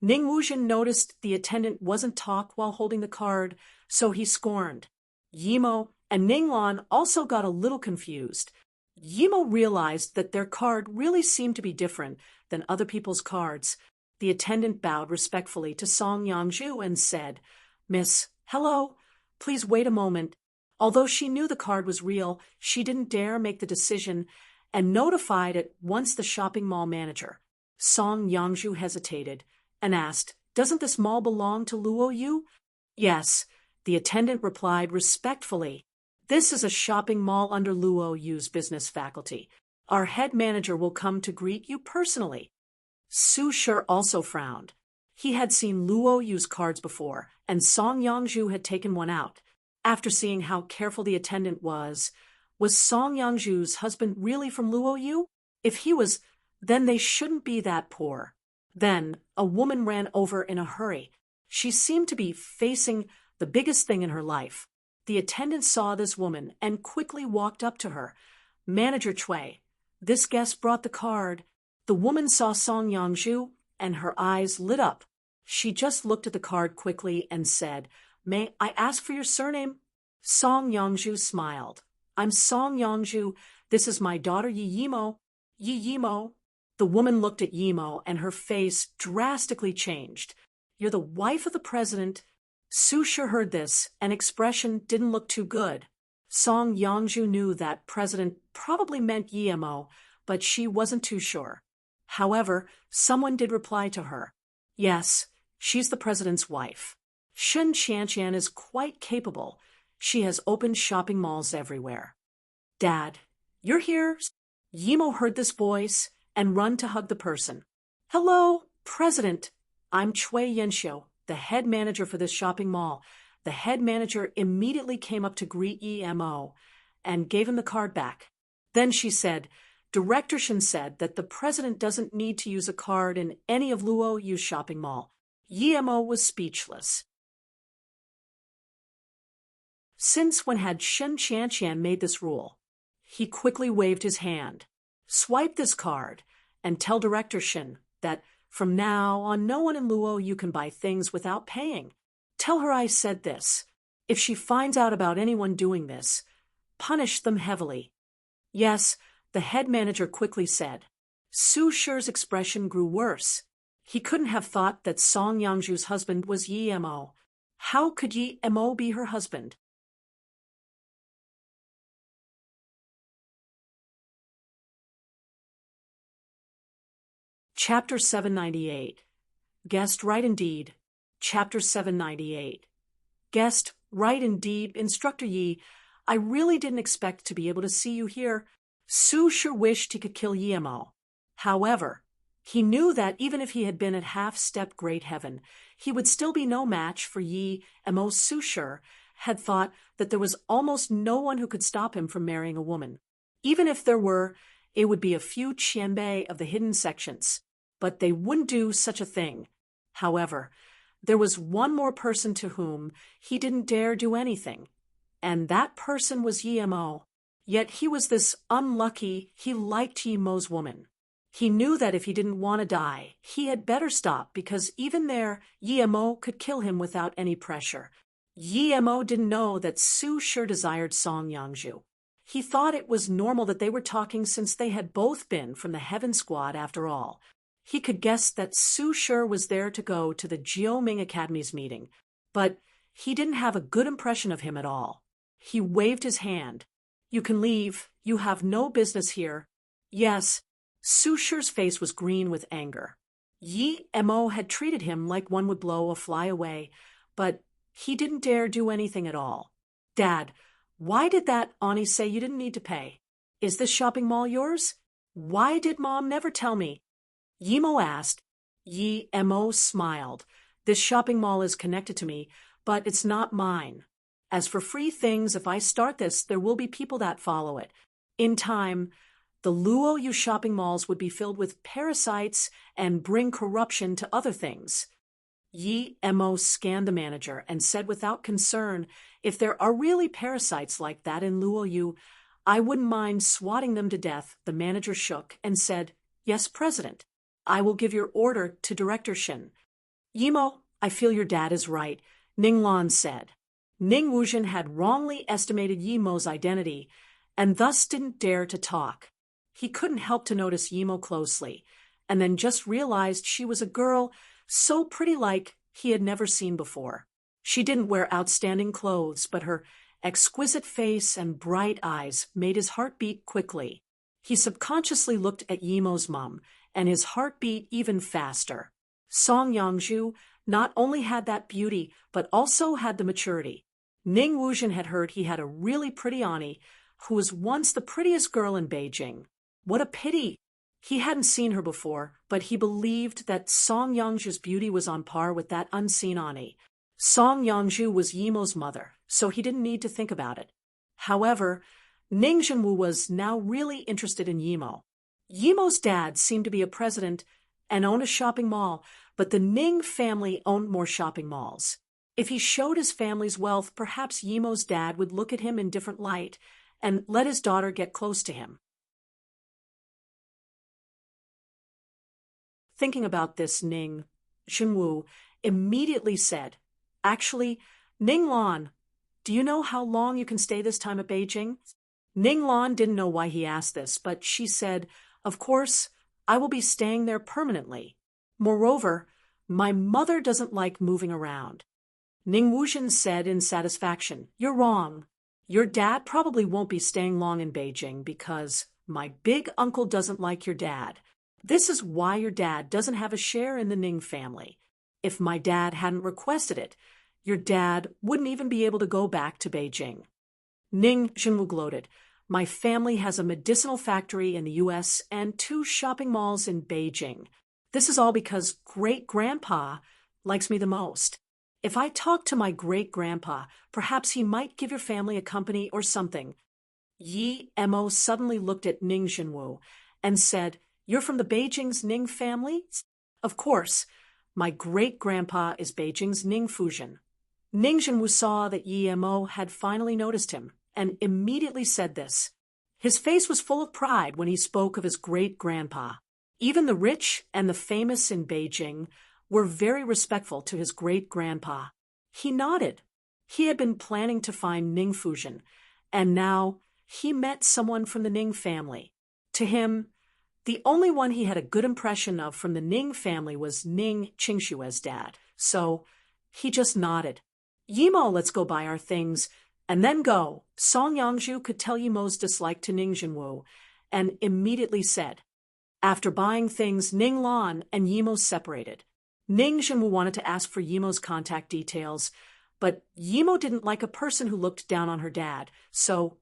Ning Wuzhen noticed the attendant wasn't talk while holding the card, so he scorned. Yimo and Ninglan also got a little confused. Yimo realized that their card really seemed to be different than other people's cards. The attendant bowed respectfully to Song Yangju and said, Miss, hello, please wait a moment. Although she knew the card was real, she didn't dare make the decision and notified at once the shopping mall manager. Song Yangju hesitated and asked, Doesn't this mall belong to Luo Yu? Yes, the attendant replied respectfully. This is a shopping mall under Luo Yu's business faculty. Our head manager will come to greet you personally. Su Shi also frowned. He had seen Luo Yu's cards before, and Song Yangju had taken one out. After seeing how careful the attendant was Song Yangju's husband really from Luo Yu? If he was, then they shouldn't be that poor. Then a woman ran over in a hurry. She seemed to be facing the biggest thing in her life. The attendant saw this woman and quickly walked up to her. Manager Cui, this guest brought the card. The woman saw Song Yangju, and her eyes lit up. She just looked at the card quickly and said, May I ask for your surname? Song Yangju smiled. I'm Song Yangju. This is my daughter Yimo. Yimo. The woman looked at Yimo, and her face drastically changed. You're the wife of the president. Su Shi heard this, and expression didn't look too good. Song Yangju knew that president probably meant Yimo, but she wasn't too sure. However, someone did reply to her. Yes, she's the president's wife. Shen Qianqian is quite capable. She has opened shopping malls everywhere. Dad, you're here? Yimo heard this voice and run to hug the person. Hello, President. I'm Cui Yanxiu, the head manager for this shopping mall. The head manager immediately came up to greet Yimo and gave him the card back. Then she said, Director Shen said that the president doesn't need to use a card in any of Luo Yu's shopping mall. Yimo was speechless. Since when had Shen Qianqian made this rule? He quickly waved his hand. Swipe this card and tell Director Shen that From now on, no one in Luo you can buy things without paying. Tell her I said this. If she finds out about anyone doing this, punish them heavily." "Yes," the head manager quickly said. Su Shi's expression grew worse. He couldn't have thought that Song Yangju's husband was Yi Mo. How could Yi Mo be her husband? Chapter 798. Guessed right indeed. Chapter 798. Guessed right indeed. Instructor Yi, I really didn't expect to be able to see you here. Su sure wished he could kill Yi Mo. However, he knew that even if he had been at half-step great heaven, he would still be no match for Yi Mo. Su sure had thought that there was almost no one who could stop him from marrying a woman. Even if there were, it would be a few qianbei of the hidden sections. But they wouldn't do such a thing. However, there was one more person to whom he didn't dare do anything, and that person was Yi Mo. Yet he was this unlucky, he liked Yi Mo's woman. He knew that if he didn't want to die, he had better stop, because even there, Yi Mo could kill him without any pressure. Yi Mo didn't know that Su sure desired Song Yangju. He thought it was normal that they were talking since they had both been from the Heaven Squad after all. He could guess that Su sure was there to go to the Jioming Academy's meeting, but he didn't have a good impression of him at all. He waved his hand. "You can leave. You have no business here." "Yes." Su sure's face was green with anger. Yi Mo had treated him like one would blow a fly away, but he didn't dare do anything at all. "Dad, why did that Ani say you didn't need to pay? Is this shopping mall yours? Why did Mom never tell me?" Yi Mo asked. Yi Mo smiled. "This shopping mall is connected to me, but it's not mine. As for free things, if I start this, there will be people that follow it. In time, the Luo Yu shopping malls would be filled with parasites and bring corruption to other things." Yi Mo scanned the manager and said without concern, "If there are really parasites like that in Luo Yu, I wouldn't mind swatting them to death." The manager shook and said, "Yes, President. I will give your order to Director Shin." "Yi Mo, I feel your dad is right," Ning Lan said. Ning Wuzhen had wrongly estimated Yi Mo's identity, and thus didn't dare to talk. He couldn't help to notice Yi Mo closely, and then just realized she was a girl so pretty like he had never seen before. She didn't wear outstanding clothes, but her exquisite face and bright eyes made his heart beat quickly. He subconsciously looked at Yi Mo's mom, and his heart beat even faster. Song Yangju not only had that beauty, but also had the maturity. Ning Wuzhen had heard he had a really pretty Ani, who was once the prettiest girl in Beijing. What a pity! He hadn't seen her before, but he believed that Song Yangju's beauty was on par with that unseen Ani. Song Yangju was Yi Mo's mother, so he didn't need to think about it. However, Ning Zhenwu was now really interested in Yi Mo. Yi Mo's dad seemed to be a president and owned a shopping mall, but the Ning family owned more shopping malls. If he showed his family's wealth, perhaps Yi Mo's dad would look at him in different light and let his daughter get close to him. Thinking about this, Ning Zhenwu immediately said, "Actually, Ning Lan, do you know how long you can stay this time at Beijing?" Ning Lan didn't know why he asked this, but she said, "Of course, I will be staying there permanently. Moreover, my mother doesn't like moving around." Ning Wuzhen said in satisfaction, "You're wrong. Your dad probably won't be staying long in Beijing because my big uncle doesn't like your dad. This is why your dad doesn't have a share in the Ning family. If my dad hadn't requested it, your dad wouldn't even be able to go back to Beijing." Ning Zhenwu gloated. "My family has a medicinal factory in the U.S. and 2 shopping malls in Beijing. This is all because great-grandpa likes me the most. If I talk to my great-grandpa, perhaps he might give your family a company or something." Yi Mo suddenly looked at Ning Zhenwu and said, "You're from the Beijing's Ning family?" "Of course. My great-grandpa is Beijing's Ning Fuzhen." Ning Zhenwu saw that Yi Mo had finally noticed him and immediately said this. His face was full of pride when he spoke of his great-grandpa. Even the rich and the famous in Beijing were very respectful to his great-grandpa. He nodded. He had been planning to find Ning Fuzhen, and now he met someone from the Ning family. To him, the only one he had a good impression of from the Ning family was Ning Qingshue's dad, so he just nodded. Yimo, let's go buy our things, and then go. Song Yangzhu could tell Yimo's dislike to Ning Jinwu, and immediately said. After buying things, Ning Lan and Yimo separated. Ning Jinwu wanted to ask for Yimo's contact details, but Yimo didn't like a person who looked down on her dad, so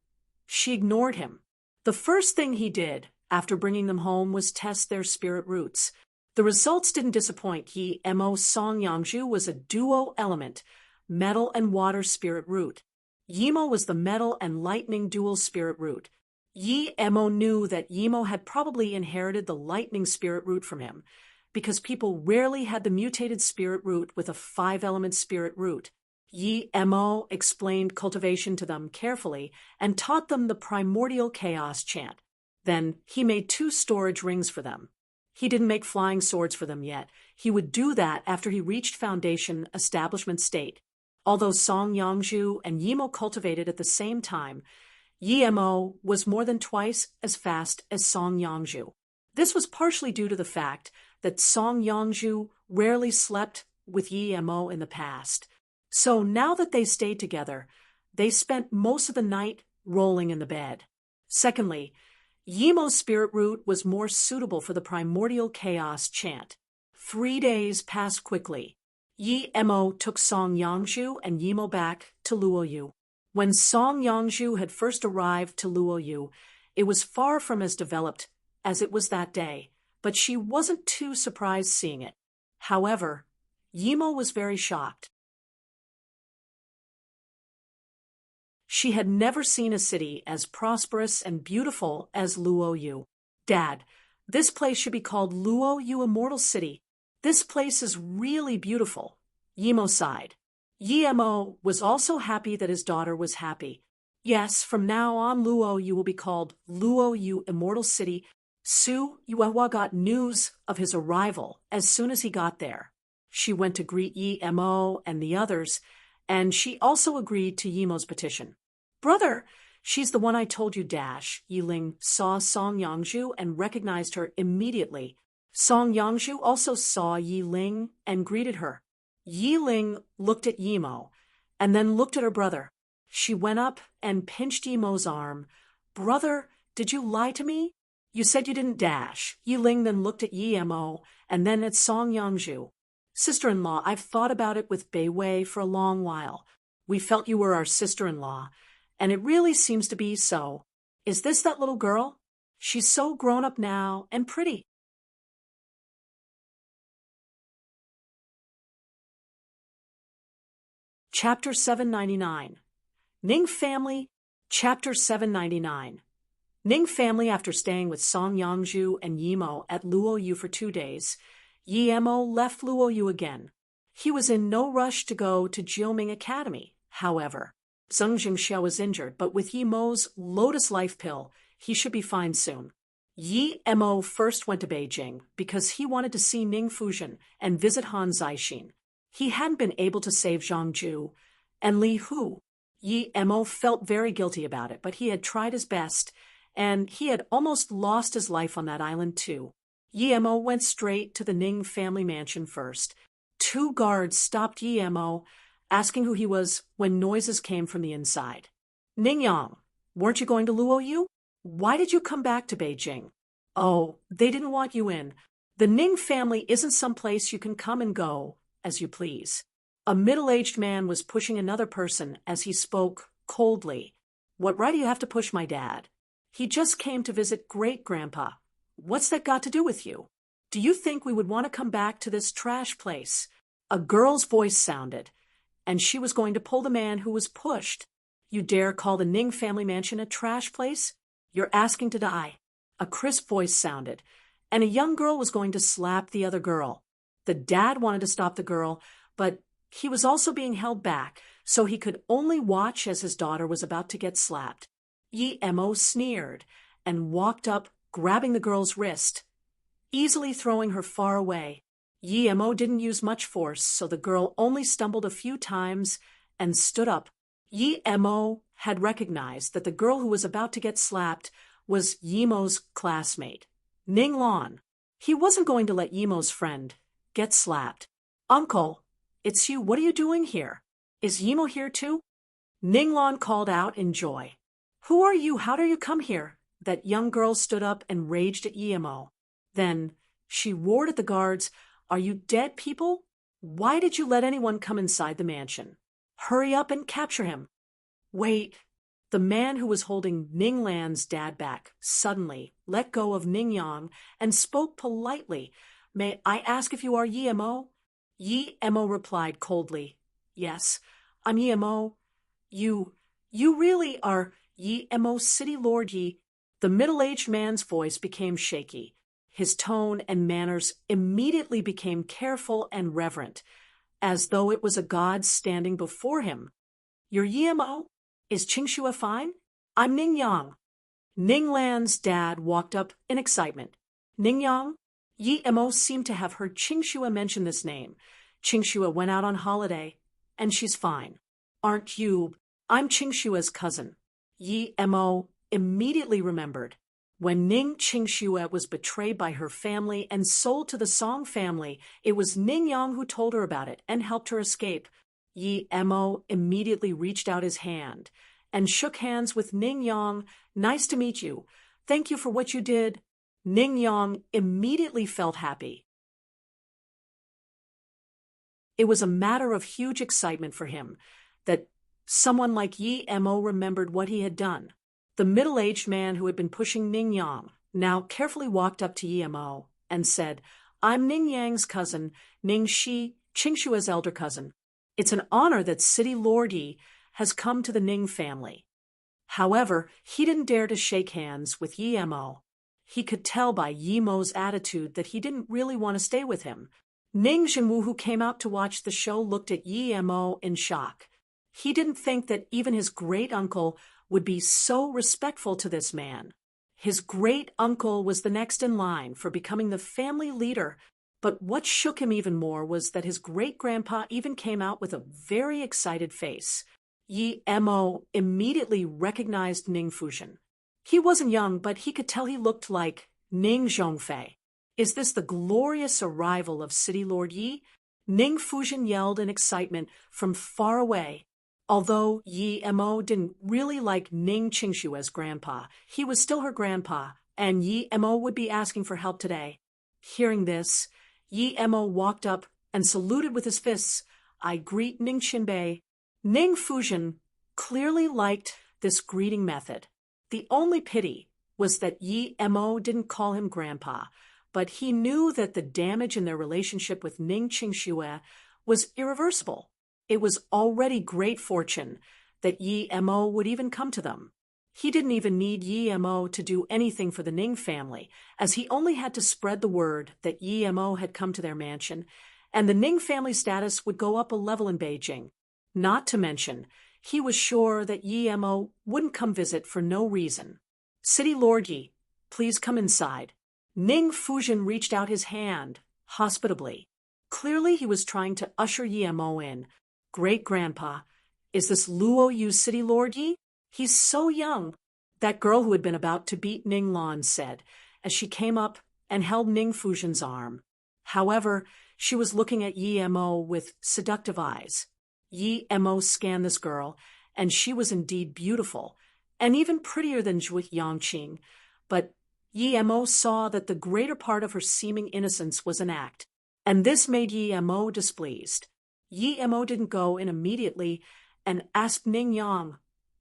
she ignored him. The first thing he did after bringing them home was test their spirit roots. The results didn't disappoint. Yimo Song Yangzhu was a duo element, metal and water spirit root. Yimo was the metal and lightning dual spirit root. Yimo knew that Yimo had probably inherited the lightning spirit root from him, because people rarely had the mutated spirit root with a 5-element spirit root. Yimo explained cultivation to them carefully and taught them the primordial chaos chant. Then he made 2 storage rings for them. He didn't make flying swords for them yet. He would do that after he reached foundation establishment state. Although Song Yangzhu and Yimo cultivated at the same time, Yimo was more than twice as fast as Song Yangzhu. This was partially due to the fact that Song Yangzhu rarely slept with Yimo in the past. So now that they stayed together, they spent most of the night rolling in the bed. Secondly, Yimo's spirit root was more suitable for the primordial chaos chant. 3 days passed quickly. Yimo took Song Yangzhu and Yimo back to Luoyu. When Song Yangzhu had first arrived to Luoyu, it was far from as developed as it was that day, but she wasn't too surprised seeing it. However, Yimo was very shocked. She had never seen a city as prosperous and beautiful as Luoyu. Dad, this place should be called Luoyu Immortal City. This place is really beautiful. Yimo sighed. Yimo was also happy that his daughter was happy. Yes, from now on Luoyu will be called Luoyu Immortal City. Su Yuehua got news of his arrival as soon as he got there. She went to greet Yimo and the others, and she also agreed to Yimo's petition. Brother, she's the one I told you, Dash. Yiling saw Song Yangzhu and recognized her immediately. Song Yangzhu also saw Yiling and greeted her. Yiling looked at Yimo and then looked at her brother. She went up and pinched Yimo's arm. Brother, did you lie to me? You said you didn't, Dash. Yiling then looked at Yimo and then at Song Yangzhu. Sister-in-law, I've thought about it with Bei Wei for a long while. We felt you were our sister-in-law, and it really seems to be so. Is this that little girl? She's so grown up now and pretty. Chapter 799. Ning Family, Chapter 799. Ning family, after staying with Song Yangzhu and Yimo at Luoyu for 2 days, Yimo left Luoyu again. He was in no rush to go to Jiuming Academy, however. Zheng Jingxiao was injured, but with Yimo's Lotus Life Pill, he should be fine soon. Yimo first went to Beijing because he wanted to see Ning Fuzhen and visit Han Zixin. He hadn't been able to save Zhang Ju and Li Hu. Yimo felt very guilty about it, but he had tried his best, and he had almost lost his life on that island too. Yimo went straight to the Ning family mansion first. 2 guards stopped Yimo, asking who he was when noises came from the inside. Ning Yang, weren't you going to Luoyu? Why did you come back to Beijing? Oh, they didn't want you in. The Ning family isn't some place you can come and go as you please. A middle-aged man was pushing another person as he spoke coldly. What right do you have to push my dad? He just came to visit great-grandpa. What's that got to do with you? Do you think we would want to come back to this trash place? A girl's voice sounded, and she was going to pull the man who was pushed. You dare call the Ning family mansion a trash place? You're asking to die. A crisp voice sounded, and a young girl was going to slap the other girl. The dad wanted to stop the girl, but he was also being held back, so he could only watch as his daughter was about to get slapped. Yimo sneered and walked up, grabbing the girl's wrist. easily throwing her far away. Yi Mo didn't use much force, so the girl only stumbled a few times and stood up. Yi Mo had recognized that the girl who was about to get slapped was Yi Mo's classmate, Ning Lan. He wasn't going to let Yi Mo's friend get slapped. "Uncle, it's you. What are you doing here? Is Yi Mo here too?" Ning Lan called out in joy. "Who are you? How dare you come here?" That young girl stood up and raged at Yi Mo. Then she roared at the guards, "Are you dead people? Why did you let anyone come inside the mansion? Hurry up and capture him." "Wait." The man who was holding Ning Lan's dad back suddenly let go of Ning Yang and spoke politely. "May I ask if you are Yi Mo?" Yi Mo replied coldly, "Yes, I'm Yi Mo. You really are Yi Mo, City Lord Yi." The middle-aged man's voice became shaky. His tone and manners immediately became careful and reverent, as though it was a god standing before him. "You're Yi Mo? Is Qingxue fine? I'm Ning Yang." Ning Lan's dad walked up in excitement. "Ning Yang?" Yi Mo seemed to have heard Qingxue mention this name. "Qingxue went out on holiday, and she's fine." "Aren't you? I'm Qingxue's cousin." Yi Mo immediately remembered. When Ning Qingxue was betrayed by her family and sold to the Song family, it was Ning Yang who told her about it and helped her escape. Yi Mo immediately reached out his hand and shook hands with Ning Yang. "Nice to meet you. Thank you for what you did." Ning Yang immediately felt happy. It was a matter of huge excitement for him that someone like Yi Mo remembered what he had done. The middle-aged man who had been pushing Ning Yang now carefully walked up to Yi Mo and said, "I'm Ning Yang's cousin, Ning Shi, Qingxue's elder cousin. It's an honor that City Lord Yi has come to the Ning family." However, he didn't dare to shake hands with Yi Mo. He could tell by Yi Mo's attitude that he didn't really want to stay with him. Ning Zhenwu, who came out to watch the show, looked at Yi Mo in shock. He didn't think that even his great-uncle would be so respectful to this man. His great-uncle was the next in line for becoming the family leader, but what shook him even more was that his great-grandpa even came out with a very excited face. Yi Mo immediately recognized Ning Fuzhen. He wasn't young, but he could tell he looked like Ning Zhongfei. "Is this the glorious arrival of City Lord Yi?" Ning Fuzhen yelled in excitement from far away. Although Yi Mo didn't really like Ning Qingxue's grandpa, he was still her grandpa, and Yi Mo would be asking for help today. Hearing this, Yi Mo walked up and saluted with his fists. "I greet Ning Qinbei." Ning Fuzhen clearly liked this greeting method. The only pity was that Yi Mo didn't call him grandpa, but he knew that the damage in their relationship with Ning Qingxue was irreversible. It was already great fortune that Yi Mo would even come to them. He didn't even need Yi Mo to do anything for the Ning family, as he only had to spread the word that Yi Mo had come to their mansion, and the Ning family status would go up a level in Beijing. Not to mention, he was sure that Yi Mo wouldn't come visit for no reason. "City Lord Yi, please come inside." Ning Fuzhen reached out his hand, hospitably. Clearly he was trying to usher Yi Mo in. "Great-grandpa, is this Luo Yu City Lord Yi? He's so young," that girl who had been about to beat Ning Lan said, as she came up and held Ning Fuzhen's arm. However, she was looking at Yi Mo with seductive eyes. Yi Mo scanned this girl, and she was indeed beautiful, and even prettier than Zhu Yangqing, but Yi Mo saw that the greater part of her seeming innocence was an act, and this made Yi Mo displeased. Yi Mo didn't go in immediately and asked Ning Yang,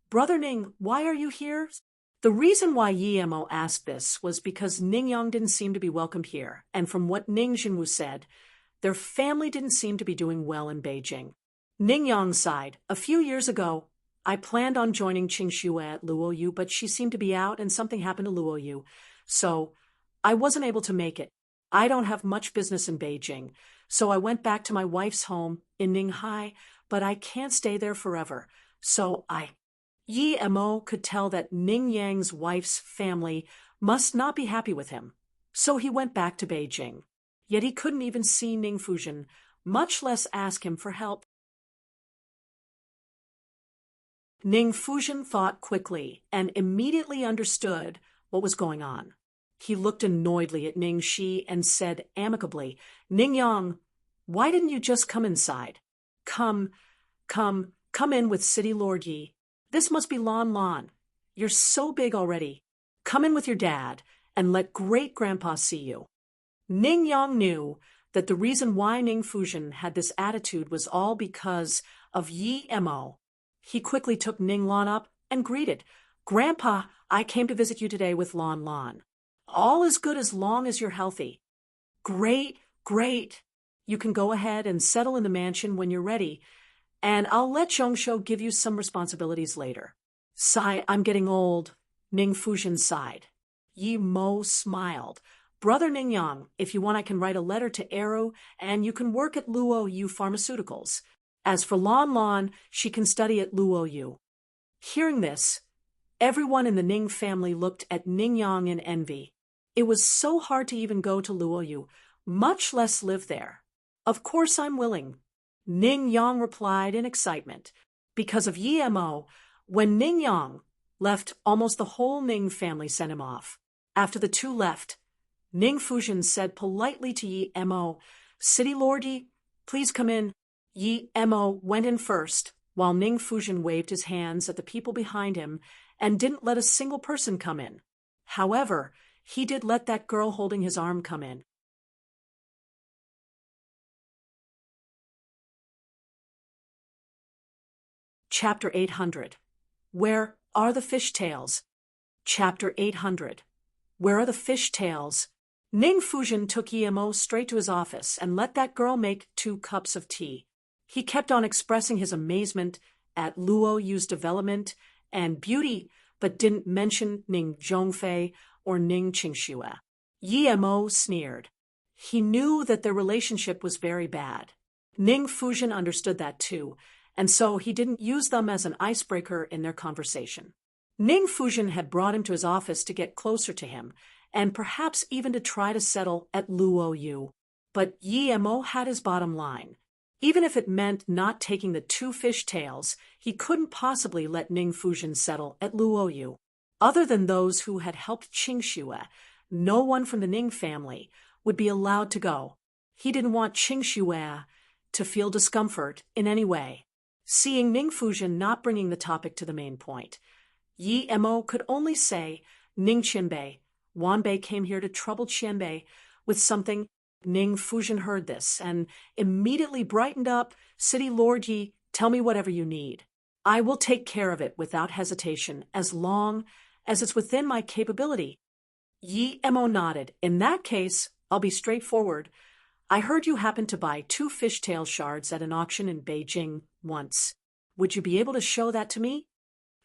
"Brother Ning, why are you here?" The reason why Yi Mo asked this was because Ning Yang didn't seem to be welcomed here, and from what Ning Zhenwu said, their family didn't seem to be doing well in Beijing. Ning Yang sighed. "A few years ago, I planned on joining Qingxue at Luo Yu, but she seemed to be out and something happened to Luo Yu, so I wasn't able to make it. I don't have much business in Beijing, so I went back to my wife's home in Ninghai, but I can't stay there forever, so Yi Mo could tell that Ning Yang's wife's family must not be happy with him. So he went back to Beijing. Yet he couldn't even see Ning Fuzhen, much less ask him for help. Ning Fuzhen thought quickly and immediately understood what was going on. He looked annoyedly at Ning Shi and said amicably, "Ning Yang, why didn't you just come inside? Come in with City Lord Yi. This must be Lon Lon. You're so big already. Come in with your dad and let great-grandpa see you." Ning Yang knew that the reason why Ning Fuzhen had this attitude was all because of Yi Mo. He quickly took Ning Lon up and greeted, "Grandpa, I came to visit you today with Lon Lon. All is good as long as you're healthy." "Great, great. You can go ahead and settle in the mansion when you're ready, and I'll let Zhongshu give you some responsibilities later." "Sigh, I'm getting old," Ning Fuzhen sighed. Yi Mo smiled. "Brother Ning Yang, if you want I can write a letter to Eru, and you can work at Luo Yu Pharmaceuticals. As for Lon Lon, she can study at Luo Yu." Hearing this, everyone in the Ning family looked at Ning Yang in envy. It was so hard to even go to Luo Yu, much less live there. "Of course I'm willing," Ning Yang replied in excitement. Because of Yi Mo, when Ning Yang left, almost the whole Ning family sent him off. After the two left, Ning Fuzhen said politely to Yi Mo, "City Lord Yi, please come in." Yi Mo went in first, while Ning Fuzhen waved his hands at the people behind him and didn't let a single person come in. However, he did let that girl holding his arm come in. Chapter 800. Where are the fishtails? Chapter 800. Where are the fishtails? Ning Fuzhen took Yi Mo straight to his office and let that girl make 2 cups of tea. He kept on expressing his amazement at Luo Yu's development and beauty, but didn't mention Ning Zhongfei or Ning Qingxue. Yi Mo sneered. He knew that their relationship was very bad. Ning Fuzhen understood that too, and so he didn't use them as an icebreaker in their conversation. Ning Fuzhen had brought him to his office to get closer to him, and perhaps even to try to settle at Luo Yu. But Yi Mo had his bottom line. Even if it meant not taking the 2 fishtails, he couldn't possibly let Ning Fuzhen settle at Luo Yu. Other than those who had helped Qingxue, no one from the Ning family would be allowed to go. He didn't want Qingxue to feel discomfort in any way. Seeing Ning Fuzhen not bringing the topic to the main point, Yi Mo could only say, "Ning Qianbei, Wanbei came here to trouble Qianbei with something." Ning Fuzhen heard this and immediately brightened up. "City Lord Yi, tell me whatever you need. I will take care of it without hesitation, as long as it's within my capability." Yi Mo nodded. "In that case, I'll be straightforward. I heard you happened to buy 2 fishtail shards at an auction in Beijing once. Would you be able to show that to me?"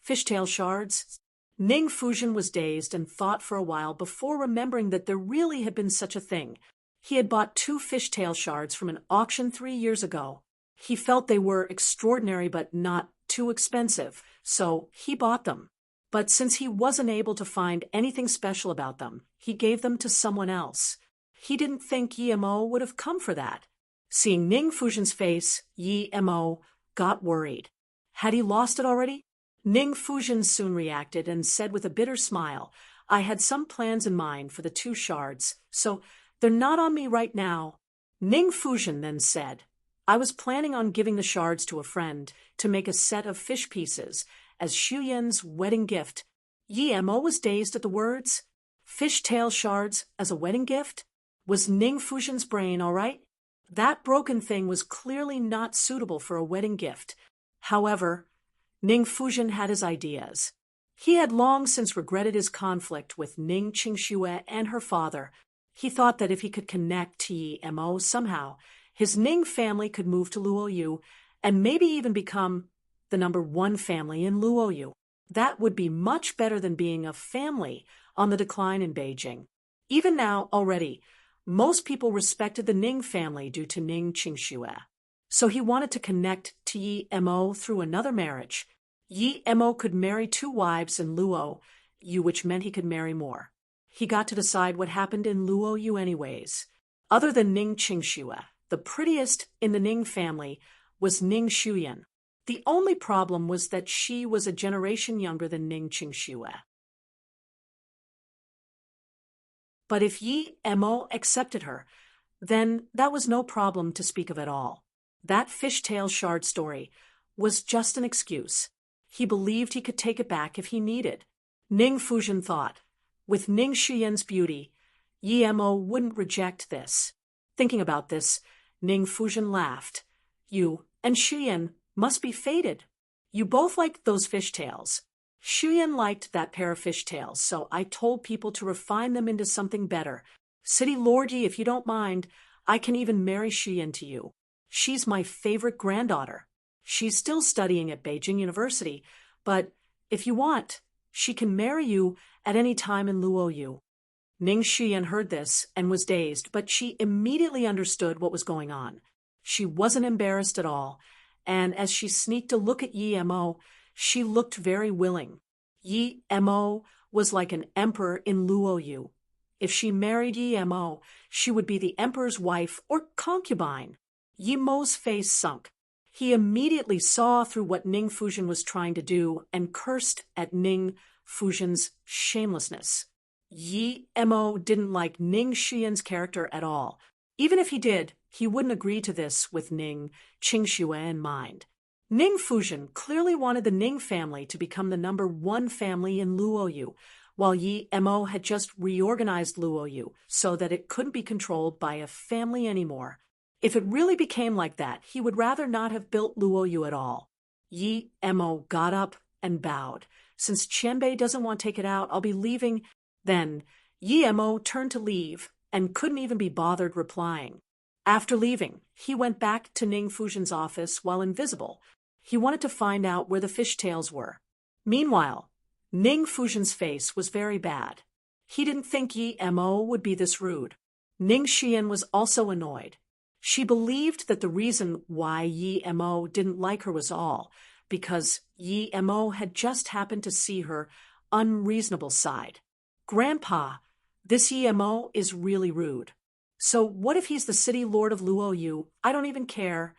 "Fishtail shards?" Ning Fuzhen was dazed and thought for a while before remembering that there really had been such a thing. He had bought 2 fishtail shards from an auction 3 years ago. He felt they were extraordinary but not too expensive, so he bought them. But since he wasn't able to find anything special about them, he gave them to someone else. He didn't think Yi Mo would have come for that. Seeing Ning Fuzhen's face, Yi Mo got worried. Had he lost it already? Ning Fuzhen soon reacted and said with a bitter smile, "I had some plans in mind for the 2 shards, so they're not on me right now." Ning Fuzhen then said, "I was planning on giving the shards to a friend to make a set of fish pieces as Xuyen's wedding gift." Yi Mo was dazed at the words. Fishtail shards as a wedding gift? Was Ning Fuzhen's brain all right? That broken thing was clearly not suitable for a wedding gift. However, Ning Fuzhen had his ideas. He had long since regretted his conflict with Ning Qingxue and her father. He thought that if he could connect to Yi Mo somehow, his Ning family could move to Luo Yu and maybe even become the #1 family in Luo Yu. That would be much better than being a family on the decline in Beijing. Even now, already, most people respected the Ning family due to Ning Qingxue. So he wanted to connect to Yi Mo through another marriage. Yi Mo could marry 2 wives in Luo Yu, which meant he could marry more. he got to decide what happened in Luoyu anyways. Other than Ning Qingxue, the prettiest in the Ning family was Ning Shuyan. The only problem was that she was a generation younger than Ning Qingxue. But if Yi Mo accepted her, then that was no problem to speak of at all. That fishtail shard story was just an excuse. He believed he could take it back if he needed. Ning Fuzhen thought, with Ning Shuyan's beauty, Yi Mo wouldn't reject this. Thinking about this, Ning Fuzhen laughed. You and Shuyan must be fated. You both liked those fishtails. Shuyan liked that pair of fishtails, so I told people to refine them into something better. City Lord Yi, if you don't mind, I can even marry Shuyan to you. She's my favorite granddaughter. She's still studying at Beijing University, but if you want, she can marry you at any time in Luoyu. Ning Shuyan heard this and was dazed, but she immediately understood what was going on. She wasn't embarrassed at all, and as she sneaked a look at Yi Mo, she looked very willing. Yi Mo was like an emperor in Luoyu. If she married Yi Mo, she would be the emperor's wife or concubine. Yi Mo's face sunk. He immediately saw through what Ning Fuzhen was trying to do and cursed at Ning Fuzhen's shamelessness. Yi Mo didn't like Ning Shuyan's character at all. Even if he did, he wouldn't agree to this with Ning Qingxue in mind. Ning Fuzhen clearly wanted the Ning family to become the #1 family in Luoyu, while Yi Mo had just reorganized Luoyu so that it couldn't be controlled by a family anymore. If it really became like that, he would rather not have built Luoyu at all. Yi Mo got up and bowed. Since Qianbei doesn't want to take it out, I'll be leaving. Then Yi Mo turned to leave and couldn't even be bothered replying. After leaving, he went back to Ning Fuzhen's office while invisible. He wanted to find out where the fishtails were. Meanwhile, Ning Fuzhen's face was very bad. He didn't think Yi Mo would be this rude. Ning Shuyan was also annoyed. She believed that the reason why Yi Mo didn't like her was all because Yi Mo had just happened to see her unreasonable side. Grandpa, this Yi Mo is really rude. So what if he's the city lord of Luoyu? I don't even care.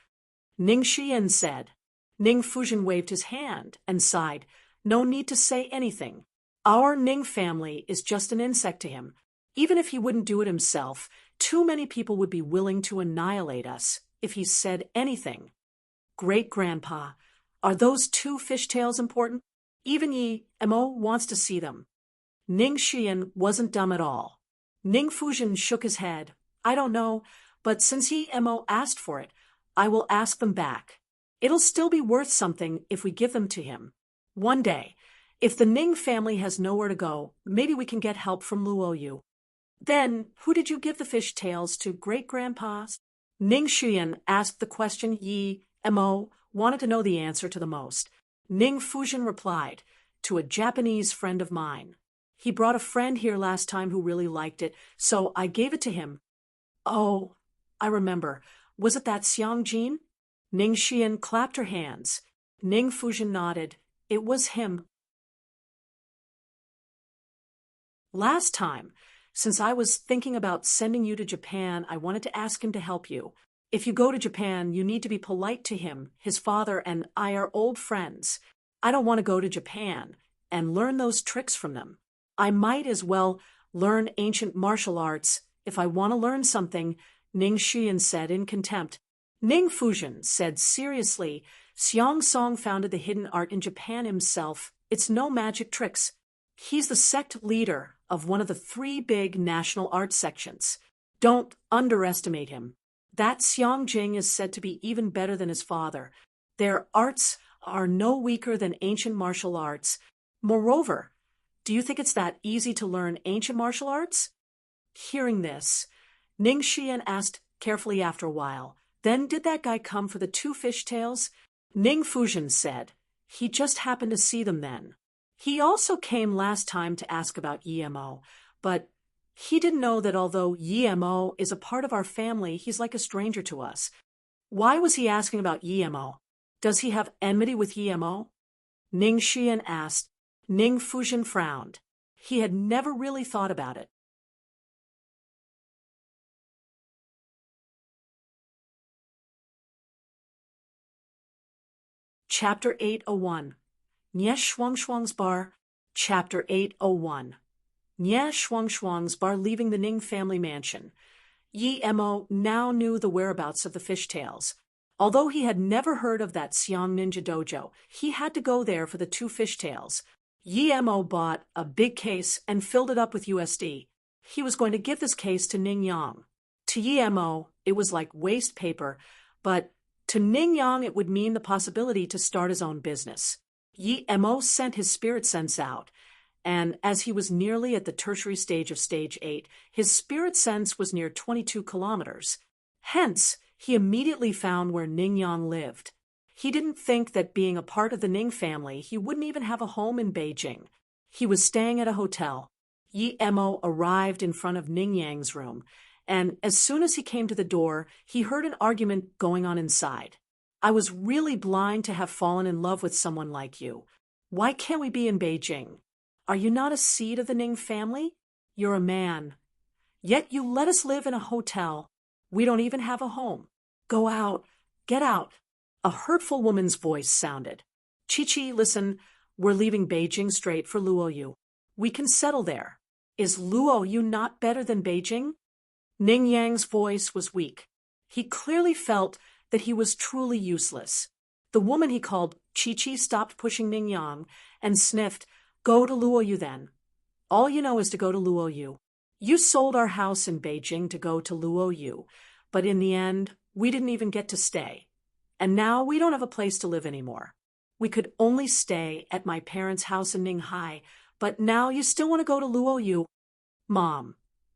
Ning Shuyan said. Ning Fuzhen waved his hand and sighed. No need to say anything. Our Ning family is just an insect to him. Even if he wouldn't do it himself, too many people would be willing to annihilate us if he said anything. Great-grandpa, are those 2 fishtails important? Even Yi Mo wants to see them. Ning Shuyan wasn't dumb at all. Ning Fuzhen shook his head. I don't know, but since Yi Mo asked for it, I will ask them back. It'll still be worth something if we give them to him. One day, if the Ning family has nowhere to go, maybe we can get help from Luoyu. Then, who did you give the fishtails to, great-grandpa? Ning Shuyan asked the question Yi Mo wanted to know the answer to the most. Ning Fuzhen replied, to a Japanese friend of mine. He brought a friend here last time who really liked it, so I gave it to him. Oh, I remember. Was it that Xiang Jin? Ning Shuyan clapped her hands. Ning Fuzhen nodded. It was him. Last time, since I was thinking about sending you to Japan, I wanted to ask him to help you. If you go to Japan, you need to be polite to him. His father and I are old friends. I don't want to go to Japan and learn those tricks from them. I might as well learn ancient martial arts if I want to learn something, Ning Shuyan said in contempt. Ning Fuzhen said seriously, Xiang Song founded the hidden art in Japan himself. It's no magic tricks. He's the sect leader of one of the 3 big national art sections. Don't underestimate him. That Xiang Jing is said to be even better than his father. Their arts are no weaker than ancient martial arts. Moreover, do you think it's that easy to learn ancient martial arts? Hearing this, Ning Shuyan asked carefully after a while, then did that guy come for the 2 fishtails? Ning Fuzhen said, he just happened to see them then. He also came last time to ask about Yi Mo, but he didn't know that although Yi Mo is a part of our family, he's like a stranger to us. Why was he asking about Yi Mo? Does he have enmity with Yi Mo? Ning Shuyan asked. Ning Fuzhen frowned. He had never really thought about it. Chapter 801. Nye Shuang's Bar. Chapter 801. Nye Shuang's Bar. Leaving the Ning family mansion. Yi Mo now knew the whereabouts of the fishtails. Although he had never heard of that Xiang Ninja Dojo, he had to go there for the 2 fishtails. Yi Mo bought a big case and filled it up with USD. He was going to give this case to Ning Yang. To Yi Mo, it was like waste paper, but to Ning Yang it would mean the possibility to start his own business. Yi Mo sent his spirit sense out, and as he was nearly at the tertiary stage of stage 8, his spirit sense was near 22 kilometers. Hence, he immediately found where Ning Yang lived. He didn't think that being a part of the Ning family, he wouldn't even have a home in Beijing. He was staying at a hotel. Yi Mo arrived in front of Ning Yang's room, and as soon as he came to the door, he heard an argument going on inside. I was really blind to have fallen in love with someone like you. Why can't we be in Beijing? Are you not a seed of the Ning family? You're a man. Yet you let us live in a hotel. We don't even have a home. Go out. Get out. A hurtful woman's voice sounded. Chi-Chi, listen, we're leaving Beijing straight for Luoyu. We can settle there. Is Luoyu not better than Beijing? Ning Yang's voice was weak. He clearly felt that he was truly useless. The woman he called Chi-Chi stopped pushing Ning Yang and sniffed, Go to Luoyu then. All you know is to go to Luoyu. You sold our house in Beijing to go to Luoyu, but in the end, we didn't even get to stay. And now we don't have a place to live anymore. We could only stay at my parents' house in Ninghai, but now you still want to go to Luoyu. Mom,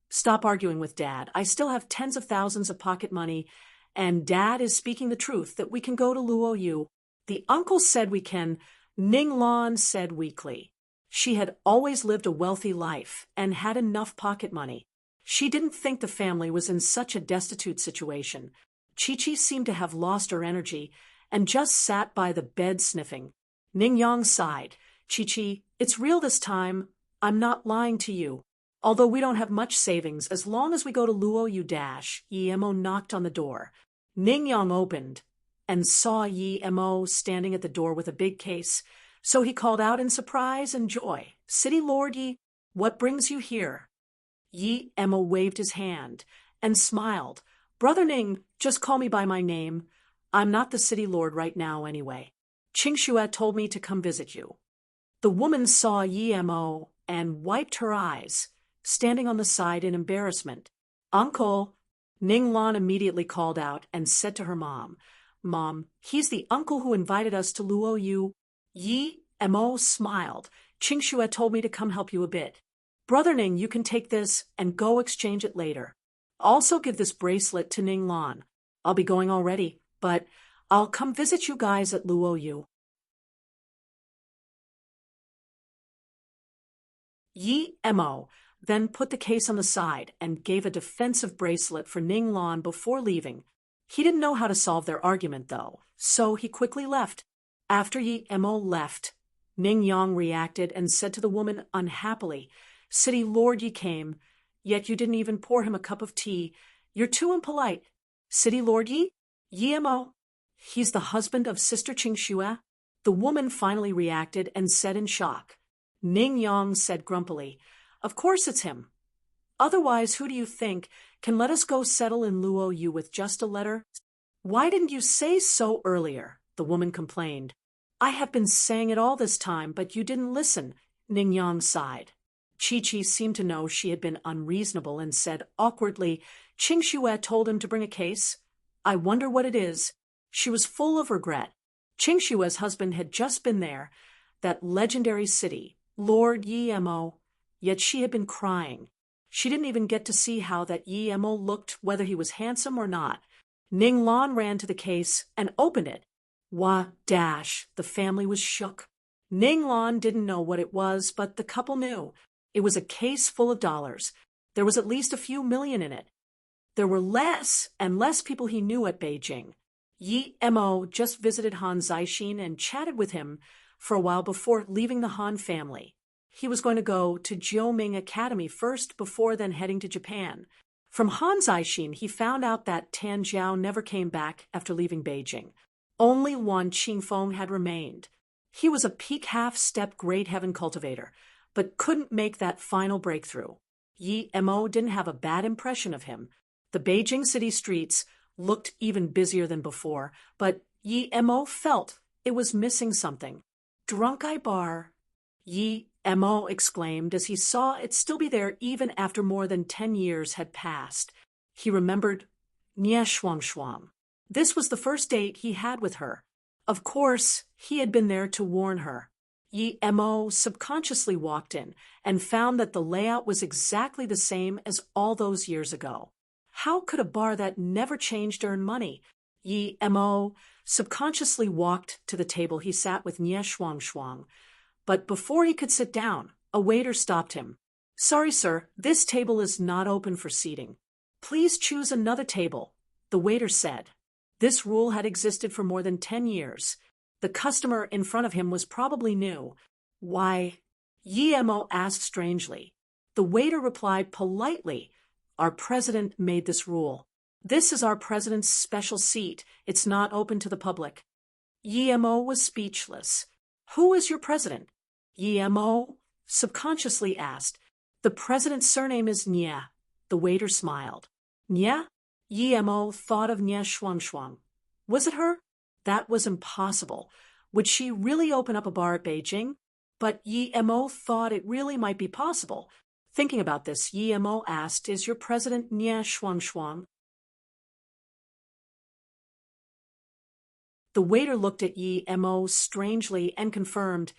stop arguing with Dad. I still have tens of thousands of pocket money, and Dad is speaking the truth that we can go to Luoyu. The uncle said we can, Ning Lan said weakly. She had always lived a wealthy life and had enough pocket money. She didn't think the family was in such a destitute situation. Chi-Chi seemed to have lost her energy and just sat by the bed sniffing. Ning Yang sighed. Chi-Chi, it's real this time. I'm not lying to you. Although we don't have much savings, as long as we go to Luoyu dash, Yi Mo knocked on the door. Ning Yang opened and saw Yi Mo standing at the door with a big case. So he called out in surprise and joy, City Lord Yi, what brings you here? Yi Mo waved his hand and smiled. Brother Ning, just call me by my name. I'm not the city lord right now anyway. Qingxue told me to come visit you. The woman saw Yi Mo and wiped her eyes, standing on the side in embarrassment. Uncle, Ning Lan immediately called out and said to her mom, Mom, he's the uncle who invited us to Luoyu. Yi Mo smiled. Qingxue told me to come help you a bit. Brother Ning, you can take this and go exchange it later. Also give this bracelet to Ning Lan. I'll be going already, but I'll come visit you guys at Luoyu. Yi Mo then put the case on the side and gave a defensive bracelet for Ning Lan before leaving. He didn't know how to solve their argument, though, so he quickly left. After Yi Mo left, Ning Yang reacted and said to the woman unhappily, City Lord Yi came, yet you didn't even pour him a cup of tea. You're too impolite. City Lord Yi? Yi Mo? He's the husband of Sister Qingxue? The woman finally reacted and said in shock. Ning Yang said grumpily, Of course it's him. Otherwise, who do you think can let us go settle in Luoyu with just a letter? Why didn't you say so earlier? The woman complained. I have been saying it all this time, but you didn't listen, Ning Yang sighed. Chi-Chi seemed to know she had been unreasonable and said awkwardly, Qingxue told him to bring a case. I wonder what it is. She was full of regret. Qingxue's husband had just been there, that legendary city, Lord Yi Mo, yet she had been crying. She didn't even get to see how that Yi Mo looked, whether he was handsome or not. Ning Lan ran to the case and opened it. Wah, dash, the family was shook. Ning Lan didn't know what it was, but the couple knew. It was a case full of dollars. There was at least a few million in it. There were less and less people he knew at Beijing. Yi Mo just visited Han Zixin and chatted with him for a while before leaving the Han family. He was going to go to Jiuming Academy first before then heading to Japan. From Han Zixin, he found out that Tan Jiao never came back after leaving Beijing. Only one Qingfeng had remained. He was a peak half-step great heaven cultivator, but couldn't make that final breakthrough. Yi Mo didn't have a bad impression of him. The Beijing city streets looked even busier than before, but Yi Mo felt it was missing something. Drunk Eye Bar, Yi Mo exclaimed as he saw it still be there even after more than 10 years had passed. He remembered Nie Shuang. This was the first date he had with her. Of course, he had been there to warn her. Yi Mo subconsciously walked in and found that the layout was exactly the same as all those years ago. How could a bar that never changed earn money? Yi Mo subconsciously walked to the table he sat with Nie Shuang. But before he could sit down, a waiter stopped him. "Sorry, sir, this table is not open for seating. Please choose another table," the waiter said. This rule had existed for more than 10 years. The customer in front of him was probably new. "Why?" Yi Mo asked strangely. The waiter replied politely, "Our president made this rule. This is our president's special seat. It's not open to the public." Yi Mo was speechless. "Who is your president?" Yi Mo subconsciously asked. "The president's surname is Nie." The waiter smiled. "Nie?" Yi Mo thought of Nie Shuang. Was it her? That was impossible. Would she really open up a bar at Beijing? But Yi Mo thought it really might be possible. Thinking about this, Yi Mo asked, "Is your president Nie Shuang?" The waiter looked at Yi Mo strangely and confirmed,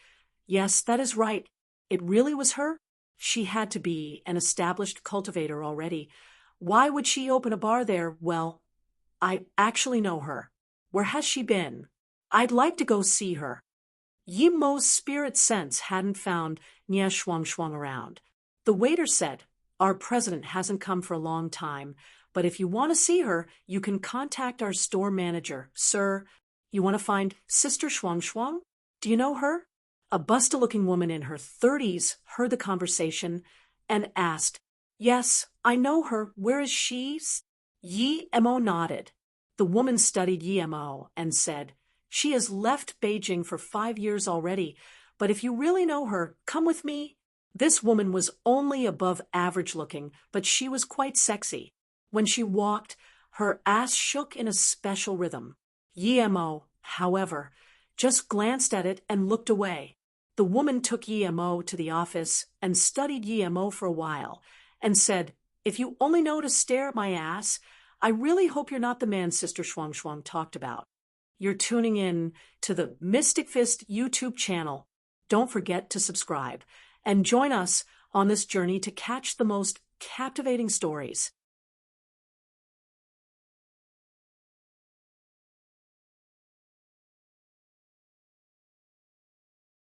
"Yes, that is right. It really was her? She had to be an established cultivator already. Why would she open a bar there? Well, I actually know her. Where has she been? I'd like to go see her." Yi Mo's spirit sense hadn't found Nie Shuang around. The waiter said, "Our president hasn't come for a long time, but if you want to see her, you can contact our store manager. Sir, you want to find Sister Shuang? Do you know her?" A busta-looking woman in her 30s heard the conversation and asked, "Yes, I know her. Where is she?" Yi Mo nodded. The woman studied Yi Mo and said, "She has left Beijing for 5 years already, but if you really know her, come with me." This woman was only above average looking, but she was quite sexy. When she walked, her ass shook in a special rhythm. Yi Mo, however, just glanced at it and looked away. The woman took Yi Mo to the office and studied Yi Mo for a while and said, "If you only know to stare at my ass, I really hope you're not the man Sister Shuang talked about." You're tuning in to the Mystic Fist YouTube channel. Don't forget to subscribe and join us on this journey to catch the most captivating stories.